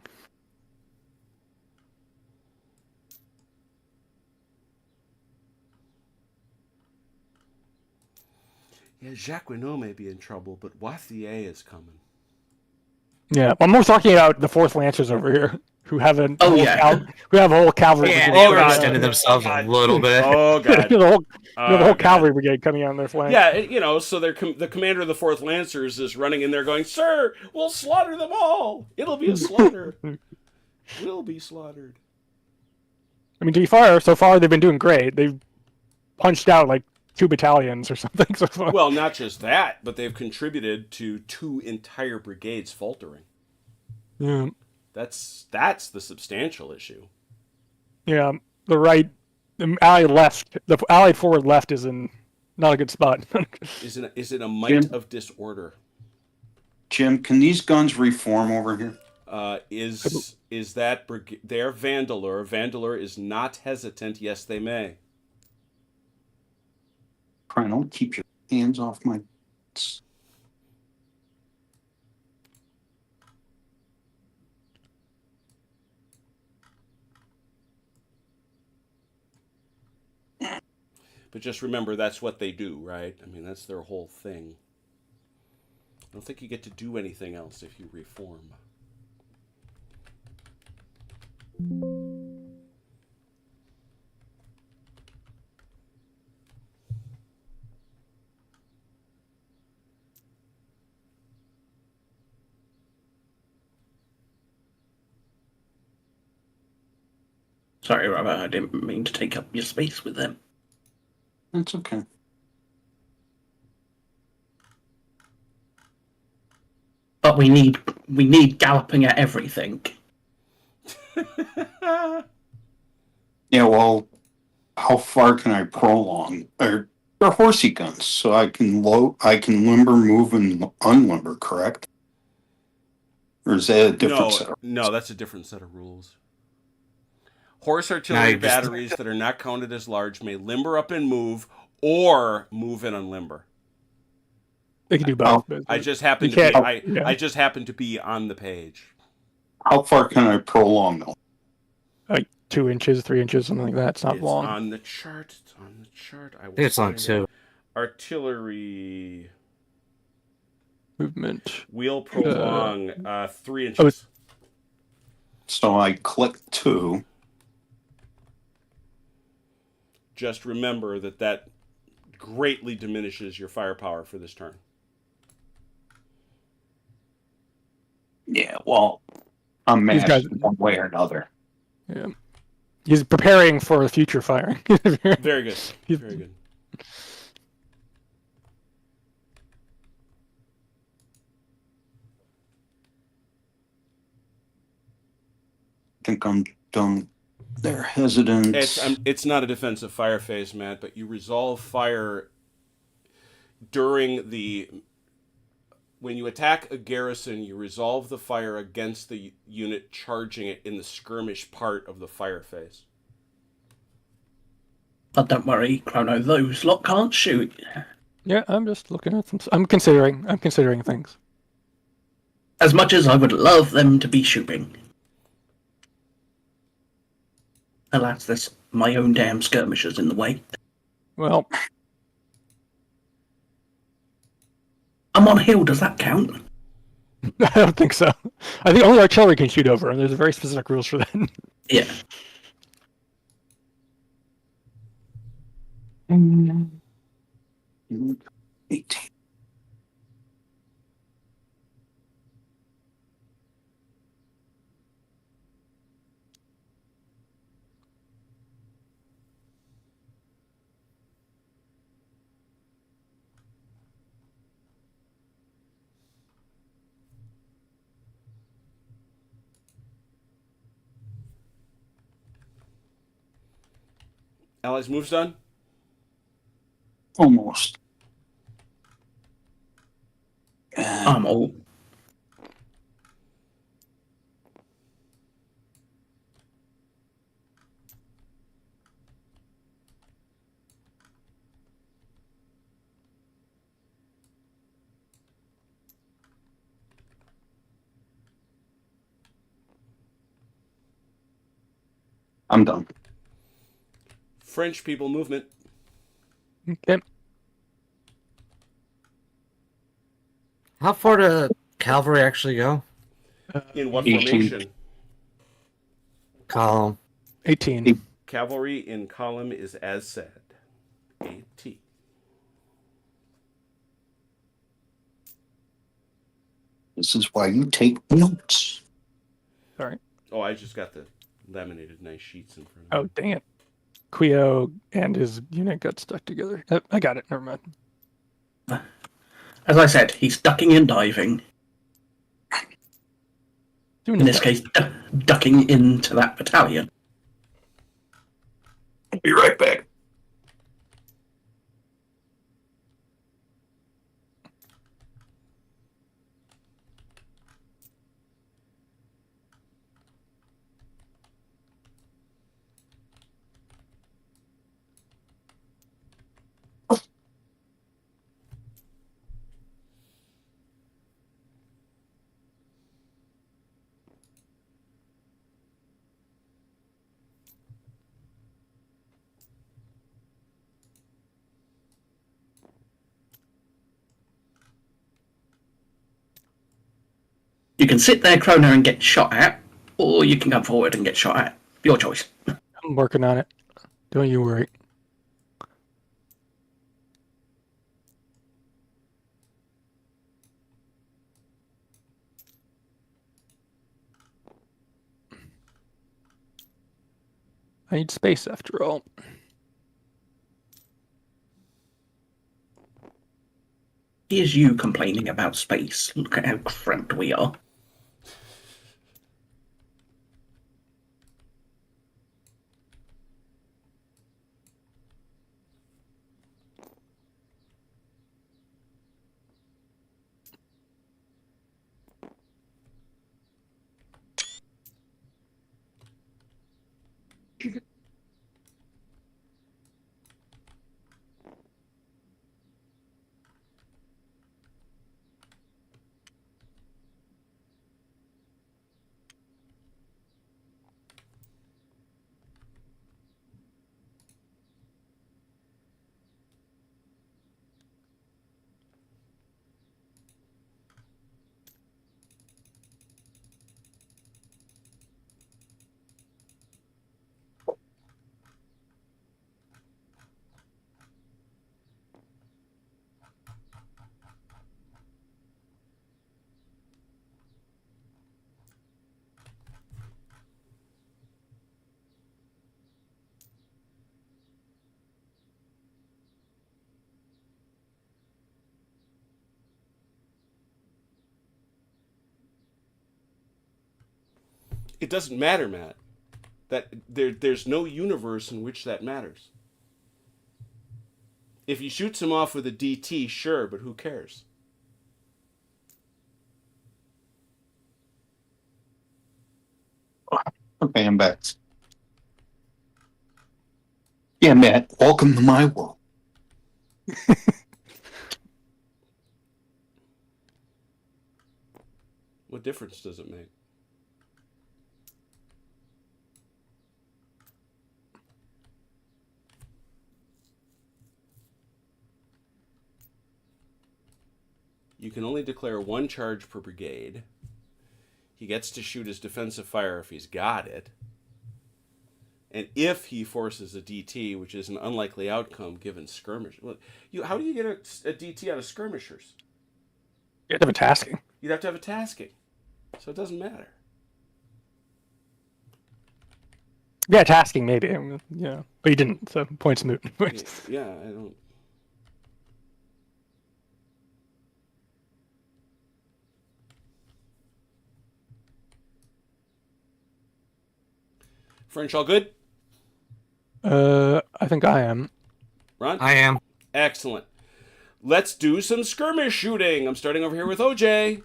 Speaker 1: Yeah, Jacques Renault may be in trouble, but Wathier is coming.
Speaker 2: Yeah, I'm more talking about the Fourth Lancers over here, who have a
Speaker 4: Oh,
Speaker 2: whole
Speaker 4: yeah.
Speaker 2: who have a whole cavalry
Speaker 3: Yeah,
Speaker 2: brigade.
Speaker 3: they
Speaker 1: Oh,
Speaker 3: oh,
Speaker 1: God.
Speaker 3: extended themselves a little bit.
Speaker 1: Oh, God.
Speaker 2: the whole, the
Speaker 1: Oh,
Speaker 2: whole
Speaker 1: God.
Speaker 2: cavalry brigade coming on their flank.
Speaker 1: Yeah, so the commander of the 4th Lancers is running in there going, "Sir, we'll slaughter them all. It'll be a slaughter. We'll be slaughtered."
Speaker 2: I mean, to be fair, so far they've been doing great. They've punched out like 2 battalions or something. So far.
Speaker 1: Well, not just that, but they've contributed to 2 entire brigades faltering.
Speaker 2: Yeah.
Speaker 1: That's the substantial issue.
Speaker 2: Yeah, the allied forward left is in not a good spot.
Speaker 1: Is it a might
Speaker 6: Jim?
Speaker 1: of disorder?
Speaker 6: Jim, can these guns reform over here?
Speaker 1: Is that they're Vandalur? Vandalur is not hesitant. Yes, they may.
Speaker 6: Try don't keep your hands off my.
Speaker 1: But just remember, that's what they do, right? I mean, that's their whole thing. I don't think you get to do anything else if you reform.
Speaker 4: Sorry, Robert, I didn't mean to take up your space with them.
Speaker 6: That's okay.
Speaker 4: But we need galloping at everything.
Speaker 6: Yeah, well, how far can I prolong? They're horsey guns, so I can limber, move, and unlimber, correct? Or is that a different set of
Speaker 1: No, that's a different set of rules. Horse artillery
Speaker 3: just-
Speaker 1: batteries that are not counted as large may limber up and move, or move and unlimber.
Speaker 2: They can do both.
Speaker 1: I just happen
Speaker 2: You
Speaker 1: to be,
Speaker 2: can't- yeah.
Speaker 1: I just happen to be on the page.
Speaker 6: How far can I prolong though?
Speaker 2: Like 2 inches, 3 inches, something like that. It's not
Speaker 1: It's
Speaker 2: long.
Speaker 1: on the chart. It's on the chart. I
Speaker 3: I think it's on
Speaker 1: find it.
Speaker 3: 2.
Speaker 1: Artillery
Speaker 2: Movement.
Speaker 1: wheel prolong 3
Speaker 2: Oh,
Speaker 1: inches.
Speaker 2: it's-
Speaker 6: So I click 2.
Speaker 1: Just remember that greatly diminishes your firepower for this turn.
Speaker 6: Yeah, well, I'm
Speaker 2: These
Speaker 6: mashed
Speaker 2: guys-
Speaker 6: one way or another.
Speaker 2: Yeah. He's preparing for future firing.
Speaker 1: Very good. Very good.
Speaker 6: I think I'm done. They're hesitant.
Speaker 1: It's not a defensive fire phase, Matt, but you resolve fire during when you attack a garrison, you resolve the fire against the unit charging it in the skirmish part of the fire phase.
Speaker 4: But don't worry, Chrono, those lot can't shoot.
Speaker 2: Yeah, I'm just looking at some. I'm considering things.
Speaker 4: As much as I would love them to be shooting. Alas, there's my own damn skirmishers in the way.
Speaker 2: Well,
Speaker 4: I'm on a hill, does that count?
Speaker 2: I don't think so. I think only artillery can shoot over, and there's very specific rules for that.
Speaker 4: Yeah.
Speaker 6: Mm. 18.
Speaker 1: Allies moves done?
Speaker 6: Almost.
Speaker 4: I'm all.
Speaker 6: I'm done.
Speaker 1: French people movement.
Speaker 2: Okay.
Speaker 3: How far do cavalry actually go?
Speaker 1: In what
Speaker 6: 18.
Speaker 1: formation?
Speaker 3: Column.
Speaker 2: 18.
Speaker 1: Cavalry in column is as said. AT.
Speaker 6: This is why you take notes.
Speaker 2: Sorry.
Speaker 1: Oh, I just got the laminated nice sheets in front of me.
Speaker 2: Oh, dang it. Quio and his unit got stuck together. I got it. Never mind.
Speaker 4: As I said, he's ducking and diving.
Speaker 2: Doing
Speaker 4: In
Speaker 2: his
Speaker 4: this case, ducking into that battalion.
Speaker 6: Be right back.
Speaker 4: You can sit there, Kroner, and get shot at, or you can come forward and get shot at. Your choice.
Speaker 2: I'm working on it. Don't you worry. I need space after all.
Speaker 4: Here's you complaining about space. Look at how cramped we are.
Speaker 1: It doesn't matter, Matt. There's no universe in which that matters. If he shoots him off with a DT, sure, but who cares?
Speaker 6: Okay, I'm back. Yeah, Matt, welcome to my world.
Speaker 1: What difference does it make? You can only declare one charge per brigade. He gets to shoot his defensive fire if he's got it. And if he forces a DT, which is an unlikely outcome given skirmish. Well, how do you get a DT out of skirmishers?
Speaker 2: You have to have a tasking.
Speaker 1: You'd have to have a tasking. So it doesn't matter.
Speaker 2: Yeah, tasking maybe. Yeah, but you didn't. So points moot.
Speaker 1: Yeah, I don't. French all good?
Speaker 2: I think I am.
Speaker 1: Ron?
Speaker 3: I am.
Speaker 1: Excellent. Let's do some skirmish shooting. I'm starting over here with OJ,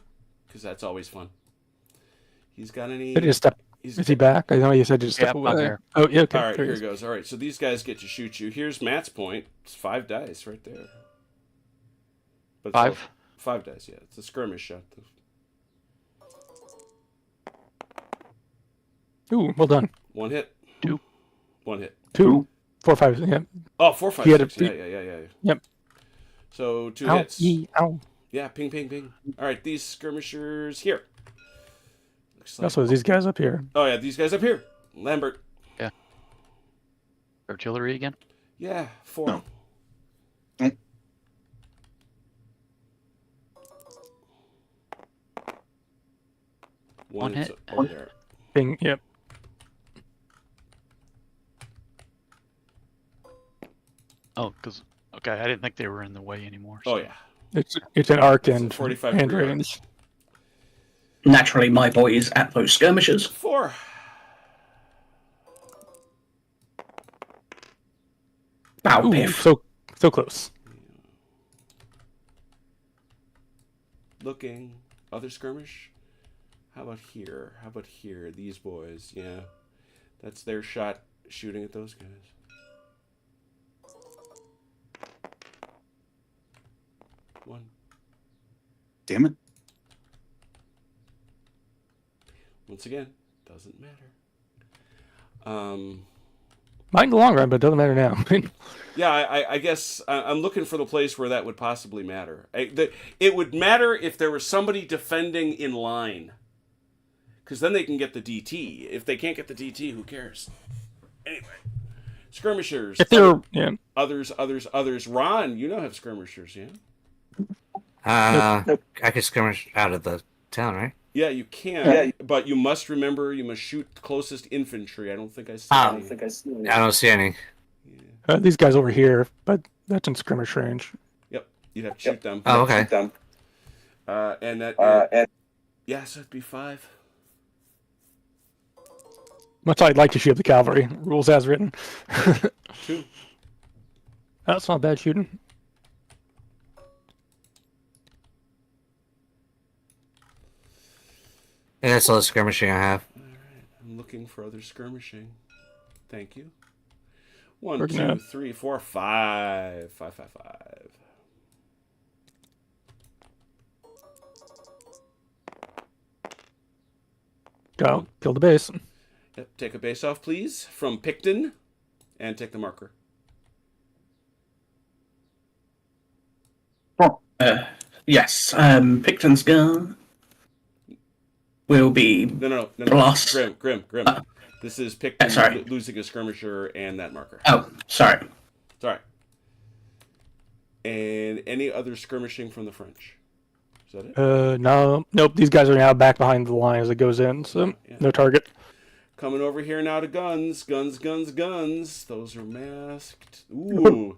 Speaker 1: because that's always fun. He's got any...
Speaker 2: Did he step? Is he back? I know you said to step
Speaker 5: I'm
Speaker 2: away.
Speaker 5: here.
Speaker 2: Oh, yeah, okay.
Speaker 1: All right,
Speaker 2: there
Speaker 1: here
Speaker 2: he
Speaker 1: it goes. All right, so these guys get to shoot you. Here's Matt's point. It's 5 dice right there. But it's
Speaker 5: 5?
Speaker 1: all- 5 dice, yeah. It's a skirmish shot.
Speaker 2: Ooh, well done.
Speaker 1: 1 hit.
Speaker 5: 2.
Speaker 1: 1 hit.
Speaker 2: 2, 4, 5. Yeah.
Speaker 1: Oh, 4, 5,
Speaker 2: He had
Speaker 1: 6.
Speaker 2: a-
Speaker 1: Yeah.
Speaker 2: Yep.
Speaker 1: So 2
Speaker 2: Ow,
Speaker 1: hits.
Speaker 2: ow.
Speaker 1: Yeah, ping, ping, ping. All right, these skirmishers here. Looks like...
Speaker 2: Also, these guys up here.
Speaker 1: Oh, yeah, these guys up here. Lambert.
Speaker 5: Artillery again?
Speaker 1: Yeah, 4.
Speaker 6: No. Mm.
Speaker 5: One
Speaker 1: is
Speaker 5: hit.
Speaker 1: over there.
Speaker 2: Thing, yep.
Speaker 5: Oh, because okay, I didn't think they were in the way anymore.
Speaker 1: Oh,
Speaker 5: so-
Speaker 1: yeah.
Speaker 2: It's an arc
Speaker 1: It's a
Speaker 2: and
Speaker 1: 45
Speaker 2: hand
Speaker 1: degree arc.
Speaker 2: range.
Speaker 4: Naturally, my boy is at those skirmishers.
Speaker 1: 4.
Speaker 4: Bow
Speaker 2: Ooh,
Speaker 4: piff.
Speaker 2: so close.
Speaker 1: Looking. Other skirmish? How about here? How about here? These boys. Yeah. That's their shot shooting at those guys. One.
Speaker 6: Damn it.
Speaker 1: Once again, doesn't matter.
Speaker 2: Might in the long run, but it doesn't matter now.
Speaker 1: Yeah, I guess I'm looking for the place where that would possibly matter. It would matter if there was somebody defending in line. Because then they can get the DT. If they can't get the DT, who cares? Anyway. Skirmishers.
Speaker 2: If they're, yeah.
Speaker 1: Others. Ron, you know have skirmishers, yeah?
Speaker 3: I could skirmish out of the town, right?
Speaker 1: Yeah, you can. But you must remember, you must shoot the closest infantry. I don't think I see any.
Speaker 3: I don't see any.
Speaker 2: These guys over here, but that's in skirmish range.
Speaker 1: Yep, you'd have to shoot them.
Speaker 3: Oh, okay.
Speaker 1: And that... yeah, so it'd be 5.
Speaker 2: Much I'd like to shoot the cavalry. Rules as written.
Speaker 1: 2.
Speaker 2: That's not bad shooting.
Speaker 3: And that's all the skirmishing I have.
Speaker 1: I'm looking for other skirmishing. Thank you. 1,
Speaker 2: We're
Speaker 1: 2,
Speaker 2: gonna-
Speaker 1: 3, 4, 5. 5, 5, 5.
Speaker 2: Go. Kill the base.
Speaker 1: Yep, take a base off, please, from Picton, and take the marker.
Speaker 4: Yes, Picton's gun will be
Speaker 1: No.
Speaker 4: Blast.
Speaker 1: Grim. This is Picton
Speaker 4: sorry.
Speaker 1: losing a skirmisher and that marker.
Speaker 4: Oh, sorry.
Speaker 1: It's all right. And any other skirmishing from the French? Is that it?
Speaker 2: No. Nope, these guys are now back behind the line as it goes in, so
Speaker 1: Yeah.
Speaker 2: no target.
Speaker 1: Coming over here now to guns. Guns. Those are masked. Ooh.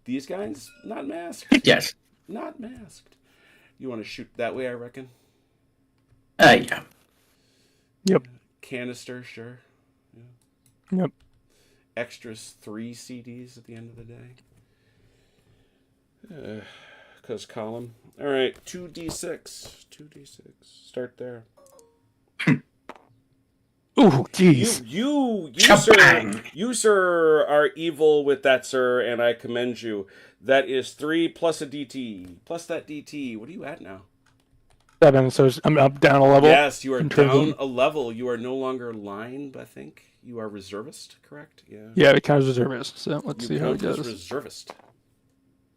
Speaker 1: These guys? Not masked.
Speaker 4: Yes.
Speaker 1: Not masked. You want to shoot that way, I reckon?
Speaker 4: Yeah.
Speaker 2: Yep.
Speaker 1: Canister, sure.
Speaker 2: Yep.
Speaker 1: Extras 3 CDs at the end of the day. Because column. All right, 2d6. 2d6. Start there.
Speaker 2: Ooh, jeez.
Speaker 1: You,
Speaker 4: Cha-bang!
Speaker 1: sir, are evil with that, sir, and I commend you. That is 3 plus a DT. Plus that DT. What are you at now?
Speaker 2: 7, so I'm up down a level.
Speaker 1: Yes, you are
Speaker 2: in terms
Speaker 1: down
Speaker 2: of-
Speaker 1: a level. You are no longer line, I think. You are reservist, correct? Yeah.
Speaker 2: Yeah, it counts as reservist. So let's
Speaker 1: You
Speaker 2: see how it
Speaker 1: count as
Speaker 2: goes.
Speaker 1: reservist.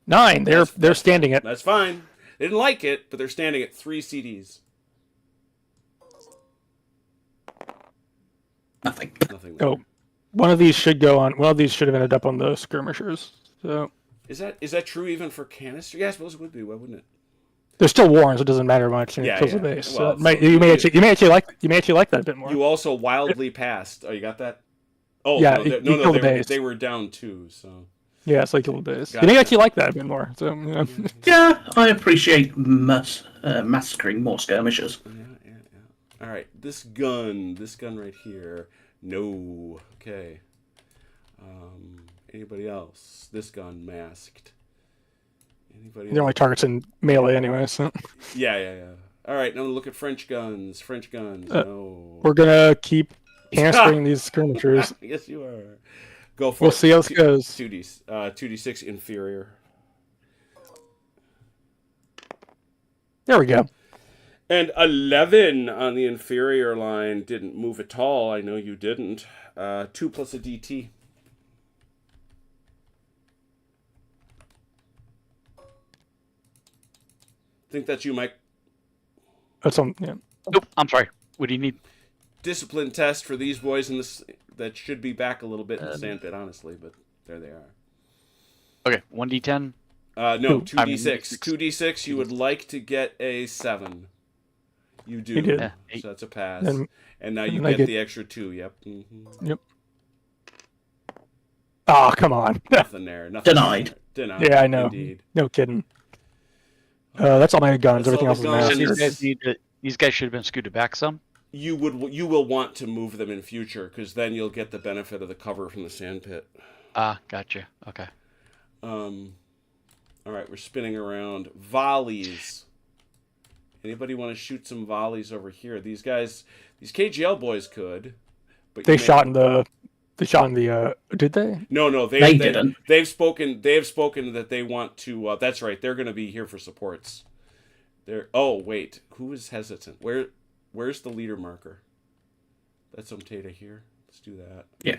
Speaker 2: 9. They're standing it.
Speaker 1: That's fine. They didn't like it, but they're standing at 3 CDs.
Speaker 4: Nothing.
Speaker 1: Nothing.
Speaker 2: Oh, one of these should go on. One of these should have ended up on the skirmishers. So
Speaker 1: Is that true even for canister? Yeah, I suppose it would be. Why wouldn't it?
Speaker 2: they're still worn, so it doesn't matter much. And
Speaker 1: Yeah,
Speaker 2: it kills
Speaker 1: yeah.
Speaker 2: the base.
Speaker 1: Well,
Speaker 2: So it might,
Speaker 1: so
Speaker 2: you may actually like that a bit more.
Speaker 1: You also wildly passed. Oh, you got that? Oh,
Speaker 2: Yeah,
Speaker 1: no,
Speaker 2: you killed the base.
Speaker 1: they were down 2, so.
Speaker 2: Yeah, it's like kill the base.
Speaker 1: Gotcha.
Speaker 2: You may actually like that a bit more. So yeah.
Speaker 4: Yeah, I appreciate massacring more skirmishers.
Speaker 1: Yeah. All right, this gun right here. No. Okay. Anybody else? This gun masked. Anybody
Speaker 2: The only target's in melee anyway. So
Speaker 1: Yeah. All right, now look at French guns. No.
Speaker 2: we're gonna keep hamstring these skirmishers.
Speaker 1: Yes, you are. Go for
Speaker 2: We'll
Speaker 1: it.
Speaker 2: see how this goes.
Speaker 1: 2d6 inferior.
Speaker 2: There we go.
Speaker 1: And 11 on the inferior line didn't move at all. I know you didn't. 2 plus a DT. think that's you, Mike.
Speaker 2: That's on. Yeah.
Speaker 5: Nope. I'm sorry. What do you need?
Speaker 1: Discipline test for these boys in this. That should be back a little bit in the sandpit, honestly, but there they are.
Speaker 5: Okay. 1d10.
Speaker 1: No, two
Speaker 5: I mean,
Speaker 1: d6. 2d6. You would like to get a 7. You do.
Speaker 2: You did.
Speaker 5: Yeah,
Speaker 1: So that's a pass. And now
Speaker 2: and
Speaker 1: you
Speaker 2: then I
Speaker 1: get
Speaker 2: get-
Speaker 1: the extra 2. Yep. Mm-hmm.
Speaker 2: Yep. Oh, come on.
Speaker 1: Nothing there. Nothing
Speaker 4: Denied.
Speaker 1: there. Denied.
Speaker 2: Yeah, I know.
Speaker 1: Indeed.
Speaker 2: No kidding. That's all my guns.
Speaker 1: That's
Speaker 2: Everything
Speaker 1: all
Speaker 2: else is
Speaker 1: the
Speaker 2: mass.
Speaker 1: guns.
Speaker 5: These guys need to. These guys should have been scooted back some.
Speaker 1: You will want to move them in future because then you'll get the benefit of the cover from the sandpit.
Speaker 5: Ah, gotcha. Okay.
Speaker 1: All right, we're spinning around. Volleys. Anybody want to shoot some volleys over here? These guys, these KGL boys could, but
Speaker 2: They
Speaker 1: you may-
Speaker 2: shot in the. They shot in the. Did they?
Speaker 1: No,
Speaker 4: They didn't.
Speaker 1: They've spoken. They have spoken that they want to. That's right. They're going to be here for supports. They're. Oh wait, who is hesitant? Where's the leader marker? That's Tata here. Let's do that.
Speaker 4: Yeah.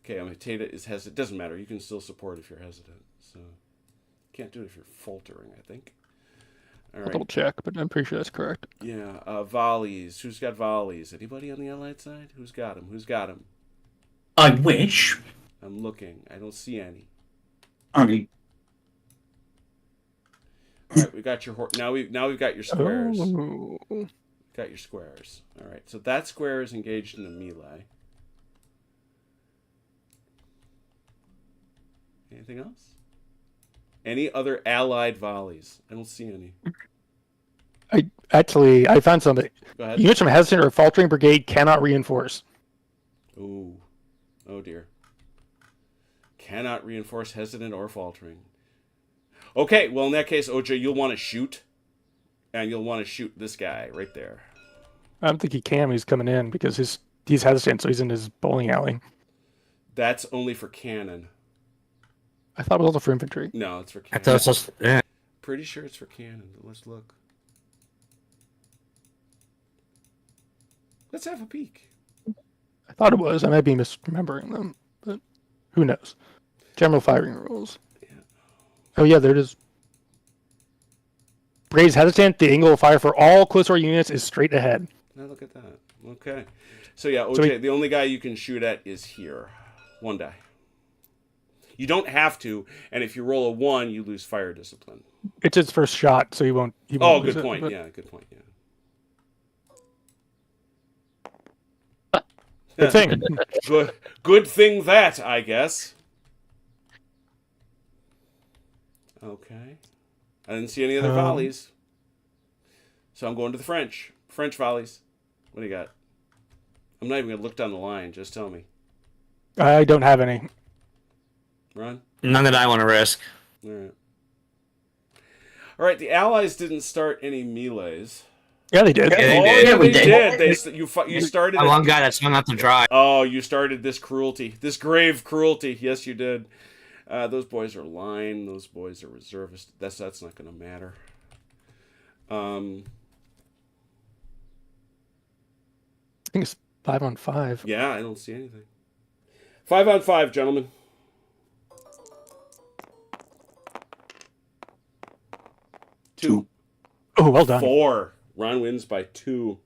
Speaker 1: Okay, Tata is hesitant. Doesn't matter. You can still support if you're hesitant. So can't do it if you're faltering. I think. All
Speaker 2: I'll
Speaker 1: right.
Speaker 2: double check, but I'm pretty sure that's correct.
Speaker 1: Yeah. Volleys. Who's got volleys? Anybody on the Allied side? Who's got them? Who's got them?
Speaker 4: I wish.
Speaker 1: I'm looking. I don't see any.
Speaker 6: I mean,
Speaker 1: All right, we got your now we've got your squares.
Speaker 2: Oh.
Speaker 1: Got your squares. All right, so that square is engaged in a melee. Anything else? Any other allied volleys? I don't see any.
Speaker 2: I found something.
Speaker 1: Go ahead.
Speaker 2: Units from hesitant or faltering brigade cannot reinforce.
Speaker 1: Ooh. Oh dear. Cannot reinforce hesitant or faltering. Okay, well in that case, OJ, you'll want to shoot. And you'll want to shoot this guy right there.
Speaker 2: I don't think he can. He's coming in because he's hesitant, so he's in his bowling alley.
Speaker 1: That's only for cannon.
Speaker 2: I thought it was also for infantry.
Speaker 1: No, it's for
Speaker 3: I
Speaker 1: cannon.
Speaker 3: thought it was yeah.
Speaker 1: Pretty sure it's for cannon. Let's look. Let's have a peek.
Speaker 2: I thought it was. I might be misremembering them, but who knows? General firing rules.
Speaker 1: Yeah.
Speaker 2: Oh yeah, there it is. Brigade's hesitant. The angle of fire for all close order units is straight ahead.
Speaker 1: Now look at that. Okay. So yeah, OJ,
Speaker 2: So
Speaker 1: the only guy you can shoot at is here. 1 die. You don't have to, and if you roll a 1, you lose fire discipline.
Speaker 2: It's his first shot, so he won't.
Speaker 1: Oh,
Speaker 2: lose
Speaker 1: good
Speaker 2: it,
Speaker 1: point.
Speaker 2: but-
Speaker 1: Yeah, good point. Yeah.
Speaker 2: Good thing.
Speaker 1: Good thing that, I guess. Okay. I didn't see any other volleys. So I'm going to the French. French volleys. What do you got? I'm not even going to look down the line. Just tell me.
Speaker 2: I don't have any.
Speaker 1: Ron?
Speaker 3: None that I want to risk.
Speaker 1: All right. All right, the Allies didn't start any melees.
Speaker 2: Yeah, they did.
Speaker 3: Yeah, they
Speaker 1: Oh,
Speaker 3: did.
Speaker 1: yeah,
Speaker 4: We
Speaker 1: they
Speaker 4: did.
Speaker 1: did. You started
Speaker 3: I'm
Speaker 1: it.
Speaker 3: one guy that's hung out to dry.
Speaker 1: Oh, you started this cruelty, this grave cruelty. Yes, you did. Those boys are line. Those boys are reservists. That's not going to matter.
Speaker 2: I think it's 5-on-5.
Speaker 1: Yeah, I don't see anything. 5-on-5, gentlemen. Two.
Speaker 2: Oh, well done.
Speaker 1: 4. Ron wins by 2.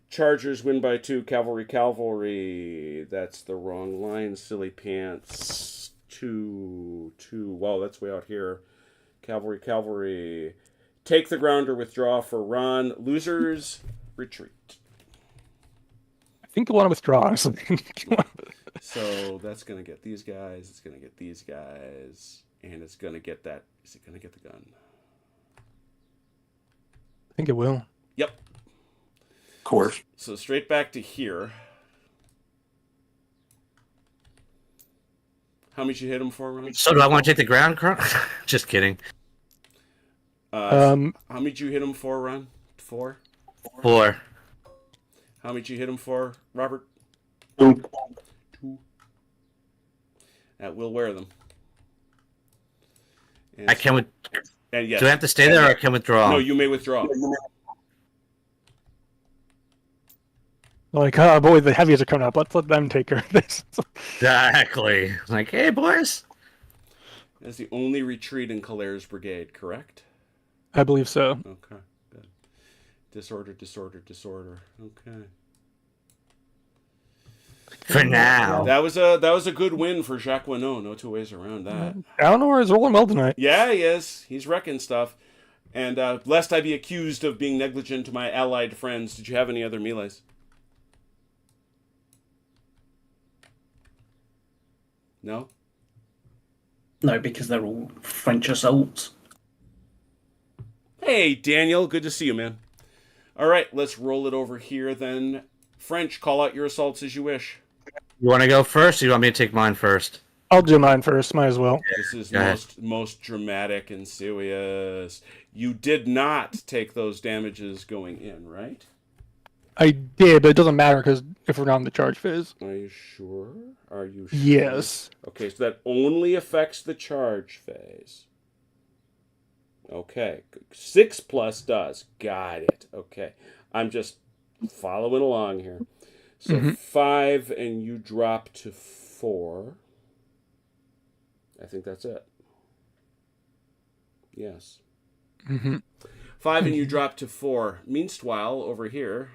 Speaker 1: Chargers win by 2. Cavalry. That's the wrong line. Silly pants. 2. Wow, that's way out here. Cavalry. Take the ground or withdraw for Ron. Losers, retreat.
Speaker 2: I think you want to withdraw, honestly.
Speaker 1: So that's going to get these guys. It's going to get these guys. And it's going to get that. Is it going to get the gun?
Speaker 2: I think it will.
Speaker 1: Yep.
Speaker 6: of course.
Speaker 1: So straight back to here. How much you hit him for, Ron?
Speaker 3: So do I want to take the ground, Carl? Just kidding.
Speaker 1: How much you hit him for, Ron? 4?
Speaker 3: 4.
Speaker 1: How much you hit him for, Robert?
Speaker 6: 2.
Speaker 1: 2. That will wear them. And
Speaker 3: I can with.
Speaker 1: And yes.
Speaker 3: Do I have to stay there or I can withdraw?
Speaker 1: No, you may withdraw.
Speaker 2: Like, oh boy, the heavies are coming up. Let's let them take care of this.
Speaker 3: Exactly. Like, hey, boys.
Speaker 1: That's the only retreat in Calaire's brigade, correct?
Speaker 2: I believe so.
Speaker 1: Okay, good. Disorder. Okay.
Speaker 3: For now.
Speaker 1: That was a good win for Jacques Winot. No two ways around that.
Speaker 2: Eleanor is rolling well tonight.
Speaker 1: Yeah, he is. He's wrecking stuff. And lest I be accused of being negligent to my allied friends, did you have any other melees? No?
Speaker 4: No, because they're all French assaults.
Speaker 1: Hey, Daniel. Good to see you, man. All right, let's roll it over here then. French, call out your assaults as you wish.
Speaker 3: You want to go first, or you want me to take mine first?
Speaker 2: I'll do mine first. Might as well.
Speaker 1: This is
Speaker 3: Go ahead.
Speaker 1: most dramatic and serious. You did not take those damages going in, right?
Speaker 2: I did, but it doesn't matter because if we're not in the charge phase.
Speaker 1: Are you sure? Are you sure?
Speaker 2: Yes.
Speaker 1: Okay, so that only affects the charge phase. Okay. 6+ does. Got it. Okay. I'm just following along here. So 5 and you drop to 4. I think that's it. Yes. 5 and you drop to 4. Meanwhile, over here,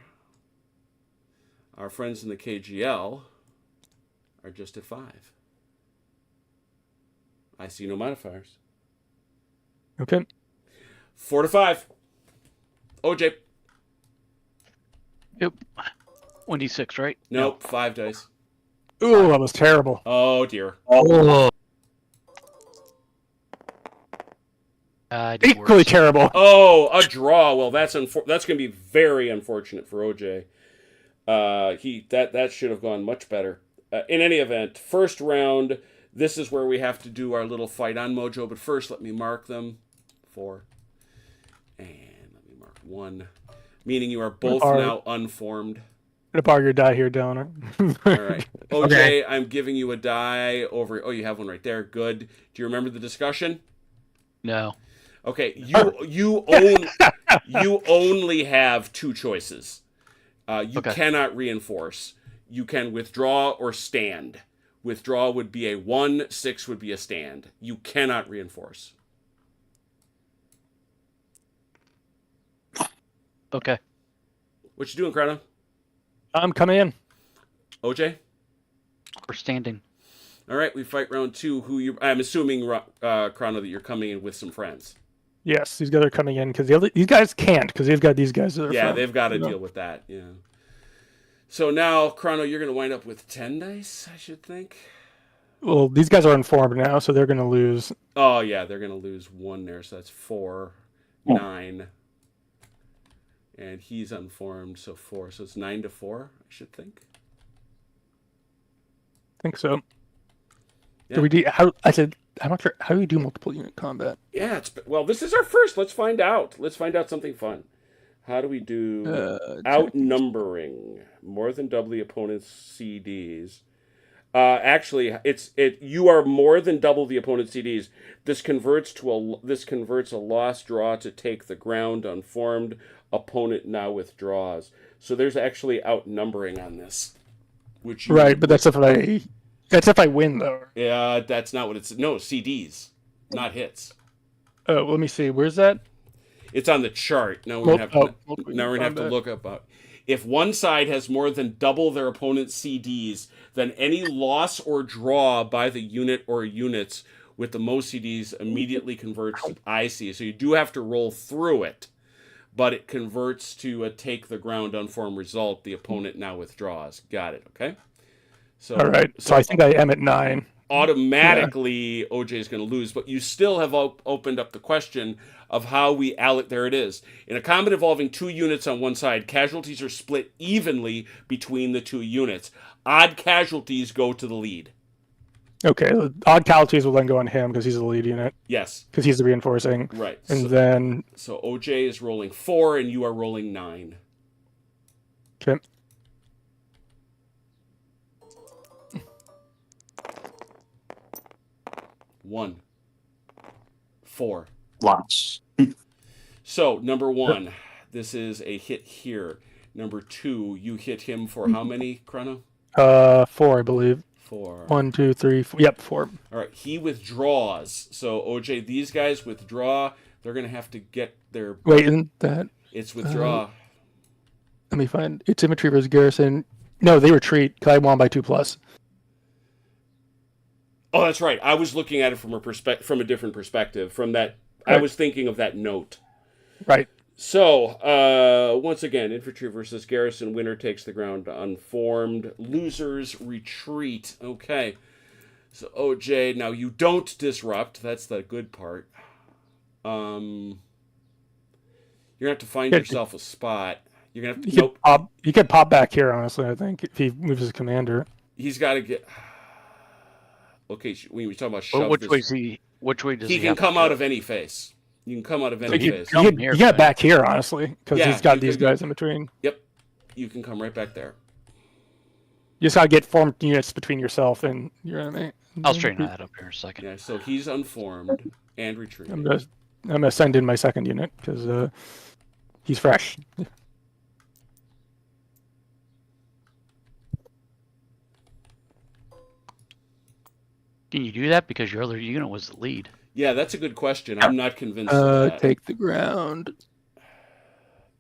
Speaker 1: our friends in the KGL are just at 5. I see no modifiers.
Speaker 2: Okay.
Speaker 1: 4 to 5. OJ.
Speaker 5: Yep. 1d6, right?
Speaker 1: Nope, 5 dice.
Speaker 2: Ooh, that was terrible.
Speaker 1: Oh dear.
Speaker 3: Oh,
Speaker 5: I did
Speaker 2: Equally
Speaker 5: worse.
Speaker 2: terrible.
Speaker 1: Oh, a draw. Well, that's going to be very unfortunate for OJ. That should have gone much better. In any event, first round. This is where we have to do our little fight on Mojo. But first, let me mark them. 4. And let me mark 1. Meaning you are both now unformed.
Speaker 2: I'm gonna borrow your die here, Donor.
Speaker 1: All right. OJ,
Speaker 3: Okay.
Speaker 1: I'm giving you a die over. Oh, you have one right there. Good. Do you remember the discussion?
Speaker 5: No.
Speaker 1: Okay. You only have 2 choices. You
Speaker 5: Okay.
Speaker 1: cannot reinforce. You can withdraw or stand. Withdraw would be a 1. 6 would be a stand. You cannot reinforce.
Speaker 5: Okay.
Speaker 1: What you doing, Chrono?
Speaker 2: I'm coming in.
Speaker 1: OJ?
Speaker 5: We're standing.
Speaker 1: All right. We fight round 2. I'm assuming, Chrono, that you're coming in with some friends.
Speaker 2: Yes, these guys are coming in because these guys can't because they've got these guys that are
Speaker 1: Yeah,
Speaker 2: from.
Speaker 1: they've got to deal with that. Yeah. So now, Chrono, you're going to wind up with 10 dice, I should think.
Speaker 2: Well, these guys are informed now, so they're gonna lose.
Speaker 1: Oh, yeah, they're going to lose 1 there, so that's 4, 9. And he's unformed, so 4. So it's 9 to 4, I should think.
Speaker 2: I think so.
Speaker 1: Yeah.
Speaker 2: Do we do? How I said I'm not sure. How do you do multiple unit combat?
Speaker 1: Yeah, well, this is our first. Let's find out. Let's find out something fun. How do we do outnumbering? More than double the opponent's CDs. Actually, you are more than double the opponent's CDs. This converts a lost draw to take the ground unformed. Opponent now withdraws. So there's actually outnumbering on this.
Speaker 2: Right, but that's if I win though.
Speaker 1: Yeah, that's not what it's. No, CDs, not hits.
Speaker 2: Oh, let me see. Where's that?
Speaker 1: It's on the chart. Now we're gonna have to look up. If one side has more than double their opponent's CDs, then any loss or draw by the unit or units with the most CDs immediately converts to IC. So you do have to roll through it, but it converts to a take the ground unformed result. The opponent now withdraws. Got it? Okay. So
Speaker 2: All right. So I think I am at 9.
Speaker 1: Automatically, OJ is going to lose, but you still have opened up the question of how we allocate. There it is. In a combat involving 2 units on one side, casualties are split evenly between the 2 units. Odd casualties go to the lead.
Speaker 2: Okay. The odd casualties will then go on him because he's the lead unit
Speaker 1: Yes.
Speaker 2: because he's the reinforcing.
Speaker 1: Right.
Speaker 2: And then
Speaker 1: So OJ is rolling 4 and you are rolling 9.
Speaker 2: okay.
Speaker 1: One. 4.
Speaker 6: Lots.
Speaker 1: So, number 1, this is a hit here. Number 2, you hit him for how many, Chrono?
Speaker 2: 4, I believe.
Speaker 1: 4.
Speaker 2: 1, 2, 3, 4. Yep, 4.
Speaker 1: All right, he withdraws. So, OJ, these guys withdraw. They're going to have to get their.
Speaker 2: Wait, isn't that?
Speaker 1: It's withdraw.
Speaker 2: Let me find. It's infantry versus garrison. No, they retreat. Because I won by 2+.
Speaker 1: Oh, that's right. I was looking at it from a different perspective. From that, I was thinking of that note.
Speaker 2: Right.
Speaker 1: So, once again, infantry versus garrison. Winner takes the ground unformed. Losers retreat. Okay. So, OJ, now you don't disrupt. That's the good part. You're going to have to find yourself a spot. You're going to have to...
Speaker 2: He could pop back here, honestly, I think, if he moves his commander.
Speaker 1: He's got to get... Okay, when we talk about shove...
Speaker 5: Which way does he
Speaker 1: can
Speaker 5: have
Speaker 1: come
Speaker 5: to
Speaker 1: out
Speaker 5: go?
Speaker 1: of any face. You can come out of any face.
Speaker 2: You get back here, honestly, because
Speaker 1: Yeah,
Speaker 2: he's got
Speaker 1: you
Speaker 2: these
Speaker 1: could-
Speaker 2: guys in between.
Speaker 1: Yep. You can come right back there.
Speaker 2: You just got to get formed units between yourself and your enemy.
Speaker 5: I'll straighten that up here in a second.
Speaker 1: Yeah, so he's unformed and retreating.
Speaker 2: I'm gonna send in my second unit because he's fresh.
Speaker 5: Can you do that because your other unit was the lead?
Speaker 1: Yeah, that's a good question. I'm not convinced of that.
Speaker 2: Take the ground.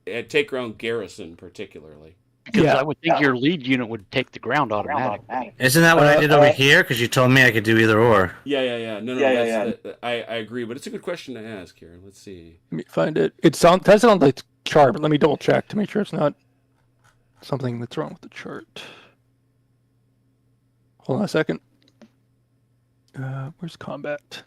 Speaker 1: Take ground garrison, particularly.
Speaker 5: Because
Speaker 2: Yeah.
Speaker 5: I would think your lead unit would take the ground automatically.
Speaker 3: Isn't that what I did over here? Because you told me I could do either or.
Speaker 1: Yeah. No, I agree, but it's a good question to ask here. Let's see.
Speaker 2: Let me find it. That's on the chart, but let me double check to make sure it's not something that's wrong with the chart. Hold on a second. Where's combat?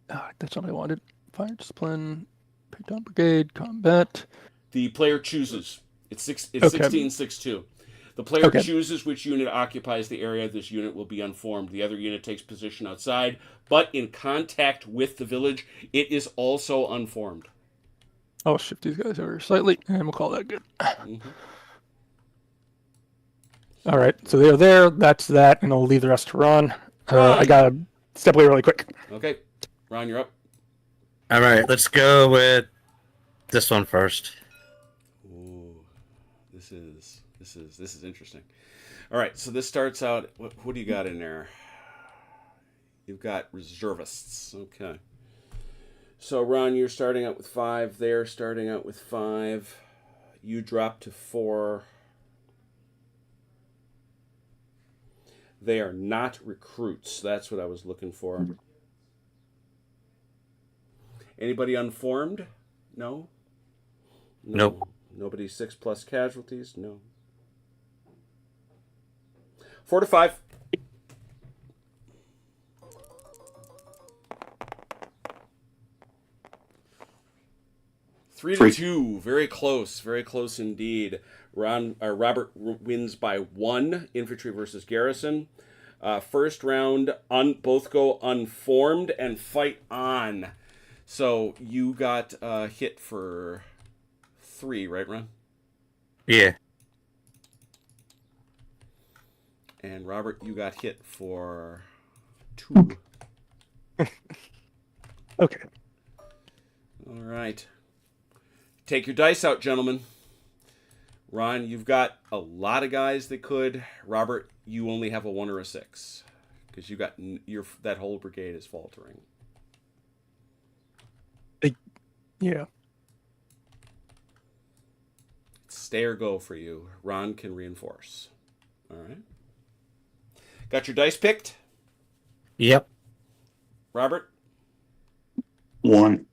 Speaker 2: That's not what I wanted. Fire discipline, pick down brigade, combat.
Speaker 1: The player chooses. It's
Speaker 2: Okay.
Speaker 1: 16-6-2. The player
Speaker 2: Okay.
Speaker 1: chooses which unit occupies the area. This unit will be unformed. The other unit takes position outside, but in contact with the village, it is also unformed.
Speaker 2: I'll shift these guys over slightly, and we'll call that good.
Speaker 1: Mhm.
Speaker 2: All right, so they're there. That's that, and I'll leave the rest to Ron. I gotta step away really quick.
Speaker 1: Okay, Ron, you're up.
Speaker 3: All right, let's go with this one first.
Speaker 1: Ooh, this is interesting. All right, so this starts out. What do you got in there? You've got reservists. Okay. So Ron, you're starting out with 5. They're starting out with 5. You drop to 4. They are not recruits. That's what I was looking for. Anybody unformed? No?
Speaker 3: Nope.
Speaker 1: Nobody 6+ casualties? No. 4 to 5. Three to 2. Very close indeed. Robert wins by 1. Infantry versus garrison. First round, both go unformed and fight on. So you got hit for 3, right, Ron?
Speaker 3: Yeah.
Speaker 1: And Robert, you got hit for 2.
Speaker 2: Okay.
Speaker 1: All right. Take your dice out, gentlemen. Ron, you've got a lot of guys that could. Robert, you only have a 1 or a 6 because you got that whole brigade is faltering.
Speaker 2: Yeah.
Speaker 1: Stay or go for you. Ron can reinforce. All right. Got your dice picked?
Speaker 3: Yep.
Speaker 1: Robert?
Speaker 6: 1.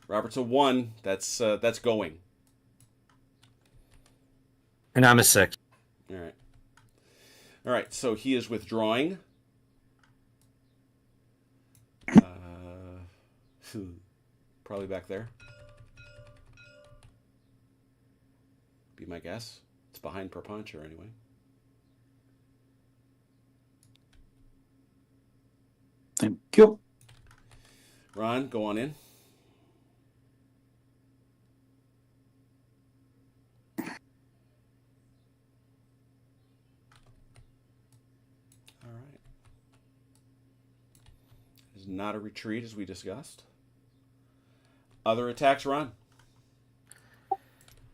Speaker 1: Robert's a 1. That's going.
Speaker 3: And I'm a 6.
Speaker 1: All right. All right. So he is withdrawing. Probably back there. Be my guess. It's behind Perponcher anyway.
Speaker 6: Thank you.
Speaker 1: Ron, go on in. All right. It's not a retreat as we discussed. Other attacks, Ron.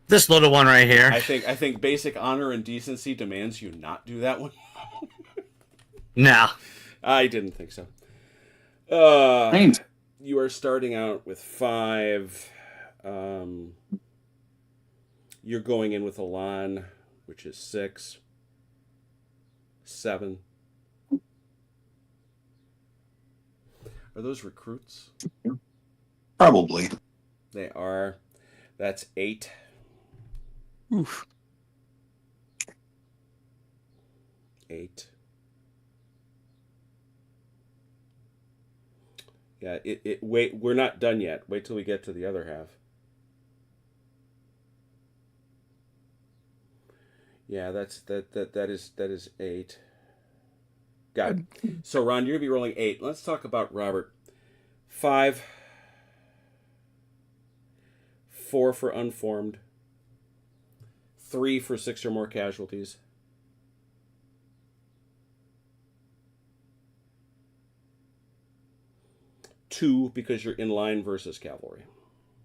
Speaker 3: This little one right here.
Speaker 1: I think basic honor and decency demands you not do that one.
Speaker 3: No.
Speaker 1: I didn't think so.
Speaker 6: Thanks.
Speaker 1: You are starting out with 5. You're going in with Elan, which is 6, 7. Are those recruits?
Speaker 6: Probably.
Speaker 1: They are. That's 8.
Speaker 2: Oof.
Speaker 1: 8. Yeah, wait, we're not done yet. Wait till we get to the other half. Yeah, that is 8. Got it. So Ron, you're gonna be rolling 8. Let's talk about Robert. 5. 4 for unformed. 3 for 6 or more casualties. 2 because you're in line versus cavalry.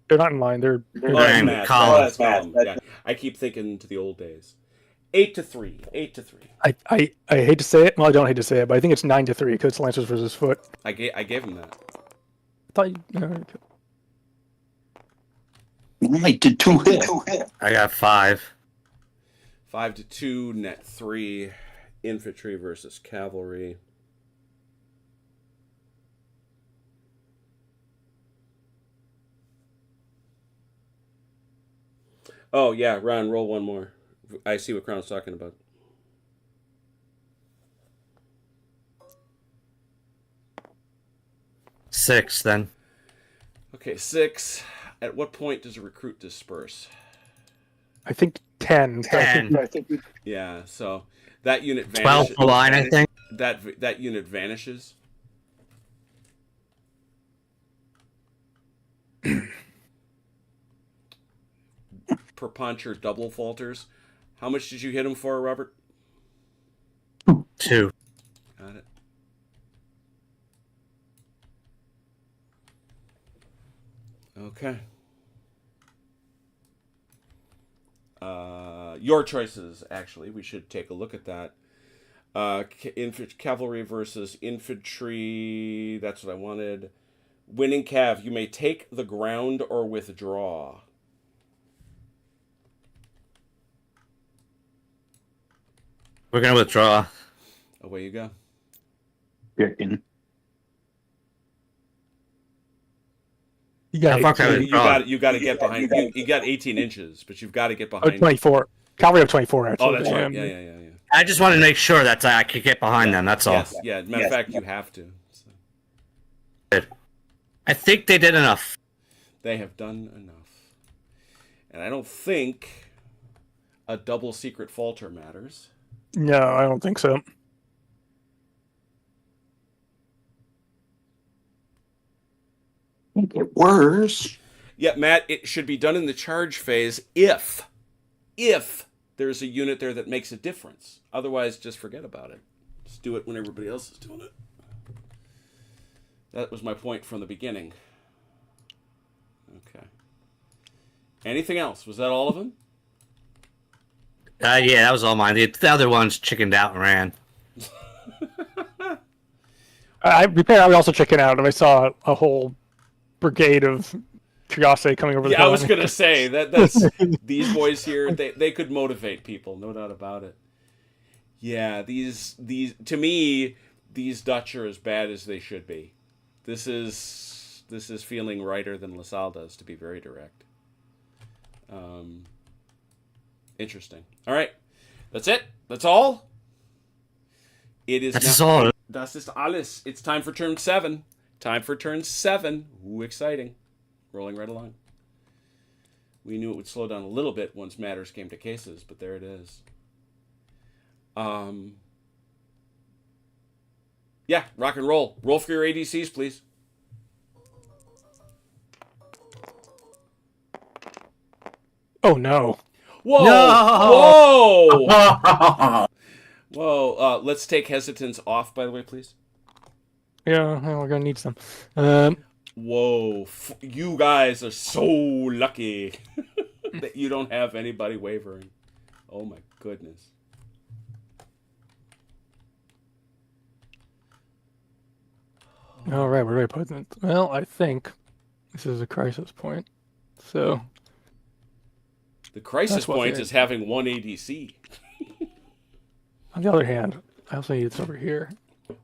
Speaker 2: They're not in line. They're
Speaker 3: They're in
Speaker 1: math.
Speaker 3: column.
Speaker 1: That's column. Yeah. I keep thinking to the old days. 8-3. 8-3.
Speaker 2: I hate to say it. Well, I don't hate to say it, but I think it's 9-3 because it's Lancers versus Foot.
Speaker 1: I gave him that.
Speaker 2: I thought you,
Speaker 6: I did 2 hit.
Speaker 3: I got 5.
Speaker 1: 5-2. Net 3. Infantry versus cavalry. Oh yeah, Ron, roll one more. I see what Crown's talking about.
Speaker 3: Six, then.
Speaker 1: Okay, 6. At what point does a recruit disperse?
Speaker 2: I think 10.
Speaker 3: 10.
Speaker 2: I think
Speaker 1: Yeah, so that unit
Speaker 3: 12
Speaker 1: vanishes.
Speaker 3: per line, I think.
Speaker 1: That unit vanishes. Per punch or double falters. How much did you hit him for, Robert?
Speaker 3: 2.
Speaker 1: Got it. Okay. Your choices, actually. We should take a look at that. Cavalry versus infantry. That's what I wanted. Winning cav. You may take the ground or withdraw.
Speaker 3: We're going to withdraw.
Speaker 1: Away you go.
Speaker 6: Chicken.
Speaker 2: you got
Speaker 3: How far can I withdraw?
Speaker 1: You got to get behind. You got 18 inches, but you've got to get
Speaker 2: Oh,
Speaker 1: behind.
Speaker 2: 24. Cavalry have 24, actually.
Speaker 1: Oh, that's right. Yeah.
Speaker 3: I just wanted to make sure that I could get behind them, that's all.
Speaker 1: Yes, yeah. Matter of fact, you have to. So.
Speaker 3: I think they did enough.
Speaker 1: They have done enough. And I don't think a double secret falter matters.
Speaker 2: No, I don't think so.
Speaker 6: Make it worse.
Speaker 1: Yeah, Matt, it should be done in the charge phase if there's a unit there that makes a difference. Otherwise, just forget about it. Just do it when everybody else is doing it. That was my point from the beginning. Okay. Anything else? Was that all of them?
Speaker 3: Yeah, that was all mine. The other ones chickened out and ran.
Speaker 2: I was also checking out, and I saw a whole brigade of Triasse coming over the
Speaker 1: Yeah, I
Speaker 2: hill.
Speaker 1: was gonna say that's these boys here. They could motivate people, no doubt about it. Yeah, these to me, these Dutch are as bad as they should be. This is feeling righter than LaSalle does, to be very direct. Interesting. All right, that's it. That's all. It is.
Speaker 3: That's all.
Speaker 1: Das ist alles. It's time for turn 7. Time for turn 7. Ooh, exciting. Rolling right along. We knew it would slow down a little bit once matters came to cases, but there it is. Yeah, rock and roll. Roll for your ADCs, please.
Speaker 2: Oh, no.
Speaker 1: Whoa!
Speaker 3: No!
Speaker 1: Whoa! Whoa! Let's take hesitance off, by the way, please.
Speaker 2: Yeah, well, we're going to need some.
Speaker 1: Whoa! You guys are so lucky that you don't have anybody wavering. Oh my goodness.
Speaker 2: All right, where do I put it? Well, I think this is a crisis point. So
Speaker 1: The crisis
Speaker 2: That's what
Speaker 1: point
Speaker 2: they-
Speaker 1: is having one ADC.
Speaker 2: on the other hand, I also need this over here.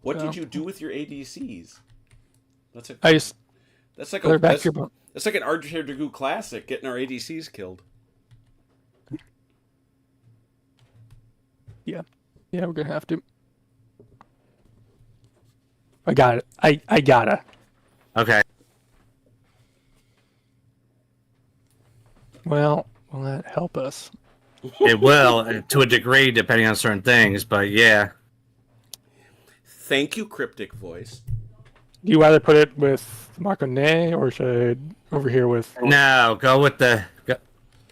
Speaker 1: What
Speaker 2: So-
Speaker 1: did you do with your ADCs? That's a
Speaker 2: I just
Speaker 1: that's like
Speaker 2: they're
Speaker 1: a
Speaker 2: back
Speaker 1: that's,
Speaker 2: here. But
Speaker 1: that's like an Archer Dragoo classic, getting our ADCs killed.
Speaker 2: yeah, we're gonna have to. I got it. I gotta.
Speaker 3: Okay.
Speaker 2: Well, will that help us?
Speaker 3: It will, to a degree, depending on certain things, but yeah.
Speaker 1: Thank you, cryptic voice.
Speaker 2: Do you either put it with Makone or should I over here with?
Speaker 3: No, go with the.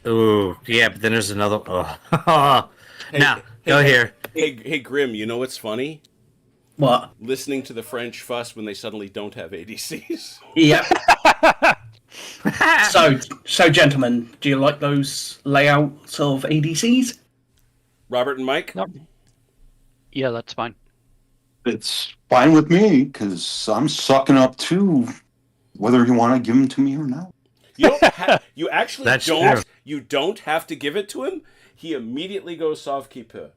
Speaker 3: Ooh, yeah, but then there's another. Oh. Now, go here.
Speaker 1: Hey, Grim. You know what's funny?
Speaker 4: What?
Speaker 1: Listening to the French fuss when they suddenly don't have ADCs.
Speaker 4: Yep. So, gentlemen, do you like those layouts of ADCs?
Speaker 1: Robert and Mike.
Speaker 2: No.
Speaker 5: Yeah, that's fine.
Speaker 6: It's fine with me because I'm sucking up too, whether you want to give them to me or not.
Speaker 1: You don't you actually
Speaker 3: That's
Speaker 1: don't.
Speaker 3: true.
Speaker 1: You don't have to give it to him. He immediately goes sauve qui peut.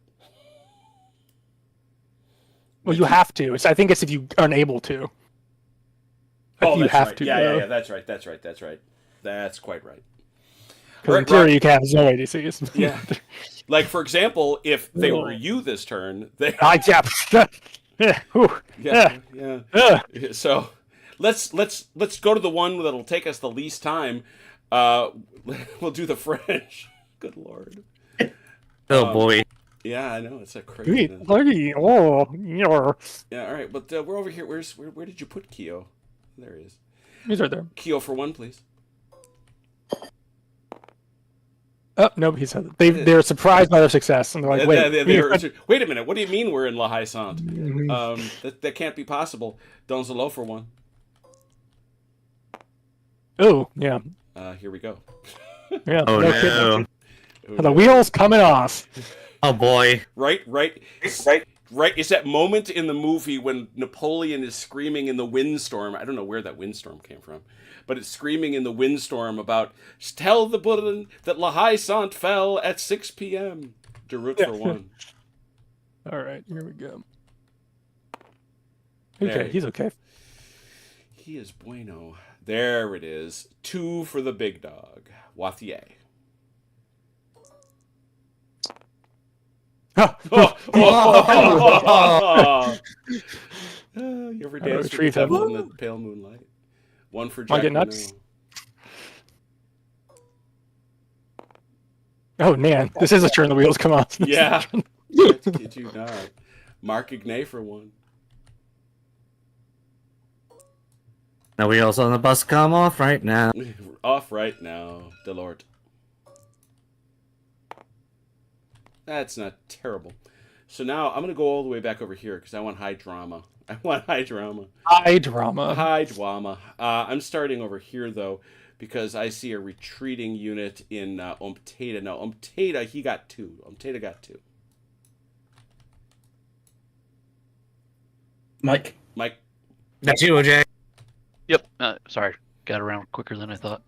Speaker 2: Well, you have to. I think it's if you are unable to. I think you
Speaker 1: that's
Speaker 2: have
Speaker 1: right.
Speaker 2: to.
Speaker 1: Yeah. That's right. That's quite right.
Speaker 2: Because in
Speaker 1: Right,
Speaker 2: theory,
Speaker 1: right.
Speaker 2: you can have no ADCs.
Speaker 1: Yeah. Like for example, if they were you this turn, they
Speaker 2: Yeah. Whew.
Speaker 1: yeah.
Speaker 2: Ugh.
Speaker 1: So let's go to the one that'll take us the least time. We'll do the French. Good lord.
Speaker 3: Oh boy.
Speaker 1: Yeah, I know it's a
Speaker 2: Sweet.
Speaker 1: crazy.
Speaker 2: Lordy. Oh, you're.
Speaker 1: Yeah, all right, but we're over here. Where did you put Kyo? There he is.
Speaker 2: He's right there.
Speaker 1: Kyo for one, please.
Speaker 2: Oh no, he said it. They're surprised by their success, and they're like, "Wait,
Speaker 1: Wait a minute. What do you mean we're in La Haye Sainte?
Speaker 2: Mhm.
Speaker 1: That can't be possible. Donzelo for one.
Speaker 2: oh yeah,
Speaker 1: Here we go.
Speaker 2: yeah."
Speaker 3: Oh
Speaker 2: no kidding.
Speaker 3: no.
Speaker 2: The wheels coming off.
Speaker 3: Oh boy.
Speaker 1: Right. It's that moment in the movie when Napoleon is screaming in the windstorm. I don't know where that windstorm came from, but it's screaming in the windstorm about tell the Bulletin that La Haye Sainte fell at 6 p.m. Derut for one.
Speaker 2: All right, here we go.
Speaker 1: There.
Speaker 2: Okay, he's okay.
Speaker 1: He is bueno. There it is. 2 for the big dog. Wathier. You ever danced with the
Speaker 2: retrieve him.
Speaker 1: devil in the pale moonlight? One for
Speaker 2: Wanna
Speaker 1: Jack
Speaker 2: get nuts?
Speaker 1: Renault.
Speaker 2: Oh man, this is a turn the wheels come off.
Speaker 1: Yeah. Kid you not. Mark Ignay for one.
Speaker 3: The wheels on the bus come off right now.
Speaker 1: Off right now, Delort. That's not terrible. So now I'm going to go all the way back over here because I want high drama.
Speaker 2: High drama.
Speaker 1: High drama. I'm starting over here, though, because I see a retreating unit in Umptata. Now, Umptata, he got 2. Umptata got 2.
Speaker 4: Mike?
Speaker 1: Mike,
Speaker 3: That's you, OJ.
Speaker 5: Yep. Sorry, got around quicker than I thought.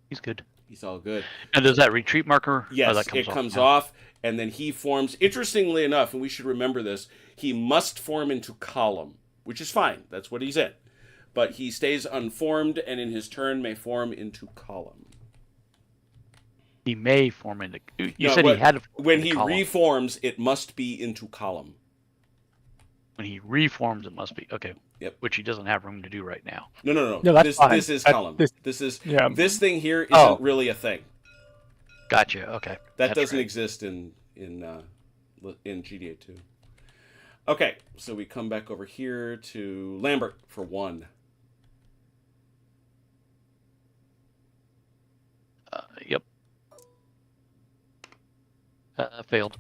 Speaker 5: He's good.
Speaker 1: he's all good.
Speaker 5: And does that retreat marker?
Speaker 1: Yes,
Speaker 5: that
Speaker 1: it comes
Speaker 5: now.
Speaker 1: off, and then he forms. Interestingly enough, and we should remember this, he must form into column, which is fine. That's what he's in. But he stays unformed, and in his turn may form into column.
Speaker 5: He may form into. You
Speaker 1: No,
Speaker 5: said he had to. Form
Speaker 1: When
Speaker 5: into
Speaker 1: he
Speaker 5: column.
Speaker 1: reforms, it must be into column.
Speaker 5: When he reforms, it must be okay.
Speaker 1: Yep.
Speaker 5: Which he doesn't have room to do right now.
Speaker 1: No.
Speaker 2: No, that's
Speaker 1: this
Speaker 2: fine.
Speaker 1: this is
Speaker 2: That-
Speaker 1: column.
Speaker 2: this-
Speaker 1: This is
Speaker 2: yeah.
Speaker 1: This thing here isn't
Speaker 3: Oh.
Speaker 1: really a thing.
Speaker 5: Gotcha. Okay.
Speaker 1: That
Speaker 5: That's
Speaker 1: doesn't
Speaker 5: right.
Speaker 1: exist in GDA 2. Okay, so we come back over here to Lambert for 1.
Speaker 5: Yep. Failed.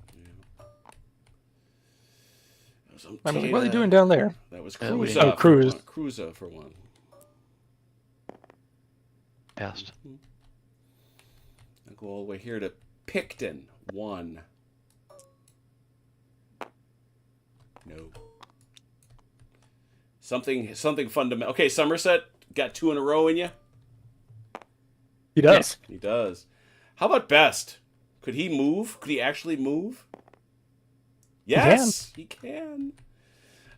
Speaker 2: I'm like, what are they doing down there?
Speaker 1: That was
Speaker 5: we
Speaker 1: Cruza.
Speaker 5: didn't-
Speaker 2: Oh, Cruz.
Speaker 1: Cruza for 1.
Speaker 5: Passed.
Speaker 1: I'll go all the way here to Picton 1. No. Something fundamental. Okay, Somerset got 2 in a row in you.
Speaker 2: He does.
Speaker 1: He does. How about Best? Could he move? Could he actually move? Yes, he can.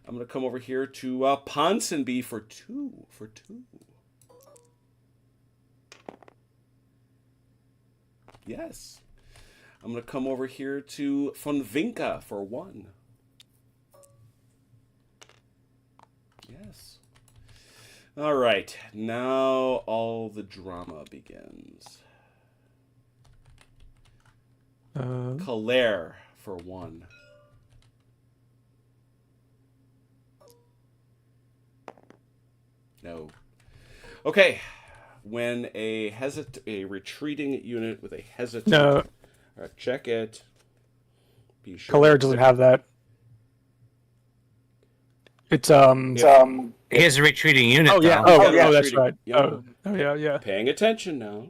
Speaker 1: I'm going to come over here to Ponsonby for 2. Yes. I'm going to come over here to Von Vinka for 1. Yes. All right. Now all the drama begins. Calais for 1. No. Okay. When a retreating unit with a hesitant.
Speaker 2: No.
Speaker 1: Check it. Be sure.
Speaker 2: Calais doesn't have that. It's
Speaker 3: He has a retreating unit.
Speaker 2: Oh yeah.
Speaker 3: though.
Speaker 2: Oh, that's right.
Speaker 1: Yeah.
Speaker 2: Oh yeah.
Speaker 1: Paying attention now.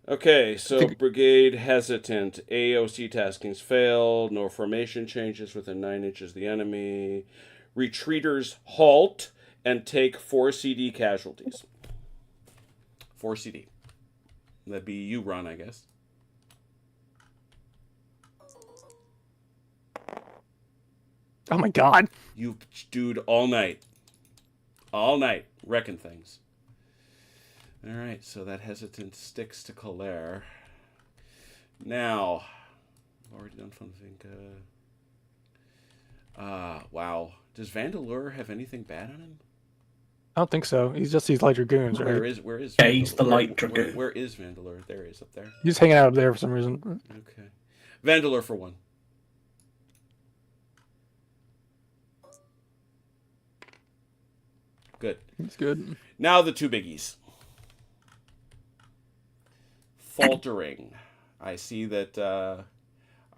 Speaker 1: Okay, so brigade hesitant. AOC taskings failed. No formation changes within 9 inches of the enemy. Retreaters halt and take 4 CD casualties. 4 CD. That'd be you, Ron, I guess.
Speaker 2: Oh my god.
Speaker 1: You dude all night. All night. Wrecking things. Alright, so that hesitant sticks to Calais. Now, I've already done Von Vinka. Wow. Does Vandalur have anything bad on him?
Speaker 2: I don't think so. He's just these light dragoons, right?
Speaker 1: Where is
Speaker 4: Yeah, he's
Speaker 1: Vandalur?
Speaker 4: the light dragoon.
Speaker 1: Where is Vandalur? There he is up there.
Speaker 2: He's hanging out up there for some reason.
Speaker 1: Okay. Vandalur for 1. Good.
Speaker 2: He's good.
Speaker 1: Now the 2 biggies. Faltering. I see that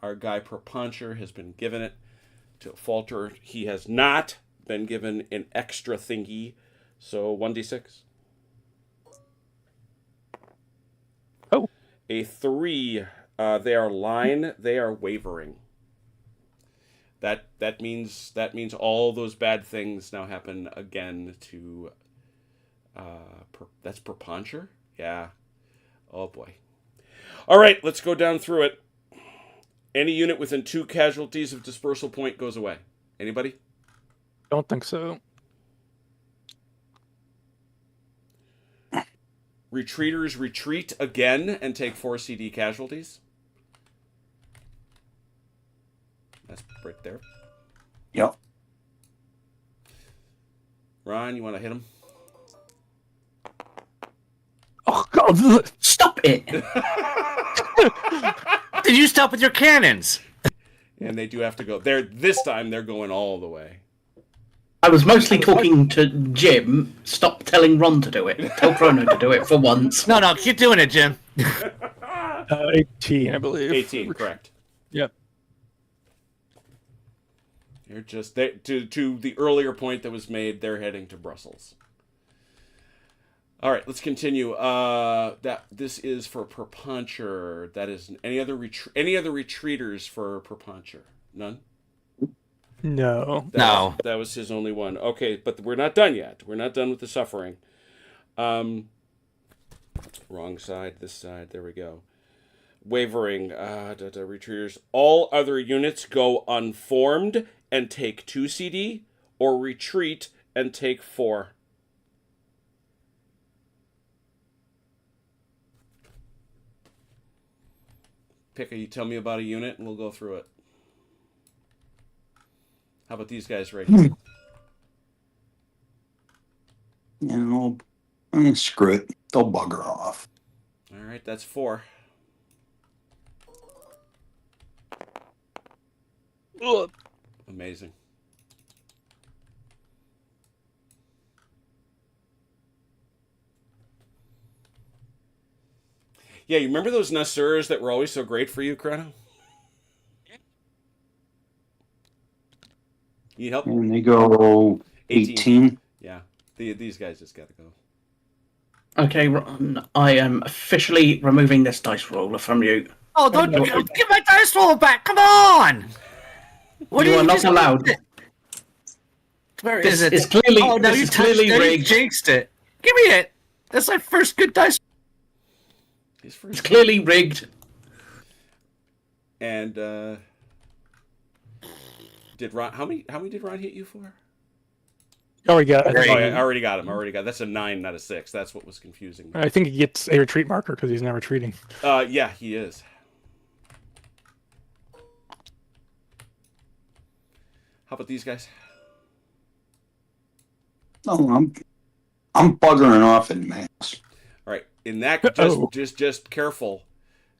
Speaker 1: our guy Propuncher has been given it to Falter. He has not been given an extra thingy. So 1d6.
Speaker 2: Oh.
Speaker 1: A 3. They are line. They are wavering. That means all those bad things now happen again to. That's Propuncher? Yeah. Oh boy. All right, let's go down through it. Any unit within 2 casualties of dispersal point goes away. Anybody?
Speaker 2: Don't think so.
Speaker 1: Retreaters retreat again and take 4 CD casualties. That's right there.
Speaker 6: Yep.
Speaker 1: Ron, you want to hit him?
Speaker 2: Oh god.
Speaker 4: Stop it!
Speaker 3: Did you stop with your cannons?
Speaker 1: And they do have to go. This time they're going all the way.
Speaker 4: I was mostly talking to Jim. Stop telling Ron to do it. Tell Chrono to do it for once.
Speaker 3: No, keep doing it, Jim.
Speaker 2: 18, I believe.
Speaker 1: 18, correct.
Speaker 2: Yep.
Speaker 1: They're just to the earlier point that was made. They're heading to Brussels. All right, let's continue. This is for Propuncher. That is any other retreaters for Propuncher? None.
Speaker 2: No.
Speaker 1: That was his only one. Okay, but we're not done yet. We're not done with the suffering. Wrong side. This side. There we go. Wavering. Retreaters. All other units go unformed and take 2 CD, or retreat and take 4. You tell me about a unit and we'll go through it. How about these guys right here?
Speaker 6: Screw it. They'll bugger off.
Speaker 1: All right, that's 4.
Speaker 2: Ugh.
Speaker 1: Amazing. Yeah, you remember those Nassurs that were always so great for you, Chrono? Need help?
Speaker 6: And they go 18.
Speaker 1: Yeah, these guys just gotta go.
Speaker 4: Okay, Ron, I am officially removing this dice roller from you.
Speaker 3: Oh, don't give my dice roll back! Come on!
Speaker 4: You are not allowed.
Speaker 3: Where
Speaker 4: This
Speaker 3: is it?
Speaker 4: is clearly-
Speaker 3: Oh, no,
Speaker 4: this
Speaker 3: you
Speaker 4: is clearly
Speaker 3: touched it. You
Speaker 4: rigged.
Speaker 3: jinxed it. Give me it. That's my first good dice.
Speaker 1: His
Speaker 4: It's
Speaker 1: first
Speaker 4: clearly rigged.
Speaker 1: and did Ron? How many did Ron hit you for?
Speaker 2: You already got.
Speaker 1: Oh, yeah, I already got him. That's a 9, not a 6. That's what was confusing me.
Speaker 2: I think he gets a retreat marker because he's not retreating.
Speaker 1: Yeah, he is. How about these guys?
Speaker 6: No, I'm buggering off in mass.
Speaker 1: All right, in that
Speaker 2: Oh.
Speaker 1: just careful,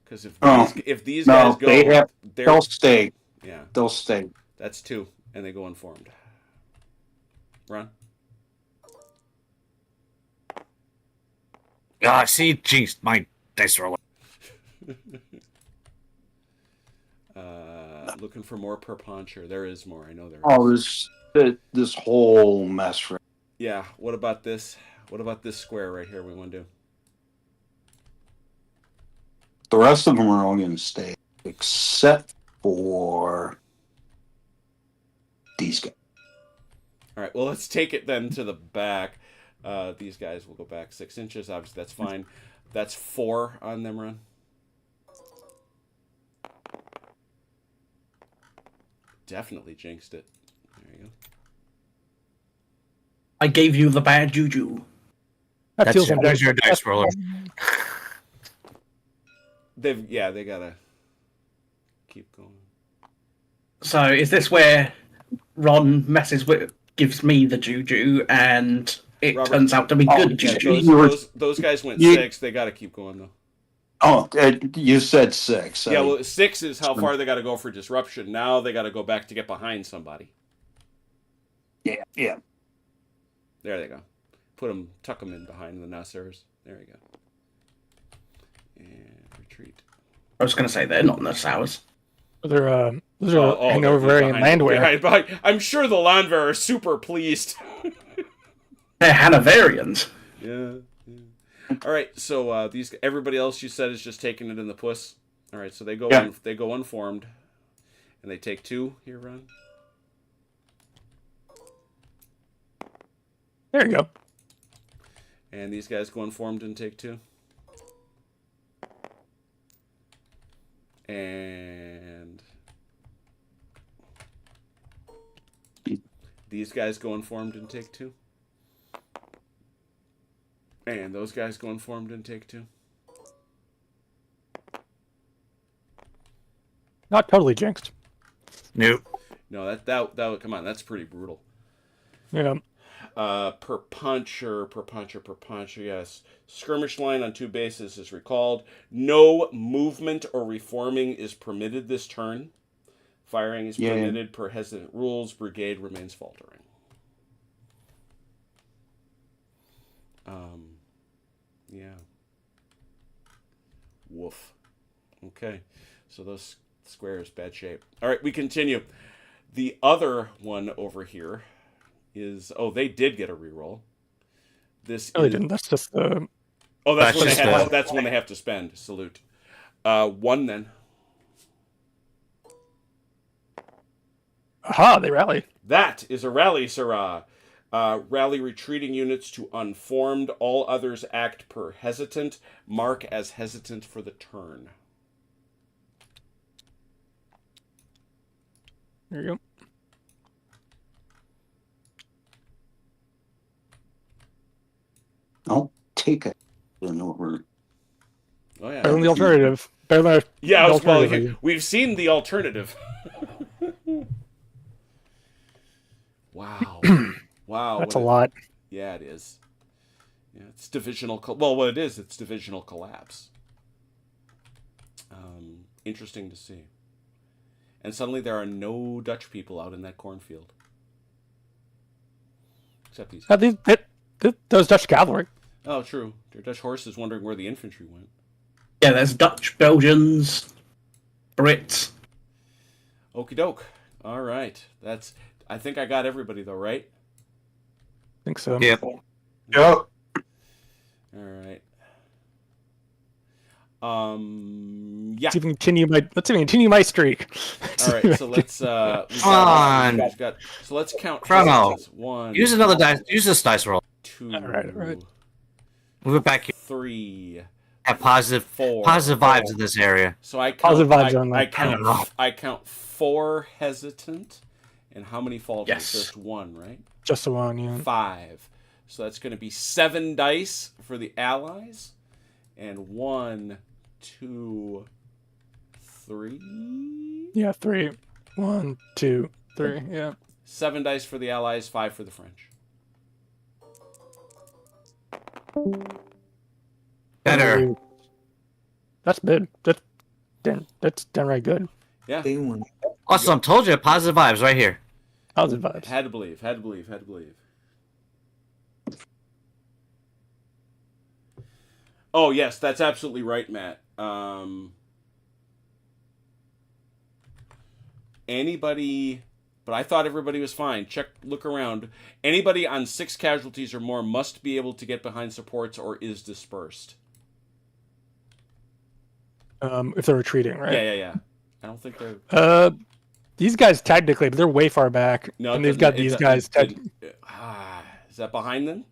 Speaker 1: because
Speaker 6: Oh.
Speaker 1: if these
Speaker 6: No,
Speaker 1: guys go,
Speaker 6: they'll stay.
Speaker 1: yeah,
Speaker 6: They'll stay.
Speaker 1: that's 2, and they go unformed. Ron,
Speaker 3: Ah, see, jinxed my dice roller.
Speaker 1: looking for more per puncher. There is more. I know there is.
Speaker 6: Oh, this whole mess.
Speaker 1: Yeah. What about this? What about this square right here? We want to do.
Speaker 6: The rest of them are all going to stay, except for these guys.
Speaker 1: All right. Well, let's take it then to the back. These guys will go back 6 inches. Obviously, that's fine. That's 4 on them, Ron. Definitely jinxed it. There you go.
Speaker 4: I gave you the bad juju.
Speaker 2: That feels like
Speaker 3: There's your dice roller.
Speaker 1: They gotta keep going.
Speaker 4: So is this where Ron gives me the juju, and it
Speaker 1: Robert-
Speaker 4: turns out to be
Speaker 6: Oh,
Speaker 4: good
Speaker 6: yeah,
Speaker 4: juju?
Speaker 1: Those guys went
Speaker 6: You-
Speaker 1: 6. They gotta keep going though.
Speaker 6: Oh, you said 6.
Speaker 1: Yeah, well, 6 is how far they got to go for disruption. Now they got to go back to get behind somebody.
Speaker 6: yeah.
Speaker 1: There they go. Tuck them in behind the Nassers. There you go. And retreat.
Speaker 4: I was going to say they're not Nassauers.
Speaker 2: those are
Speaker 1: they're
Speaker 2: Hanoverian
Speaker 1: behind-
Speaker 2: landwear.
Speaker 1: behind- I'm sure the Landwehr are super pleased.
Speaker 4: They're Hanoverians.
Speaker 1: Yeah. All right, so everybody else you said is just taking it in the puss. All right, so they go
Speaker 6: Yeah.
Speaker 1: they go unformed, and they take 2 here, Ron.
Speaker 2: There you go.
Speaker 1: And these guys go unformed and take 2. And these guys go informed and take 2. And those guys go informed and take 2.
Speaker 2: Not totally jinxed.
Speaker 3: Nope.
Speaker 1: No, that would come on. That's pretty brutal.
Speaker 2: Yeah.
Speaker 1: Per puncher. Yes, skirmish line on 2 bases is recalled. No movement or reforming is permitted this turn. Firing is permitted per hesitant rules. Brigade remains faltering. Yeah. Woof. Okay. So those squares, bad shape. All right, we continue. The other one over here is... Oh, they did get a reroll. This
Speaker 2: No, they
Speaker 1: is...
Speaker 2: didn't. That's just the.
Speaker 1: Oh, that's when
Speaker 3: just
Speaker 1: that's when they have to spend. Salute. 1 then.
Speaker 2: Aha! They rally.
Speaker 1: That is a rally, sirrah. Rally retreating units to unformed. All others act per hesitant. Mark as hesitant for the turn.
Speaker 2: There you go.
Speaker 6: I'll take it. Over.
Speaker 1: Oh yeah.
Speaker 2: Better than the alternative. Better than
Speaker 1: Yeah,
Speaker 2: the
Speaker 1: well,
Speaker 2: alternative.
Speaker 1: we've seen the alternative. Wow. Wow.
Speaker 2: That's a lot.
Speaker 1: Yeah, it is. Yeah, it's divisional. Well, what it is, it's divisional collapse. Interesting to see. And suddenly there are no Dutch people out in that cornfield. Except these.
Speaker 2: Those Dutch cavalry.
Speaker 1: Oh, true. Their Dutch horses wondering where the infantry went.
Speaker 4: Yeah, there's Dutch, Belgians, Brits.
Speaker 1: Okie doke. All right. I think I got everybody though, right?
Speaker 2: I think so.
Speaker 3: Yep.
Speaker 6: Yep.
Speaker 1: All right. Yeah.
Speaker 2: Let's even continue my streak.
Speaker 1: All right. So let's.
Speaker 3: Come on.
Speaker 1: So let's count.
Speaker 3: Chrono.
Speaker 1: hesitants. One.
Speaker 3: Use another dice. Use this dice roll.
Speaker 1: 2.
Speaker 2: All right.
Speaker 3: Move it back here.
Speaker 1: 3.
Speaker 3: Have positive
Speaker 1: 4.
Speaker 3: vibes in this area.
Speaker 1: So I count.
Speaker 2: Positive vibes
Speaker 1: I,
Speaker 2: only.
Speaker 1: I
Speaker 3: I don't know.
Speaker 1: count. I count 4 hesitant, and how many falters?
Speaker 4: Yes.
Speaker 1: Just 1, right?
Speaker 2: Just the one, yeah.
Speaker 1: 5. So that's going to be 7 dice for the allies, and 1, 2, 3.
Speaker 2: Yeah, 3. 1, 2, 3. Yeah.
Speaker 1: 7 dice for the allies, 5 for the French.
Speaker 3: Better.
Speaker 2: That's good. That's downright good.
Speaker 1: Yeah.
Speaker 3: Awesome. Told you. Positive vibes right here.
Speaker 2: Positive vibes.
Speaker 1: Had to believe. Had to believe. Had to believe. Oh yes, that's absolutely right, Matt. Anybody, but I thought everybody was fine. Look around. Anybody on 6 casualties or more must be able to get behind supports or is dispersed.
Speaker 2: If they're retreating, right?
Speaker 1: Yeah. I don't think they're.
Speaker 2: These guys technically, but they're way far back,
Speaker 1: No,
Speaker 2: and they've got these guys.
Speaker 1: Is that behind them?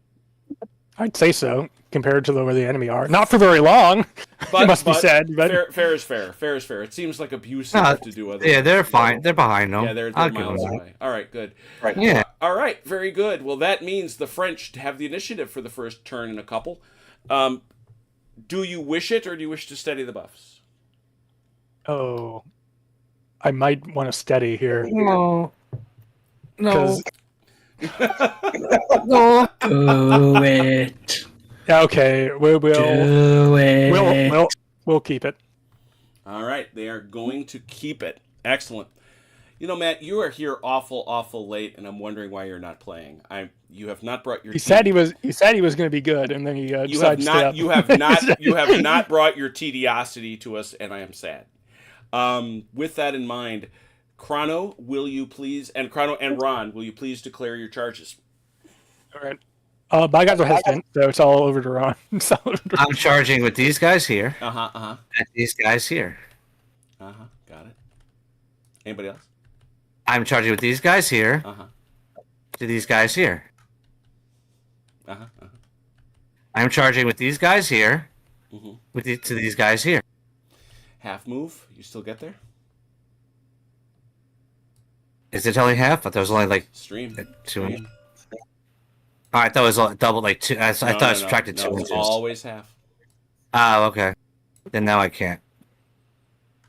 Speaker 2: I'd say so, compared to where the enemy are. Not for very long.
Speaker 1: But,
Speaker 2: it must be said. But
Speaker 1: fair is fair. Fair is fair. It seems like abusive to do other.
Speaker 3: Yeah, they're fine. They're behind them.
Speaker 1: Yeah, they're
Speaker 3: I'll give
Speaker 1: miles
Speaker 3: them that.
Speaker 1: away. All right, good.
Speaker 4: Right.
Speaker 3: Yeah.
Speaker 1: All right, very good. Well, that means the French have the initiative for the first turn in a couple. Do you wish it, or do you wish to steady the buffs?
Speaker 2: oh, I might want to steady here.
Speaker 3: No.
Speaker 2: 'cause-
Speaker 3: No.
Speaker 4: Do it.
Speaker 2: Yeah, okay, we'll
Speaker 4: Do it.
Speaker 2: we'll keep it.
Speaker 1: All right, they are going to keep it. Excellent. You know, Matt, you are here awful late, and I'm wondering why you're not playing. You have not brought your.
Speaker 2: He said he was going to be good, and then he
Speaker 1: You have
Speaker 2: decided to stay
Speaker 1: not.
Speaker 2: up.
Speaker 1: You have not brought your tediosity to us, and I am sad. With that in mind, Chrono, will you please, and Chrono and Ron, will you please declare your charges?
Speaker 2: All right. My guys are hesitant, so it's all over to Ron.
Speaker 3: I'm charging with these guys here
Speaker 1: Uh-huh.
Speaker 3: and these guys here.
Speaker 1: Got it. Anybody else?
Speaker 3: I'm charging with these guys here
Speaker 1: Uh-huh.
Speaker 3: to these guys here.
Speaker 1: Uh-huh.
Speaker 3: I'm charging with these guys here
Speaker 1: Mm-hmm.
Speaker 3: to these guys here.
Speaker 1: Half move. You still get there?
Speaker 3: Is it only half? I thought it was only like
Speaker 1: Stream.
Speaker 3: 2 inches. Oh, I thought it was double, like 2. I thought I subtracted 2
Speaker 1: It's
Speaker 3: inches.
Speaker 1: always half.
Speaker 3: Oh, okay. Then now I can't.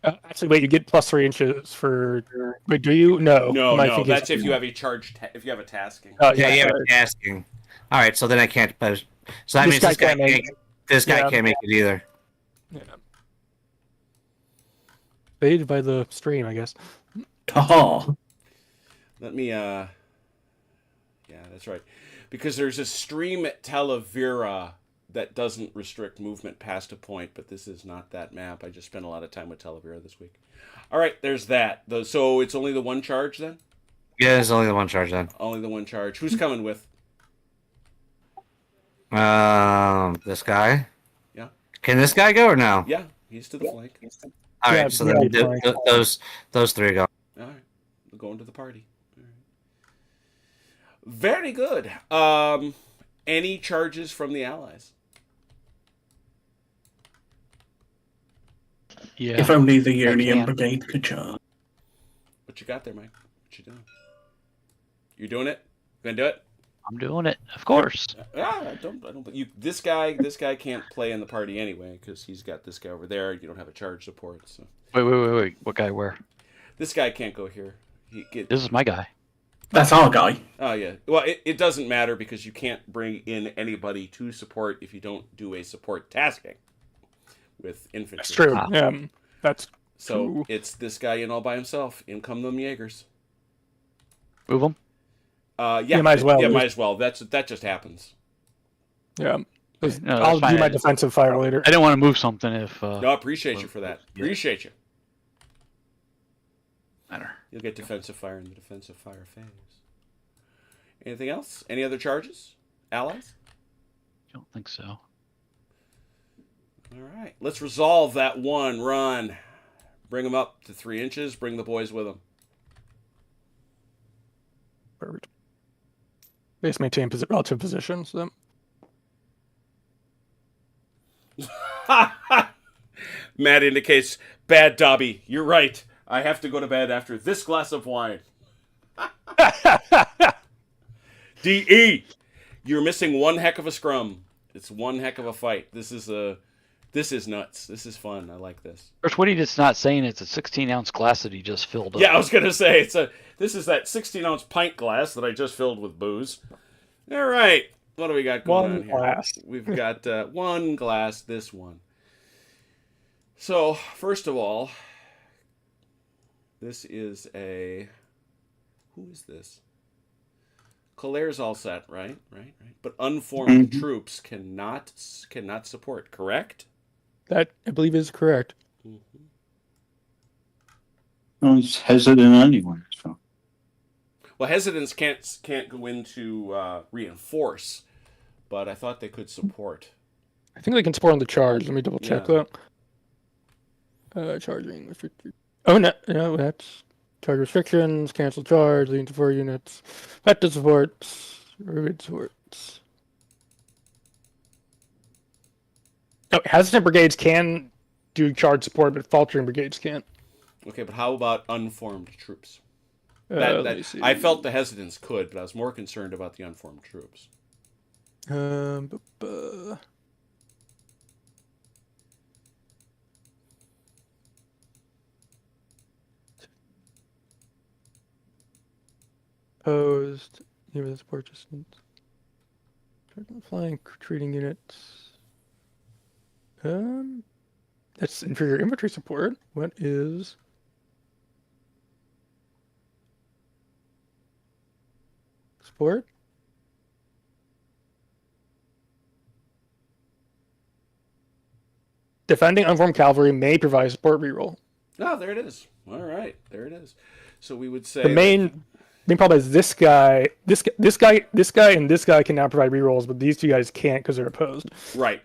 Speaker 2: Actually, wait, you get plus 3 inches for. Wait, do you? No.
Speaker 1: No.
Speaker 2: thinking
Speaker 1: That's
Speaker 2: it's-
Speaker 1: if you have a charge. If you have a tasking.
Speaker 2: Oh,
Speaker 3: Yeah, yeah,
Speaker 2: sorry.
Speaker 3: asking. All right, so then I can't. So that
Speaker 2: This
Speaker 3: means
Speaker 2: guy
Speaker 3: this guy
Speaker 2: can't make
Speaker 3: can't. This guy
Speaker 2: Yeah.
Speaker 3: can't make it either.
Speaker 2: Yeah. Faded by the stream, I guess.
Speaker 4: Haha.
Speaker 1: Let me. Yeah, that's right. Because there's a stream at Talavera that doesn't restrict movement past a point, but this is not that map. I just spent a lot of time with Talavera this week. All right, there's that. So it's only the one charge then?
Speaker 3: Yeah, there's only the one charge then.
Speaker 1: Only the one charge. Who's coming with?
Speaker 3: This guy.
Speaker 1: Yeah.
Speaker 3: Can this guy go or no?
Speaker 1: Yeah, he's to the flank.
Speaker 3: All right,
Speaker 2: Yeah,
Speaker 3: so
Speaker 2: yeah,
Speaker 3: then
Speaker 2: he's fine.
Speaker 3: those 3 go.
Speaker 1: All right, we're going to the party. All right. Very good. Any charges from the allies?
Speaker 5: Yeah.
Speaker 4: If only the Union
Speaker 5: can.
Speaker 4: Brigade could charge.
Speaker 1: What you got there, Mike? What you doing? You doing it? Gonna do it?
Speaker 5: I'm doing it, of course.
Speaker 1: I don't. You. This guy can't play in the party anyway because he's got this guy over there. You don't have a charge support, so
Speaker 5: Wait. What guy where?
Speaker 1: this guy can't go here.
Speaker 5: This is my guy.
Speaker 4: That's our guy.
Speaker 1: Oh yeah. Well, it doesn't matter because you can't bring in anybody to support if you don't do a support tasking with infantry.
Speaker 2: That's true.
Speaker 5: Ah.
Speaker 2: That's
Speaker 1: So
Speaker 2: true.
Speaker 1: it's this guy in all by himself. In come them Jaegers.
Speaker 5: Move him.
Speaker 1: Yeah,
Speaker 2: might as well.
Speaker 1: Yeah, might as well. That just happens.
Speaker 2: Yeah.
Speaker 5: No, that's
Speaker 2: I'll
Speaker 5: fine.
Speaker 2: do my defensive fire later.
Speaker 5: I didn't want to move something if
Speaker 1: No, I appreciate you for that.
Speaker 5: Yeah.
Speaker 1: Appreciate you.
Speaker 5: matter.
Speaker 1: You'll get defensive fire in the defensive fire phase. Anything else? Any other charges? Allies?
Speaker 5: I don't think so.
Speaker 1: All right. Let's resolve that one run. Bring them up to 3 inches. Bring the boys with them.
Speaker 2: Perfect. Base maintain relative positions. So.
Speaker 1: Matt indicates, bad Dobby. You're right. I have to go to bed after this glass of wine. DE, you're missing one heck of a scrum. It's one heck of a fight. This is nuts. This is fun. I like this.
Speaker 5: Of course, what he's not saying it's a 16-ounce glass that he just filled up.
Speaker 1: Yeah, I was gonna say this is that 16-ounce pint glass that I just filled with booze. All right, what do we got going on here?
Speaker 2: One glass.
Speaker 1: We've got one glass. This one. So first of all, this is a. Who is this? Colaire's all set, right? But unformed troops cannot support. Correct?
Speaker 2: That I believe is correct.
Speaker 1: Mm-hmm.
Speaker 6: Well, he's hesitant anyway. So.
Speaker 1: Well, hesitants can't go into reinforce, but I thought they could support.
Speaker 2: I think they can support on the charge. Let me double check
Speaker 1: Yeah.
Speaker 2: that. Charging. Oh no, that's charge restrictions. Cancel charge. Lean to 4 units. Vector supports. Rivet supports. No, hesitant brigades can do charge support, but faltering brigades can't.
Speaker 1: Okay, but how about unformed troops?
Speaker 2: Let me see.
Speaker 1: I felt the hesitants could, but I was more concerned about the unformed troops.
Speaker 2: Opposed. Near the support distance. Flying retreating units. That's inferior infantry support. What is support? Defending unformed cavalry may provide support reroll.
Speaker 1: Oh, there it is. All right, there it is. So we would say
Speaker 2: The main problem is this guy, and this guy can now provide rerolls, but these two guys can't because they're opposed.
Speaker 1: right.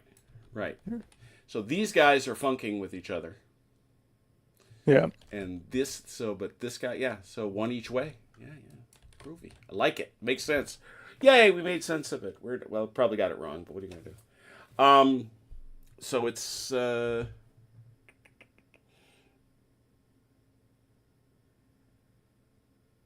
Speaker 1: So these guys are funking with each other,
Speaker 2: Yeah.
Speaker 1: and but this guy, yeah. So one each way. Yeah, groovy. I like it. Makes sense. Yay, we made sense of it. Probably got it wrong, but what are you gonna do? So it's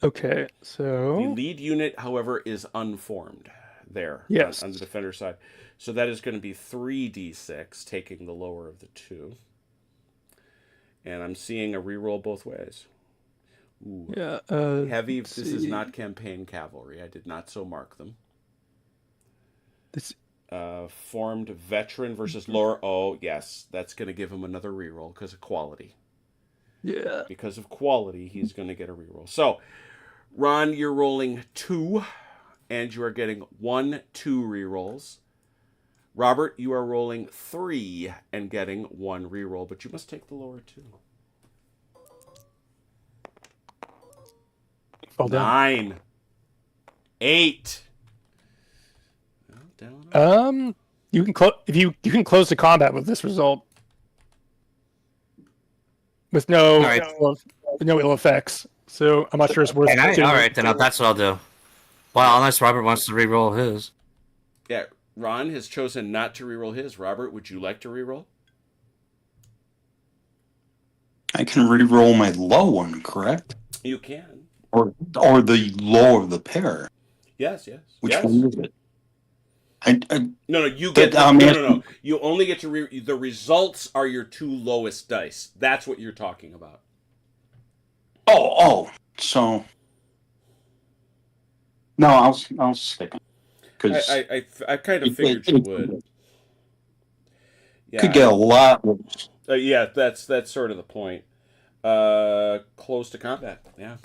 Speaker 2: Okay,
Speaker 1: the
Speaker 2: so
Speaker 1: lead unit, however, is unformed there.
Speaker 2: Yes.
Speaker 1: On the defender side. So that is going to be 3d6, taking the lower of the two. And I'm seeing a reroll both ways. Ooh.
Speaker 2: yeah,
Speaker 1: Heavy.
Speaker 2: let's
Speaker 1: This is
Speaker 2: see.
Speaker 1: not campaign cavalry. I did not so mark them.
Speaker 2: This
Speaker 1: Formed veteran versus lower. Oh, yes. That's going to give him another reroll because of quality.
Speaker 2: yeah.
Speaker 1: Because of quality, he's going to get a reroll. So, Ron, you're rolling 2, and you are getting 1, 2 rerolls. Robert, you are rolling 3 and getting 1 reroll, but you must take the lower 2.
Speaker 2: Fall down.
Speaker 1: 9. 8. Well, down.
Speaker 2: You can close if you can close the combat with this result with no
Speaker 3: Alright.
Speaker 2: no ill effects. So I'm not sure it's worth.
Speaker 3: And
Speaker 2: doing.
Speaker 3: all right, then that's what I'll do. Well, unless Robert wants to re-roll his.
Speaker 1: Yeah, Ron has chosen not to reroll his. Robert, would you like to reroll?
Speaker 6: I can re-roll my low one, correct?
Speaker 1: You can.
Speaker 6: Or the low of the pair.
Speaker 1: Yes.
Speaker 6: Which
Speaker 1: yes.
Speaker 6: one is it?
Speaker 1: No, you get
Speaker 6: But,
Speaker 1: no. You only get to the results are your 2 lowest dice. That's what you're talking about.
Speaker 6: So no, I'll stick it because
Speaker 1: I kind of figured you would. Yeah.
Speaker 6: could get a lot worse.
Speaker 1: Yeah, that's sort of the point. Close to combat. Yeah.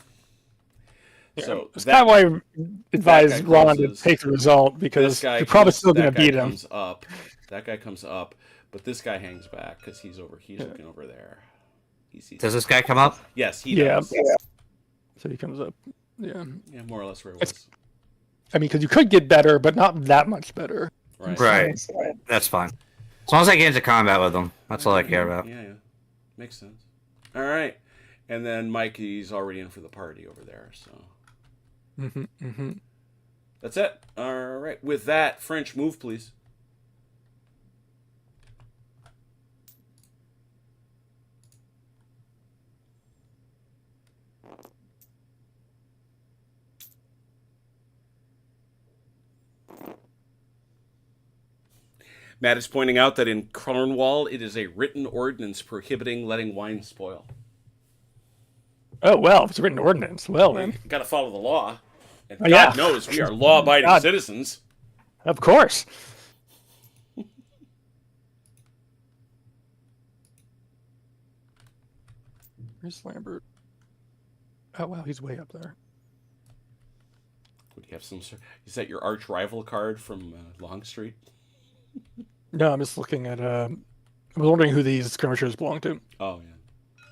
Speaker 1: So
Speaker 2: That's kind of why I advise
Speaker 1: guy
Speaker 2: Ron to
Speaker 1: closes.
Speaker 2: take the result because
Speaker 1: this guy
Speaker 2: you're probably
Speaker 1: comes-
Speaker 2: still going
Speaker 1: that
Speaker 2: to
Speaker 1: guy
Speaker 2: beat him.
Speaker 1: comes up. That guy comes up, but this guy hangs back because he's looking over there. He sees.
Speaker 3: Does this guy come up?
Speaker 1: Yes, he
Speaker 2: Yeah.
Speaker 1: does.
Speaker 2: So he comes up. Yeah.
Speaker 1: Yeah, more or less where it was.
Speaker 2: I mean, because you could get better, but not that much better.
Speaker 1: Right.
Speaker 3: Right. That's fine. As long as I get into combat with them, that's all I care about.
Speaker 1: Yeah, yeah. Makes sense. All right. And then Mikey's already in for the party over there, so. That's it. All right. With that, French, move, please. Matt is pointing out that in Cornwall, it is a written ordinance prohibiting letting wine spoil.
Speaker 2: Oh, well, if it's a written ordinance, well then.
Speaker 1: Got to follow the law. And God
Speaker 2: Yeah.
Speaker 1: knows we are law-abiding
Speaker 2: God.
Speaker 1: citizens.
Speaker 2: Of course. Where's Lambert? Oh, wow, he's way up there.
Speaker 1: Would you have some sort? Is that your arch rival card from Longstreet?
Speaker 2: No, I'm just looking at. I was wondering who these skirmishers belong to.
Speaker 1: Oh yeah.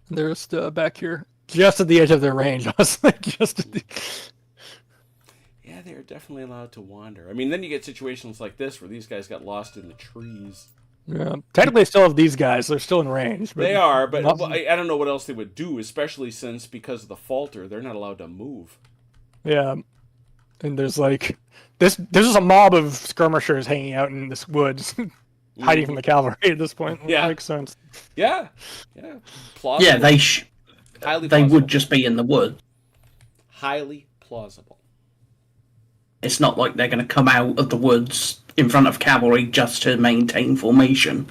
Speaker 2: They're just back here, just at the edge of their range. I was like, just at the.
Speaker 1: Yeah, they're definitely allowed to wander. I mean, then you get situations like this where these guys got lost in the trees.
Speaker 2: Yeah, technically, they still have these guys. They're still in range. But
Speaker 1: They are, but
Speaker 2: not-
Speaker 1: well, I don't know what else they would do, especially since because of the falter, they're not allowed to move.
Speaker 2: Yeah, and there's like this. There's just a mob of skirmishers hanging out in this woods, hiding from the cavalry at this point.
Speaker 1: Yeah.
Speaker 2: Makes sense.
Speaker 1: Yeah, yeah. Plausible.
Speaker 4: Yeah, they
Speaker 1: highly
Speaker 4: they
Speaker 1: plausible.
Speaker 4: would just be in the woods.
Speaker 1: Highly plausible.
Speaker 4: It's not like they're going to come out of the woods in front of cavalry just to maintain formation.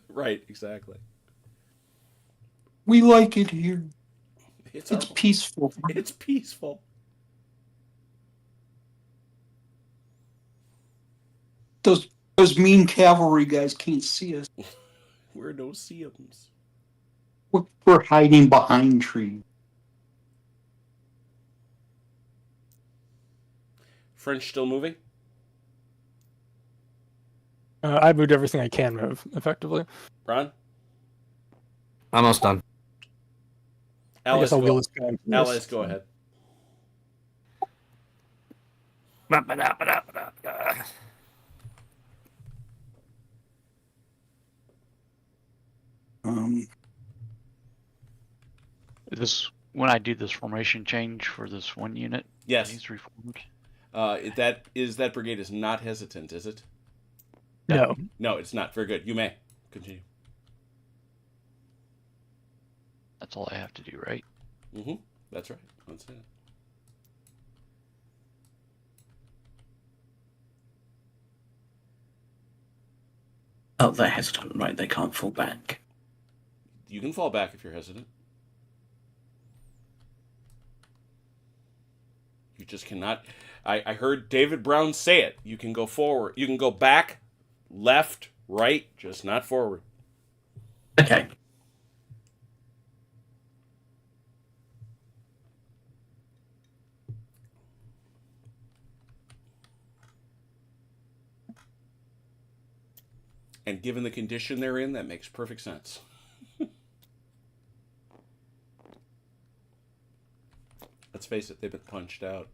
Speaker 1: Right, exactly.
Speaker 6: We like it here.
Speaker 1: It's
Speaker 6: It's
Speaker 1: our-
Speaker 6: peaceful.
Speaker 1: It's peaceful.
Speaker 6: Those mean cavalry guys can't see us.
Speaker 1: We're no Seums.
Speaker 6: We're hiding behind trees.
Speaker 1: French still moving?
Speaker 2: I've moved everything I can move effectively.
Speaker 1: Ron?
Speaker 3: Almost done.
Speaker 2: I guess I'll wheel this guy.
Speaker 1: Alice, go ahead.
Speaker 6: Um,
Speaker 5: This when I do this formation change for this one unit,
Speaker 1: Yes.
Speaker 5: he's reformed.
Speaker 1: That brigade is not hesitant, is it?
Speaker 2: No,
Speaker 1: No, it's not. Very good. You may continue.
Speaker 5: That's all I have to do, right?
Speaker 1: Mm-hmm. That's right. That's it.
Speaker 4: Oh, they're hesitant, right? They can't fall back.
Speaker 1: You can fall back if you're hesitant. You just cannot. I heard David Brown say it. You can go forward. You can go back, left, right, just not forward.
Speaker 4: Okay.
Speaker 1: And given the condition they're in, that makes perfect sense. Let's face it, they've been punched out.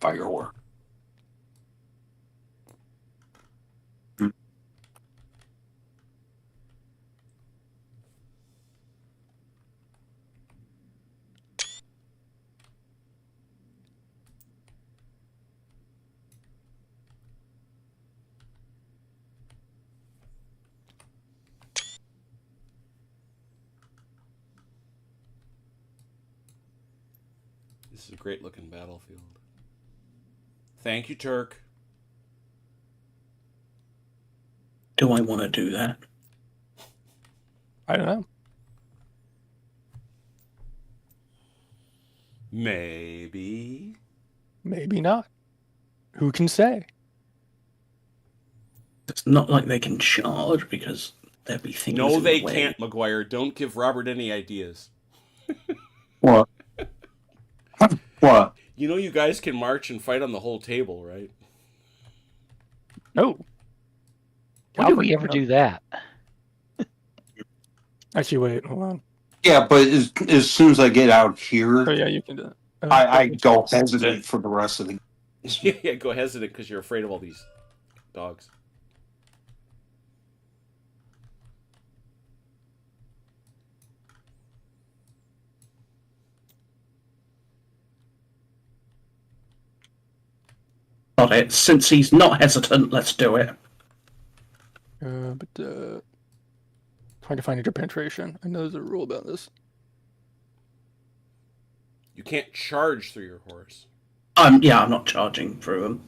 Speaker 6: firework.
Speaker 1: This is a great looking battlefield. Thank you, Turk.
Speaker 4: Do I want to do that?
Speaker 2: I don't know.
Speaker 1: Maybe.
Speaker 2: Maybe not. Who can say?
Speaker 4: It's not like they can charge because there'd be things.
Speaker 1: No,
Speaker 4: in
Speaker 1: they
Speaker 4: the way.
Speaker 1: can't, McGuire. Don't give Robert any ideas.
Speaker 6: What? What?
Speaker 1: You know you guys can march and fight on the whole table, right?
Speaker 2: No.
Speaker 5: When did we ever do that?
Speaker 2: Actually, wait, hold on.
Speaker 6: Yeah, but as soon as I get out
Speaker 2: Oh
Speaker 6: here,
Speaker 2: yeah, you can do it.
Speaker 6: I go hesitant for the rest of the.
Speaker 1: Yeah, go hesitant because you're afraid of all these dogs.
Speaker 4: Got it. Since he's not hesitant, let's do it.
Speaker 2: Trying to find interpenetration. I know there's a rule about this.
Speaker 1: You can't charge through your horse.
Speaker 4: I'm not charging through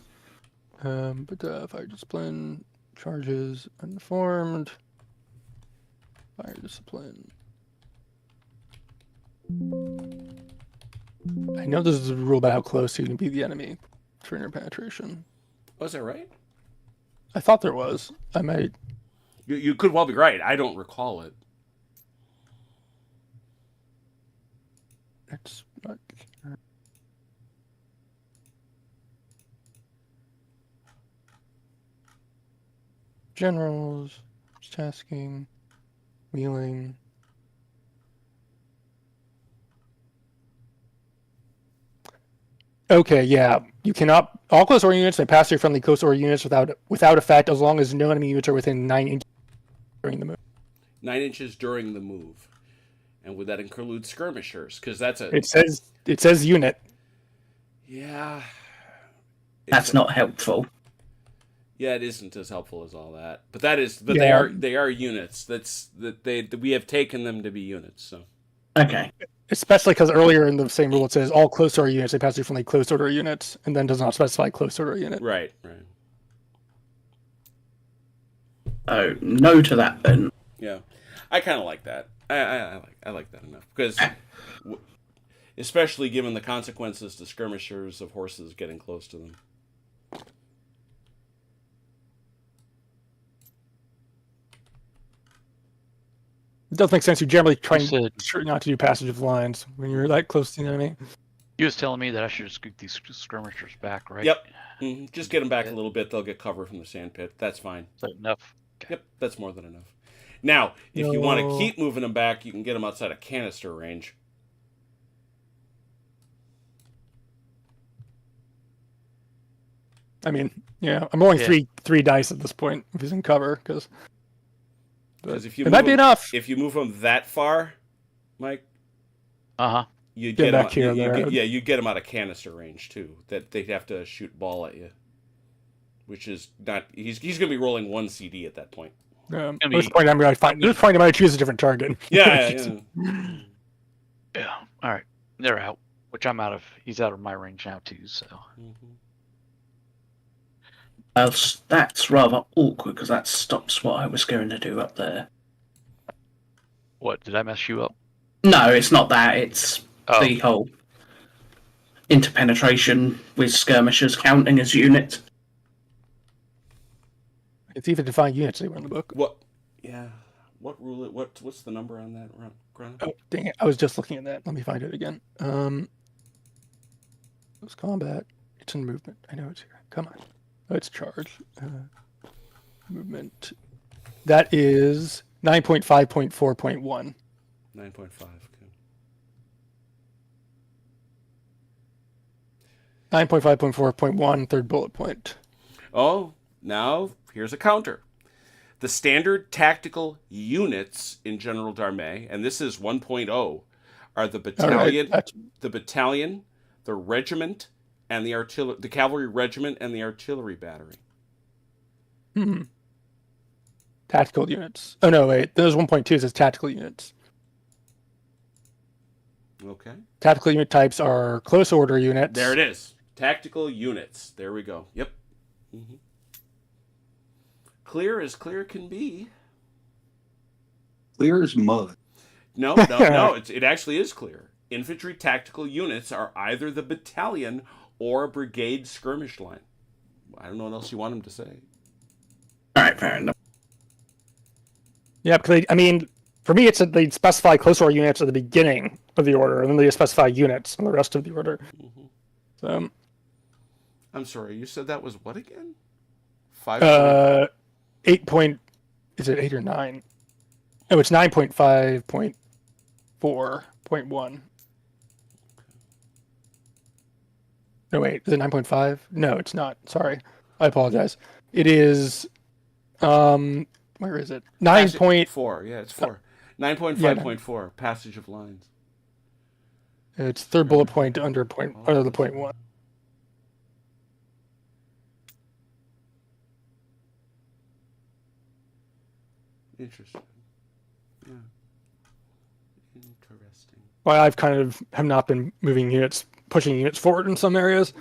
Speaker 4: them.
Speaker 2: Fire discipline, charges, unformed. Fire discipline. I know there's a rule about how close you can be the enemy for interpenetration.
Speaker 1: Was that right?
Speaker 2: I thought there was. I might.
Speaker 1: You could well be right. I don't recall it.
Speaker 2: It's not. Generals, tasking, wheeling. Okay, yeah. You cannot. All close order units may pass through friendly close order units without effect as long as no enemy units are within 9 inches during the move.
Speaker 1: 9 inches during the move, and would that include skirmishers? Because that's a.
Speaker 2: It says unit.
Speaker 1: Yeah.
Speaker 4: That's not helpful.
Speaker 1: Yeah, it isn't as helpful as all that, but that is. But
Speaker 2: Yeah.
Speaker 1: they are units. We have taken them to be units. So.
Speaker 4: Okay.
Speaker 2: Especially because earlier in the same rule it says all close order units may pass through friendly close order units, and then does not specify close order unit.
Speaker 1: Right.
Speaker 4: Oh, no to that then.
Speaker 1: Yeah, I kind of like that. I like that enough because, especially given the consequences to skirmishers of horses getting close to them.
Speaker 2: It does make sense. You generally try
Speaker 5: You
Speaker 2: not to do passage of lines when you're that close to the enemy.
Speaker 5: He was telling me that I should just scoot these skirmishers back, right?
Speaker 1: Yep. Mm-hmm. Just get them back a little bit. They'll get cover from the sand pit. That's fine.
Speaker 5: Is that enough? Okay.
Speaker 1: Yep, that's more than enough. Now, if you want to
Speaker 2: No.
Speaker 1: keep moving them back, you can get them outside of canister range.
Speaker 2: I mean, yeah, I'm rolling
Speaker 5: Yeah.
Speaker 2: three dice at this point if he's in cover because
Speaker 1: Because if you
Speaker 2: it might be enough.
Speaker 1: If you move them that far, Mike,
Speaker 5: Uh-huh.
Speaker 1: you
Speaker 2: Get
Speaker 1: get them
Speaker 2: back here, there.
Speaker 1: you get them out of canister range too. That they'd have to shoot ball at you, which is not. He's going to be rolling 1 CD at that point.
Speaker 2: At
Speaker 5: I
Speaker 2: this
Speaker 5: mean-
Speaker 2: point, I'm going to find. At this point, I'm going to choose a different target.
Speaker 1: Yeah.
Speaker 5: Yeah. All right. They're out, which I'm out of. He's out of my range now, too, so.
Speaker 1: Mhm.
Speaker 4: Well, that's rather awkward because that stops what I was going to do up there.
Speaker 5: What? Did I mess you up?
Speaker 4: No, it's not that. It's
Speaker 5: Oh.
Speaker 4: the whole interpenetration with skirmishers counting as units.
Speaker 2: It's even defined units anywhere in the book.
Speaker 1: What? Yeah. What rule? What's the number on that, Grana?
Speaker 2: Oh, dang it. I was just looking at that. Let me find it again. It's combat. It's in movement. I know it's here. Come on. Oh, it's charge. Movement. That is 9.5.4.1.
Speaker 1: 9.5. Okay.
Speaker 2: 9.5.4.1, third bullet point.
Speaker 1: Oh, now here's a counter. The standard tactical units in General Darmé, and this is 1.0, are the battalion, the regiment, and the cavalry regiment and the artillery battery.
Speaker 2: Tactical units. Oh, no, wait. There's 1.2 says tactical units.
Speaker 1: Okay.
Speaker 2: Tactical unit types are close order units.
Speaker 1: There it is. Tactical units. There we go. Yep. Mm-hmm. Clear as clear can be.
Speaker 6: Clear as mud.
Speaker 1: No. It actually is clear. Infantry tactical units are either the battalion or a brigade skirmish line. I don't know what else you want him to say.
Speaker 4: All right, fair enough.
Speaker 2: Yeah, because for me, it's that they specify close order units at the beginning of the order, and then they specify units in the rest of the order.
Speaker 1: Mm-hmm.
Speaker 2: So,
Speaker 1: I'm sorry, you said that was what again? 5.
Speaker 2: 8 point, is it 8 or 9? Oh, it's 9.5.4.1. No, wait, is it 9.5? No, it's not. Sorry. I apologize. It is, where is it?
Speaker 1: 4. Yeah, it's 4. 9.5.4. Passage of lines.
Speaker 2: It's third bullet point under the point 1.
Speaker 1: Interesting. Yeah. Interesting.
Speaker 2: Well, I've kind of have not been pushing units forward in some areas.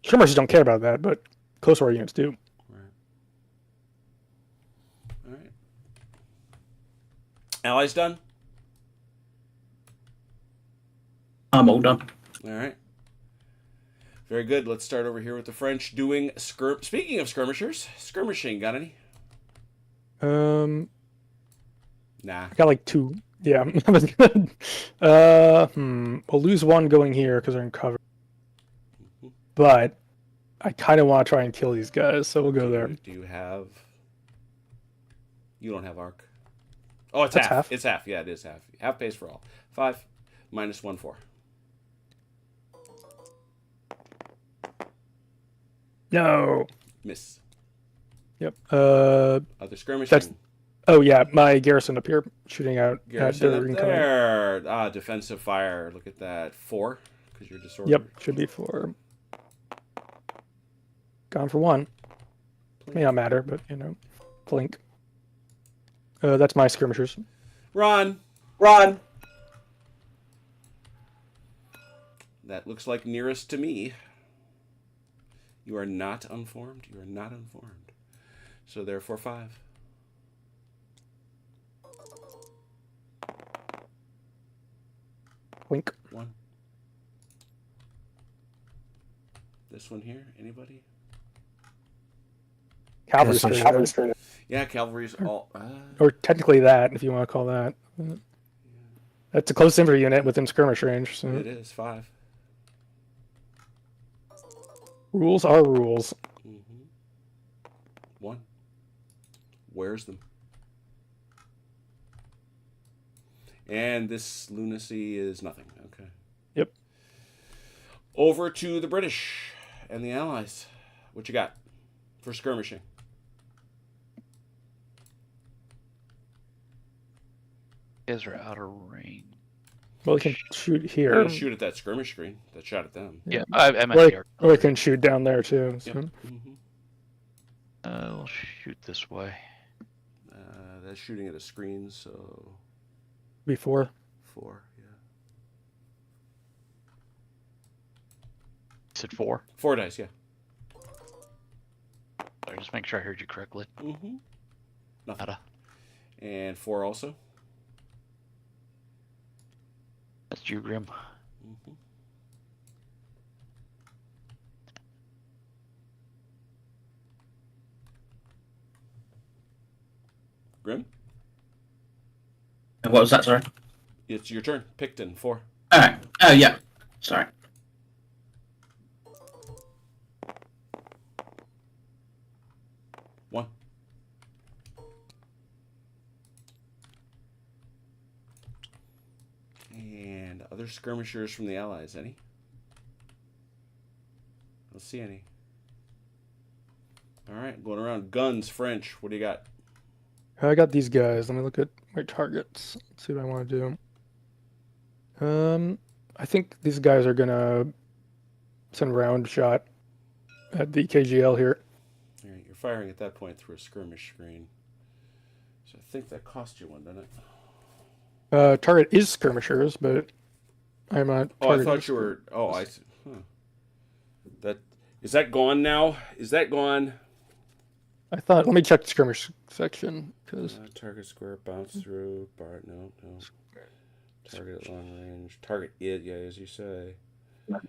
Speaker 2: Skirmishers don't care about that, but close war units do.
Speaker 1: Right. All right. Allies done?
Speaker 4: I'm all done.
Speaker 1: All right. Very good. Let's start over here with the French doing Speaking of skirmishers, skirmishing. Got any?
Speaker 2: Nah.
Speaker 1: Nah.
Speaker 2: I got like 2. Yeah. We'll lose 1 going here because they're in cover. But I kind of want to try and kill these guys, so we'll go there.
Speaker 1: Do you have? You don't have arc. Oh, it's
Speaker 2: That's
Speaker 1: half.
Speaker 2: half.
Speaker 1: It's half. Yeah, it is half. Half pays for all. 5 minus 1 4.
Speaker 2: No.
Speaker 1: Miss.
Speaker 2: Yep.
Speaker 1: Other skirmishing.
Speaker 2: Oh yeah, my garrison up here shooting out
Speaker 1: Garrison
Speaker 2: at
Speaker 1: up
Speaker 2: their incoming.
Speaker 1: there. Defensive fire. Look at that. 4 because you're disordered.
Speaker 2: Yep, should be 4. Gone for 1. May not matter, but blink. That's my skirmishers.
Speaker 1: Run.
Speaker 4: Run.
Speaker 1: That looks like nearest to me. You are not unformed. You are not unformed. So therefore 5.
Speaker 2: Blink.
Speaker 1: 1. This one here. Anybody?
Speaker 2: Cavalry
Speaker 3: Cavalry
Speaker 2: skirmishers.
Speaker 1: Yeah, cavalry's all.
Speaker 2: Or technically that, if you want to call that. That's a close infantry unit within skirmish range. So.
Speaker 1: It is 5.
Speaker 2: Rules are rules.
Speaker 1: 1. Where's them? And this lunacy is nothing. Okay.
Speaker 2: Yep.
Speaker 1: Over to the British and the Allies. What you got for skirmishing?
Speaker 5: You guys are out of range.
Speaker 2: Well, we can shoot
Speaker 1: We're
Speaker 2: here.
Speaker 1: gonna shoot at that skirmish screen that shot at them.
Speaker 5: Yeah, I meant
Speaker 2: Or,
Speaker 5: the arc.
Speaker 2: or we can shoot down there too. So.
Speaker 1: Yep.
Speaker 5: We'll shoot this way.
Speaker 1: That's shooting at a screen, so
Speaker 2: Before.
Speaker 1: 4. Yeah.
Speaker 5: You said 4?
Speaker 1: 4 dice. Yeah.
Speaker 5: Sorry, just make sure I heard you correctly.
Speaker 1: Nothing.
Speaker 5: Nada.
Speaker 1: And 4 also.
Speaker 5: That's you, Grim.
Speaker 1: Grim,
Speaker 4: What was that, sorry?
Speaker 1: it's your turn. Picton 4.
Speaker 4: Alright. Oh, yeah. Sorry.
Speaker 1: One. And other skirmishers from the Allies, any? Let's see any. All right, going around. Guns, French. What do you got?
Speaker 2: I got these guys. Let me look at my targets. See what I want to do. I think these guys are gonna send round shot at the KGL here.
Speaker 1: All right, you're firing at that point through a skirmish screen. So I think that cost you one, doesn't it?
Speaker 2: Target is skirmishers, but I'm not.
Speaker 1: Oh, I thought you were. Oh, I. Huh. That is that gone now? Is that gone?
Speaker 2: I thought. Let me check the skirmish section because
Speaker 1: Target square bounce through. Bar. No. Target at long range. Target it. Yeah, as you say.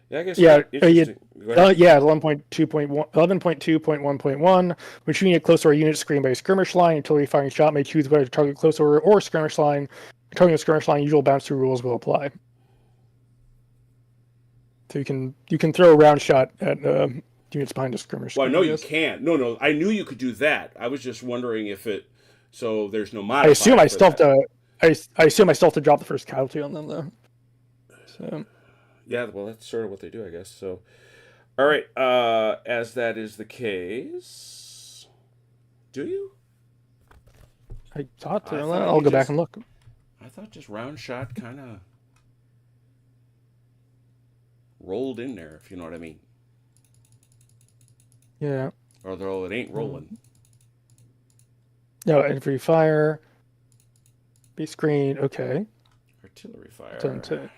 Speaker 1: Yeah, I guess.
Speaker 2: Yeah,
Speaker 1: Interesting. Go ahead.
Speaker 2: yeah, 11.2.1.1. When shooting a close or unit screened by a skirmish line, artillery firing shot may choose whether to target close or skirmish line. Targeting a skirmish line, usual bounce through rules will apply. So you can throw a round shot at units behind a skirmish.
Speaker 1: Well, I
Speaker 2: gun,
Speaker 1: know you
Speaker 2: guess.
Speaker 1: can't. No, I knew you could do that. I was just wondering if it. So there's no
Speaker 2: I
Speaker 1: modifier.
Speaker 2: assume I
Speaker 1: for
Speaker 2: still have
Speaker 1: that.
Speaker 2: to. I assume I still have to drop the first casualty on them though. So
Speaker 1: Yeah, well, that's sort of what they do, I guess. So, all right. As that is the case, do you?
Speaker 2: I thought
Speaker 1: I thought
Speaker 2: I'll
Speaker 1: you
Speaker 2: go back
Speaker 1: just-
Speaker 2: and look.
Speaker 1: I thought just round shot kind of rolled in there, if you know what I mean.
Speaker 2: Yeah.
Speaker 1: Although it ain't rolling.
Speaker 2: No, infantry fire. Be screen. Okay.
Speaker 1: Artillery fire.
Speaker 2: Turn to.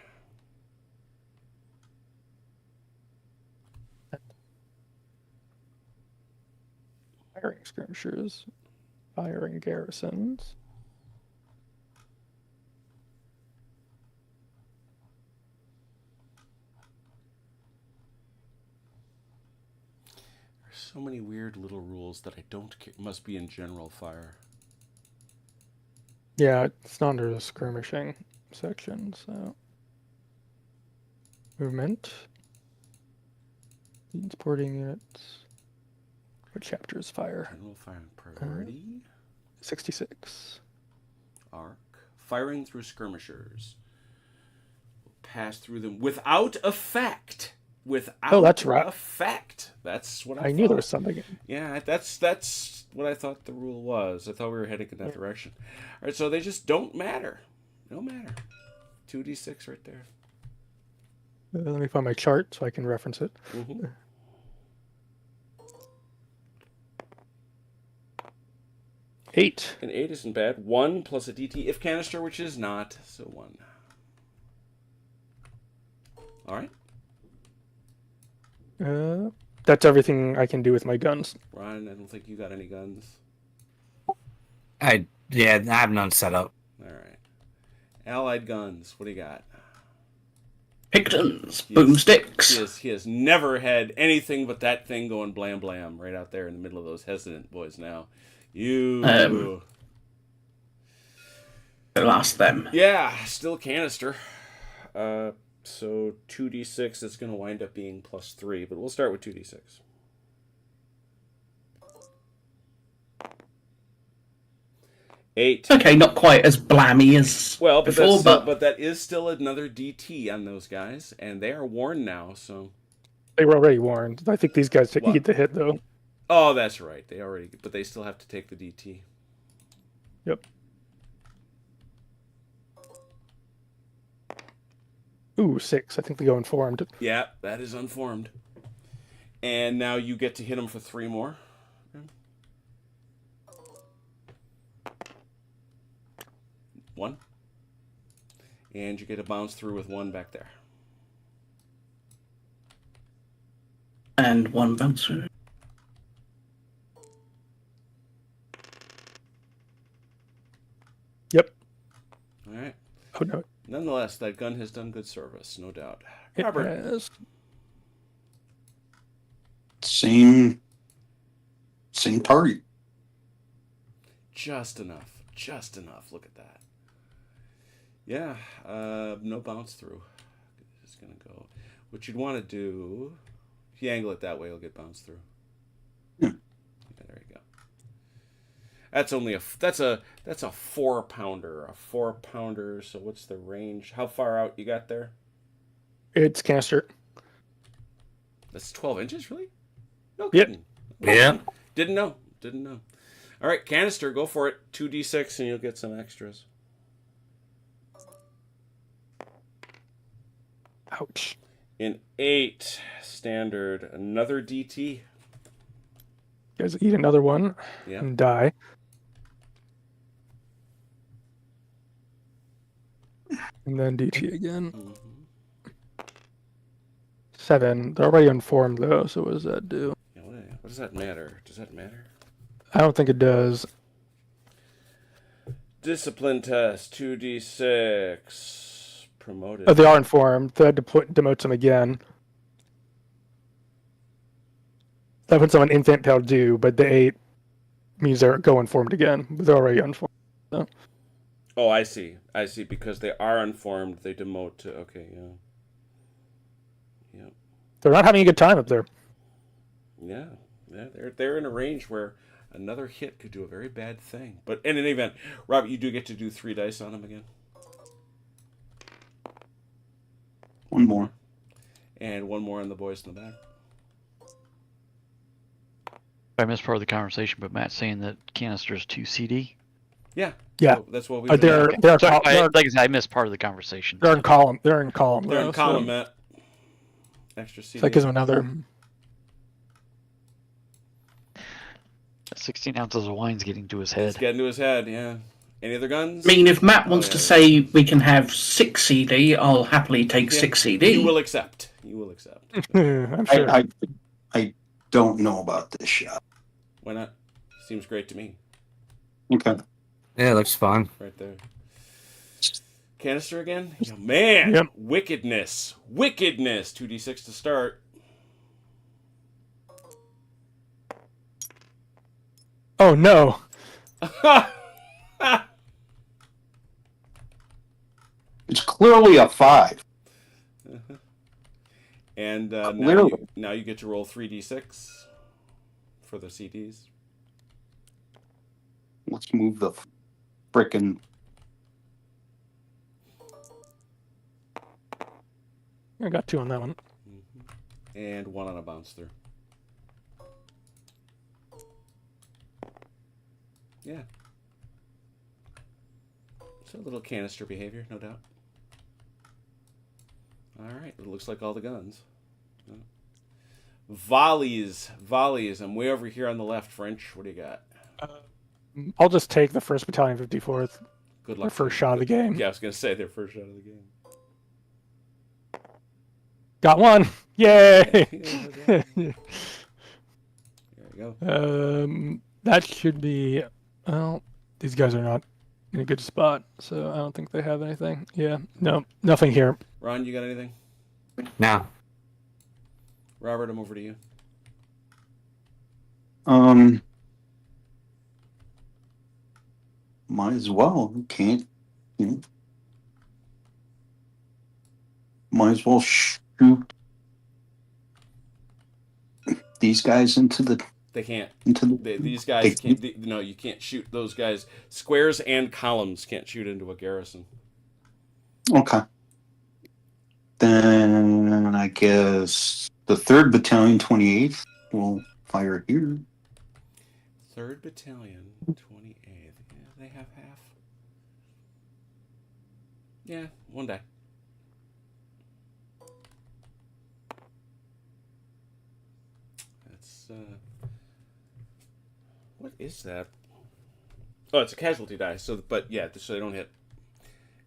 Speaker 2: Firing skirmishers. Firing garrisons.
Speaker 1: There's so many weird little rules that I don't care. Must be in general fire.
Speaker 2: Yeah, it's not under the skirmishing section, so. Movement. Transporting units. What chapter is fire?
Speaker 1: General fire and priority.
Speaker 2: 66.
Speaker 1: Arc. Firing through skirmishers. Pass through them without effect. Without
Speaker 2: that's right.
Speaker 1: effect. That's what I
Speaker 2: I knew there
Speaker 1: thought.
Speaker 2: was something.
Speaker 1: Yeah, that's what I thought the rule was. I thought we were heading in that direction. All right, so they just don't matter. No matter. 2d6 right there.
Speaker 2: Let me find my chart so I can reference it.
Speaker 1: Mm-hmm.
Speaker 2: Eight.
Speaker 1: An 8 isn't bad. 1 plus a DT if canister, which is not. So 1. All right.
Speaker 2: That's everything I can do with my guns.
Speaker 1: Ryan, I don't think you got any guns.
Speaker 3: I have none set up.
Speaker 1: All right. Allied guns. What do you got?
Speaker 4: Pictons,
Speaker 1: Yes.
Speaker 4: boomsticks.
Speaker 1: He has never had anything but that thing going blam blam right out there in the middle of those hesitant boys now. You.
Speaker 4: I lost them.
Speaker 1: Yeah, still canister. So 2d6 is going to wind up being +3, but we'll start with 2d6. Eight.
Speaker 4: Okay, not quite as blammy as
Speaker 1: Well, but
Speaker 4: before,
Speaker 1: but that is still another DT on those guys, and they are warned now. So,
Speaker 2: They were already warned. I think these guys
Speaker 1: What?
Speaker 2: get the hit though.
Speaker 1: oh, that's right. They already, but they still have to take the DT.
Speaker 2: Yep. Ooh, 6. I think they go informed.
Speaker 1: Yeah, that is unformed. And now you get to hit them for 3 more. One. And you get a bounce through with 1 back there.
Speaker 4: and one bouncer.
Speaker 2: Yep.
Speaker 1: All right.
Speaker 2: Oh no.
Speaker 1: Nonetheless, that gun has done good service, no doubt.
Speaker 2: It
Speaker 1: Robert.
Speaker 2: has.
Speaker 6: Same target.
Speaker 1: Just enough. Just enough. Look at that. Yeah. No bounce through. It's going to go. What you'd want to do, if you angle it that way, it'll get bounced through.
Speaker 6: Yeah.
Speaker 1: Yeah, there you go. That's only that's a 4-pounder. A 4-pounder. So what's the range? How far out you got there?
Speaker 2: It's canister.
Speaker 1: That's 12 inches, really? No
Speaker 2: Yep.
Speaker 1: kidding.
Speaker 3: Yeah.
Speaker 1: Didn't know. All right, canister, go for it. 2d6 and you'll get some extras.
Speaker 2: Ouch.
Speaker 1: In 8, standard, another DT.
Speaker 2: You guys eat another one
Speaker 1: Yeah.
Speaker 2: and die. And then DT again.
Speaker 1: Mhm.
Speaker 2: 7. They're already informed though, so what does that do?
Speaker 1: Yeah, what does that matter? Does that matter?
Speaker 2: I don't think it does.
Speaker 1: Discipline test, 2d6. Promoted.
Speaker 2: Oh, they are informed. That demotes them again. That puts them on infant pale do, but the 8 means they're go informed again. But they're already informed. So.
Speaker 1: Oh, I see. Because they are informed, they demote to. Okay, yeah.
Speaker 2: They're not having a good time up there.
Speaker 1: Yeah, they're in a range where another hit could do a very bad thing. But in any event, Robert, you do get to do 3 dice on them again.
Speaker 6: One more.
Speaker 1: And one more on the boys in the back.
Speaker 5: I missed part of the conversation, but Matt's saying that canister's 2 CD.
Speaker 1: Yeah.
Speaker 2: Yeah.
Speaker 1: So that's what we
Speaker 2: They're
Speaker 1: do.
Speaker 2: they're,
Speaker 5: Sorry,
Speaker 2: col- they're,
Speaker 5: like I said, I missed part of the conversation.
Speaker 2: they're in column. They're in column.
Speaker 1: They're in
Speaker 2: though,
Speaker 1: column,
Speaker 2: So,
Speaker 1: Matt. Extra CD.
Speaker 2: so that gives them another.
Speaker 5: 16 ounces of wine's getting to his
Speaker 1: It's
Speaker 5: head.
Speaker 1: getting to his head, yeah. Any other guns?
Speaker 4: I mean, if Matt wants
Speaker 1: yeah.
Speaker 4: to say we can have 6 CD, I'll happily take
Speaker 1: Yeah,
Speaker 4: 6 CD.
Speaker 1: You will accept. You will accept.
Speaker 2: I'm sure.
Speaker 6: I don't know about this shot.
Speaker 1: Why not? Seems great to me.
Speaker 6: Okay.
Speaker 3: Yeah, it looks fun.
Speaker 1: Right there. Canister again? Yeah, man!
Speaker 2: Yep.
Speaker 1: Wickedness. Wickedness. 2d6 to start.
Speaker 2: Oh no!
Speaker 6: It's clearly a 5.
Speaker 1: And
Speaker 6: Clearly.
Speaker 1: now you get to roll 3d6 for the CDs.
Speaker 6: Let's move the frickin'
Speaker 2: I got 2 on that one.
Speaker 1: And 1 on a bounce through. Yeah. So a little canister behavior, no doubt. All right, it looks like all the guns. Volleys. I'm way over here on the left, French. What do you got?
Speaker 2: I'll just take the 1st Battalion 54th.
Speaker 1: Good
Speaker 2: Their
Speaker 1: luck.
Speaker 2: first shot of the game.
Speaker 1: Yeah, I was going to say their first shot of the game.
Speaker 2: Got 1. Yay!
Speaker 1: There you go.
Speaker 2: That should be. Well, these guys are not in a good spot, so I don't think they have anything. Yeah, no, nothing here.
Speaker 1: Ron, you got anything?
Speaker 3: Now,
Speaker 1: Robert, I'm over to you.
Speaker 6: Might as well. Can't. You know. Might as well shoot these guys into the.
Speaker 1: They can't. These
Speaker 6: They
Speaker 1: guys can't. No, you can't shoot those guys. Squares and columns can't shoot into a garrison.
Speaker 6: Okay. Then I guess the 3rd Battalion, 28th, will fire here.
Speaker 1: 3rd Battalion, 28th. Yeah, they have half. Yeah, 1 die. That's what is that? Oh, it's a casualty die. So, but yeah, so they don't hit.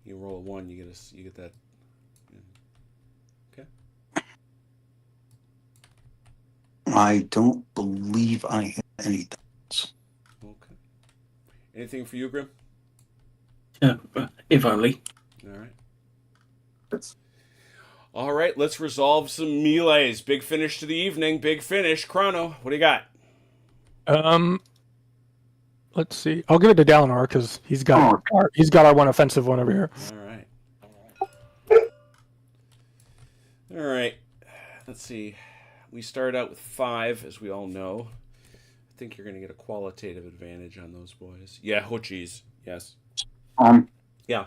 Speaker 1: You roll a 1, you get that. Okay.
Speaker 6: I don't believe I have any dice.
Speaker 1: Okay. Anything for you, Grim?
Speaker 4: If only.
Speaker 1: All right. All right, let's resolve some melees. Big finish to the evening. Big finish. Chrono, what do you got?
Speaker 2: Let's see. I'll give it to Dalinar because he's got our one offensive one over here.
Speaker 1: All right. All right. Let's see. We start out with 5, as we all know. I think you're going to get a qualitative advantage on those boys. Yeah, oh geez. Yes. Yeah.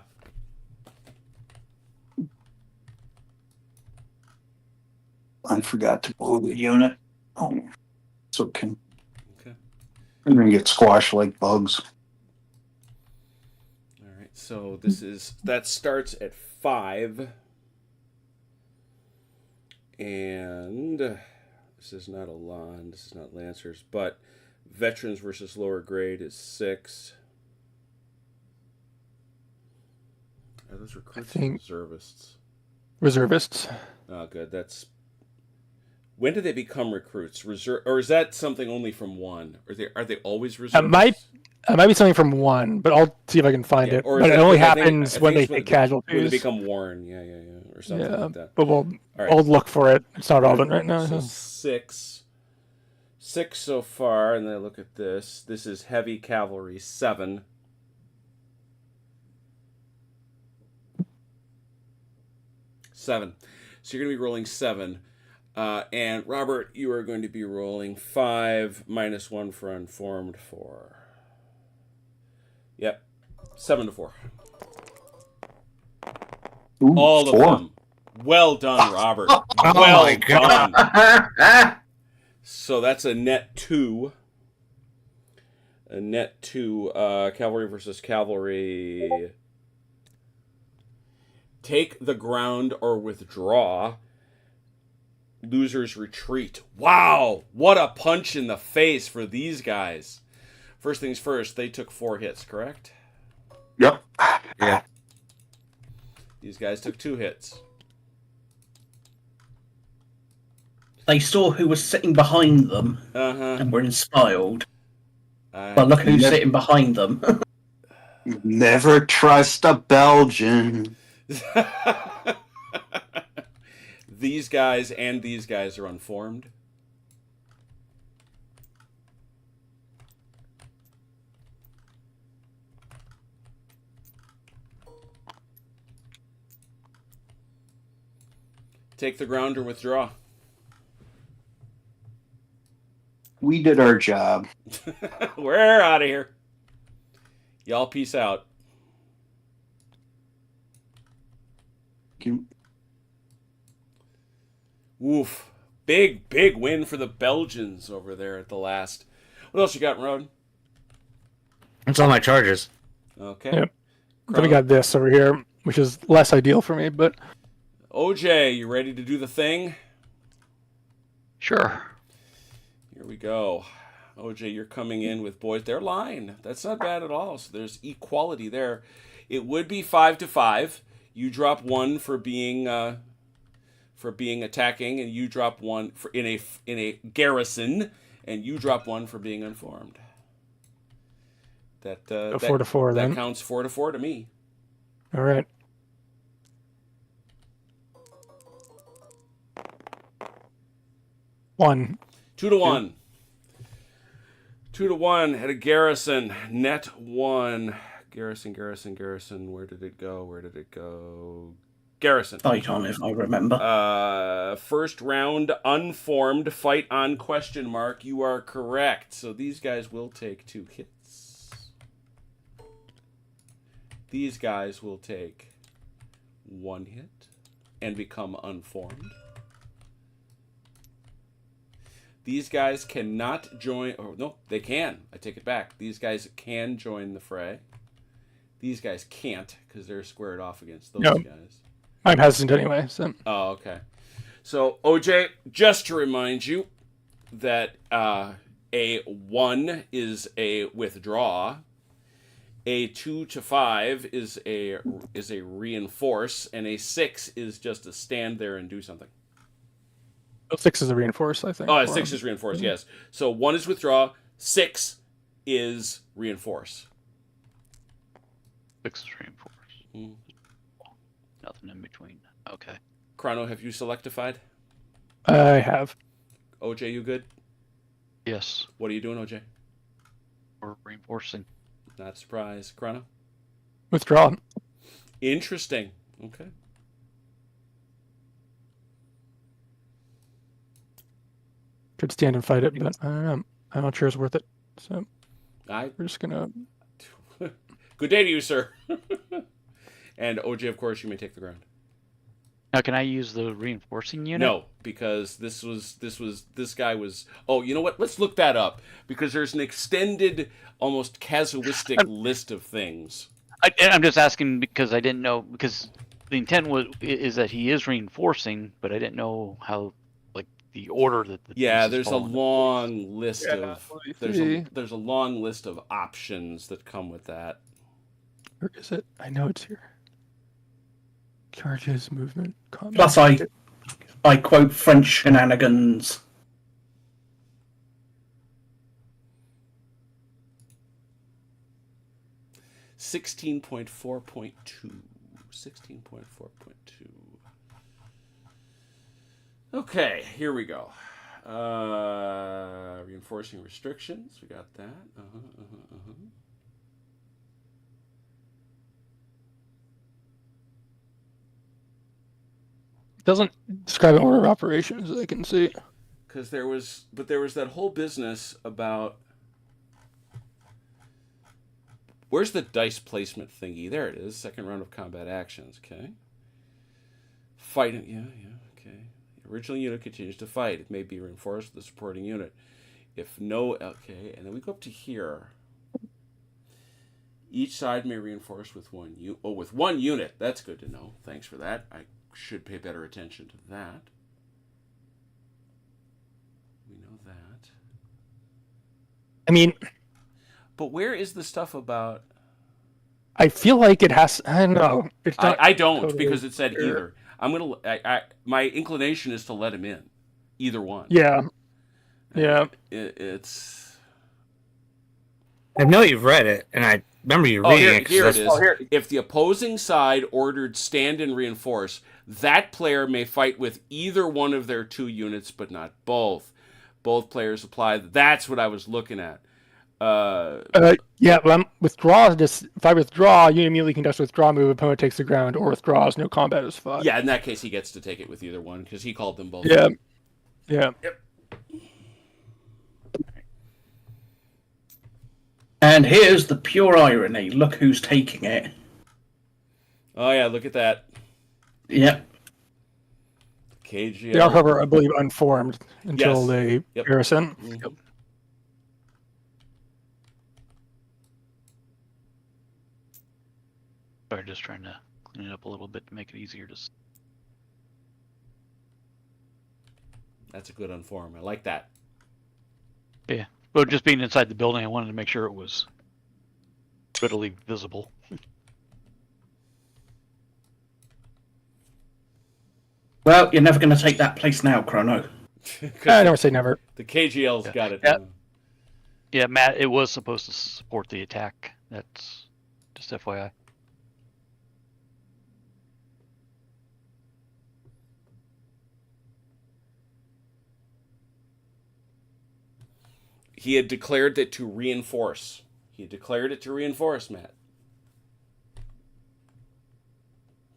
Speaker 6: I forgot to pull the unit. Oh, it's okay.
Speaker 1: Okay.
Speaker 6: I'm gonna get squashed like bugs.
Speaker 1: All right. So that starts at 5. And this is not Elan, this is not Lancers, but veterans versus lower grade is 6. Are those recruits or reservists?
Speaker 2: Reservists.
Speaker 1: Oh, good. That's when do they become recruits? Or is that something only from 1? Are they always reservists?
Speaker 2: It might be something from 1, but I'll see if I can find it.
Speaker 1: Or
Speaker 2: But it only happens
Speaker 1: I think
Speaker 2: when they
Speaker 1: it's
Speaker 2: take casualties.
Speaker 1: When they become worn, yeah, or something like that.
Speaker 2: But
Speaker 1: All right.
Speaker 2: I'll look for it. It's not relevant right now.
Speaker 1: So 6 so far, and then look at this. This is heavy cavalry 7. So you're gonna be rolling 7. And Robert, you are going to be rolling 5 minus 1 for unformed 4. Yep. 7 to 4.
Speaker 6: Ooh,
Speaker 1: All
Speaker 6: 4.
Speaker 1: of them. Well done, Robert.
Speaker 3: Oh
Speaker 1: well
Speaker 3: my God.
Speaker 1: done. So that's a net 2. A net 2. Cavalry versus cavalry. Take the ground or withdraw. Losers retreat. Wow, what a punch in the face for these guys. First things first, they took 4 hits, correct?
Speaker 6: Yep.
Speaker 3: Yeah.
Speaker 1: These guys took 2 hits.
Speaker 4: They saw who was sitting behind them
Speaker 1: Uh-huh.
Speaker 4: and were inspired. But look who's sitting behind them.
Speaker 6: Never trust a Belgian.
Speaker 1: These guys and these guys are unformed. Take the ground or withdraw.
Speaker 6: We did our job.
Speaker 1: We're out of here. Y'all peace out.
Speaker 6: You-
Speaker 1: Oof. Big win for the Belgians over there at the last. What else you got, Road?
Speaker 3: That's all my charges.
Speaker 1: Okay.
Speaker 2: Yep. Then we got this over here, which is less ideal for me, but
Speaker 1: OJ, you ready to do the thing?
Speaker 5: Sure.
Speaker 1: Here we go. OJ, you're coming in with boys. They're lying. That's not bad at all. So there's equality there. It would be 5 to 5. You drop 1 for being attacking, and you drop 1 for in a garrison, and you drop 1 for being unformed. That
Speaker 2: 4 to 4
Speaker 1: that
Speaker 2: then.
Speaker 1: counts 4 to 4 to me.
Speaker 2: All right. One.
Speaker 1: 2 to 1. 2 to 1 at a garrison. Net 1. Garrison. Where did it go? Garrison.
Speaker 4: Fight on, if I remember.
Speaker 1: First round, unformed, fight on question mark. You are correct. So these guys will take 2 hits. These guys will take 1 hit and become unformed. These guys cannot join. Oh, no, they can. I take it back. These guys can join the fray. These guys can't because they're squared off against those
Speaker 2: No.
Speaker 1: guys.
Speaker 2: I'm hesitant anyway, so
Speaker 1: Oh, okay. So, OJ, just to remind you that a 1 is a withdraw. A 2 to 5 is a reinforce, and a 6 is just to stand there and do something.
Speaker 2: 6 is a reinforce, I think.
Speaker 1: Oh,
Speaker 2: for
Speaker 1: 6
Speaker 2: him.
Speaker 1: is reinforce, yes. So 1 is withdraw, 6 is reinforce.
Speaker 5: 6 is reinforced.
Speaker 1: Mm.
Speaker 5: Nothing in between. Okay.
Speaker 1: Chrono, have you selectified?
Speaker 2: I have.
Speaker 1: OJ, you good?
Speaker 5: Yes.
Speaker 1: What are you doing, OJ?
Speaker 5: We're reinforcing.
Speaker 1: Not surprised. Chrono?
Speaker 2: Withdraw.
Speaker 1: Interesting. Okay.
Speaker 2: Could stand and fight it, but I don't know. I'm not sure it's worth it. So
Speaker 1: I
Speaker 2: we're just gonna.
Speaker 1: Good day to you, sir. And OJ, of course, you may take the ground.
Speaker 5: Now, can I use the reinforcing unit?
Speaker 1: No, because this guy was. Oh, you know what? Let's look that up because there's an extended, almost casuistic list of things.
Speaker 5: I'm just asking because I didn't know, because the intent is that he is reinforcing, but I didn't know how, like, the order that the
Speaker 1: Yeah,
Speaker 5: pieces
Speaker 1: there's a
Speaker 5: fall into.
Speaker 1: long list
Speaker 2: Yeah,
Speaker 1: of
Speaker 2: let me
Speaker 1: there's
Speaker 2: see.
Speaker 1: there's a long list of options that come with that.
Speaker 2: Where is it? I know it's here. Charges, movement, combat.
Speaker 4: Plus, I quote French shenanigans.
Speaker 1: $16.4.2. 16.4.2. Okay, here we go. Reinforcing restrictions. We got that.
Speaker 2: Doesn't describe an order of operations that I can see.
Speaker 1: Because there was that whole business about where's the dice placement thingy? There it is. Second round of combat actions. Okay. Fighting. Yeah. Okay. The original unit continues to fight. It may be reinforced with the supporting unit. If no, okay, and then we go up to here. Each side may reinforce with one unit. That's good to know. Thanks for that. I should pay better attention to that. We know that.
Speaker 2: I mean,
Speaker 1: but where is the stuff about?
Speaker 2: I feel like it has. I don't know. It's not
Speaker 1: I don't
Speaker 2: totally
Speaker 1: because it said
Speaker 2: clear.
Speaker 1: either. I'm gonna. My inclination is to let him in, either one.
Speaker 2: Yeah. Yeah.
Speaker 1: It's.
Speaker 3: I know you've read it, and I remember you reading it. 'cause
Speaker 1: Here it
Speaker 3: that's-
Speaker 1: is. If the opposing side ordered stand and reinforce, that player may fight with either one of their two units, but not both. Both players apply. That's what I was looking at.
Speaker 2: Yeah, well, withdraw. Just if I withdraw, you immediately conduct a withdraw move. Opponent takes the ground or withdraws. No combat is fought.
Speaker 1: Yeah, in that case, he gets to take it with either one because he called them both.
Speaker 2: Yeah. Yeah.
Speaker 4: And here's the pure irony. Look who's taking it.
Speaker 1: Oh yeah, look at that.
Speaker 4: Yep.
Speaker 1: KGL.
Speaker 2: They are, however, I believe, unformed until
Speaker 1: Yes.
Speaker 2: they
Speaker 1: Yep.
Speaker 2: garrison.
Speaker 1: Mhm.
Speaker 5: Sorry, just trying to clean it up a little bit to make it easier to.
Speaker 1: That's a good unform. I like that.
Speaker 5: Well, just being inside the building, I wanted to make sure it was readily visible.
Speaker 4: Well, you're never going to take that place now, Chrono.
Speaker 2: I never say never.
Speaker 1: The KGL's got it.
Speaker 5: Yeah. Yeah, Matt, it was supposed to support the attack. That's just FYI.
Speaker 1: He had declared it to reinforce. Matt.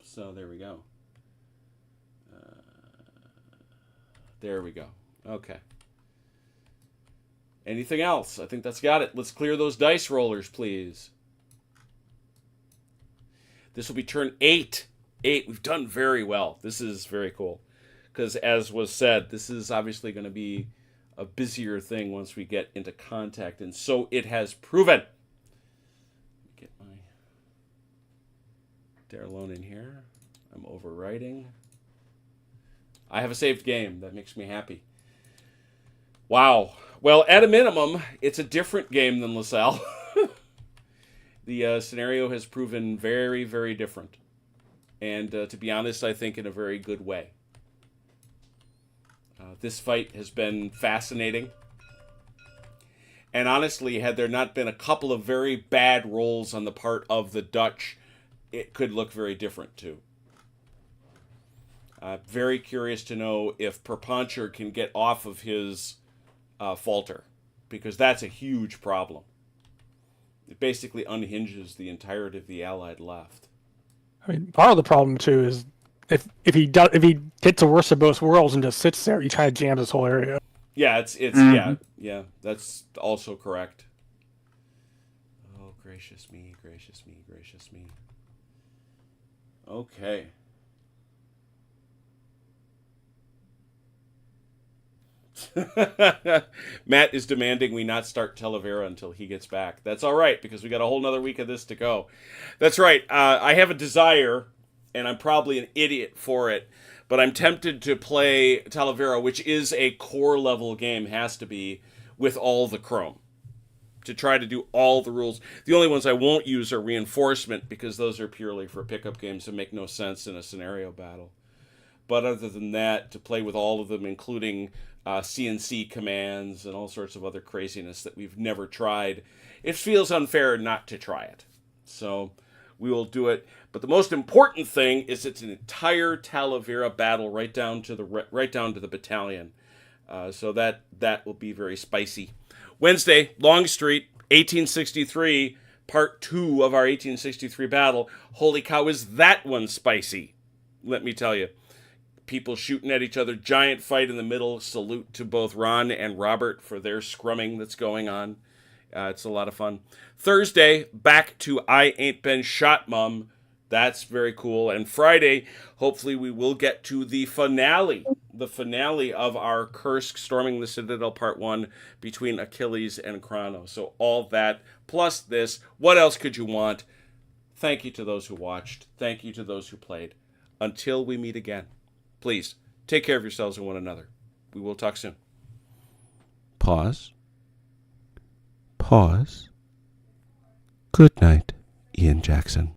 Speaker 1: So there we go. There we go. Okay. Anything else? I think that's got it. Let's clear those dice rollers, please. This will be turn 8. 8. We've done very well. This is very cool. Because as was said, this is obviously going to be a busier thing once we get into contact. And so it has proven. Get my Darlone in here. I'm overwriting. I have a saved game. That makes me happy. Wow. Well, at a minimum, it's a different game than LaSalle. The scenario has proven very, very different. And to be honest, I think in a very good way. This fight has been fascinating. And honestly, had there not been a couple of very bad rolls on the part of the Dutch, it could look very different too. Very curious to know if Perponcher can get off of his falter, because that's a huge problem. It basically unhinges the entirety of the Allied left.
Speaker 2: I mean, part of the problem too is if he gets the worst of both worlds and just sits there, he kind of jams this whole area.
Speaker 1: Yeah, it's yeah, that's also correct. Oh, gracious me. Okay. Matt is demanding we not start Talavera until he gets back. That's all right, because we got a whole nother week of this to go. That's right. I have a desire, and I'm probably an idiot for it, but I'm tempted to play Talavera, which is a core level game, has to be, with all the Chrome. To try to do all the rules. The only ones I won't use are reinforcement, because those are purely for pickup games that make no sense in a scenario battle. But other than that, to play with all of them, including CNC commands and all sorts of other craziness that we've never tried, it feels unfair not to try it. So we will do it. But the most important thing is it's an entire Talavera battle right down to the battalion. So that will be very spicy. Wednesday, Longstreet, 1863, part 2 of our 1863 battle. Holy cow, is that one spicy? Let me tell you. people shooting at each other. Giant fight in the middle. Salute to both Ron and Robert for their scrumming that's going on. It's a lot of fun. Thursday, back to I Ain't Been Shot, Mum. That's very cool. And Friday, hopefully we will get to the finale of our Kursk Storming the Citadel Part 1 between Achilles and Chrono. So all that, plus this, what else could you want? Thank you to those who watched. Thank you to those who played. Until we meet again, please take care of yourselves and one another. We will talk soon. Pause. Pause. Good night, Ian Jackson.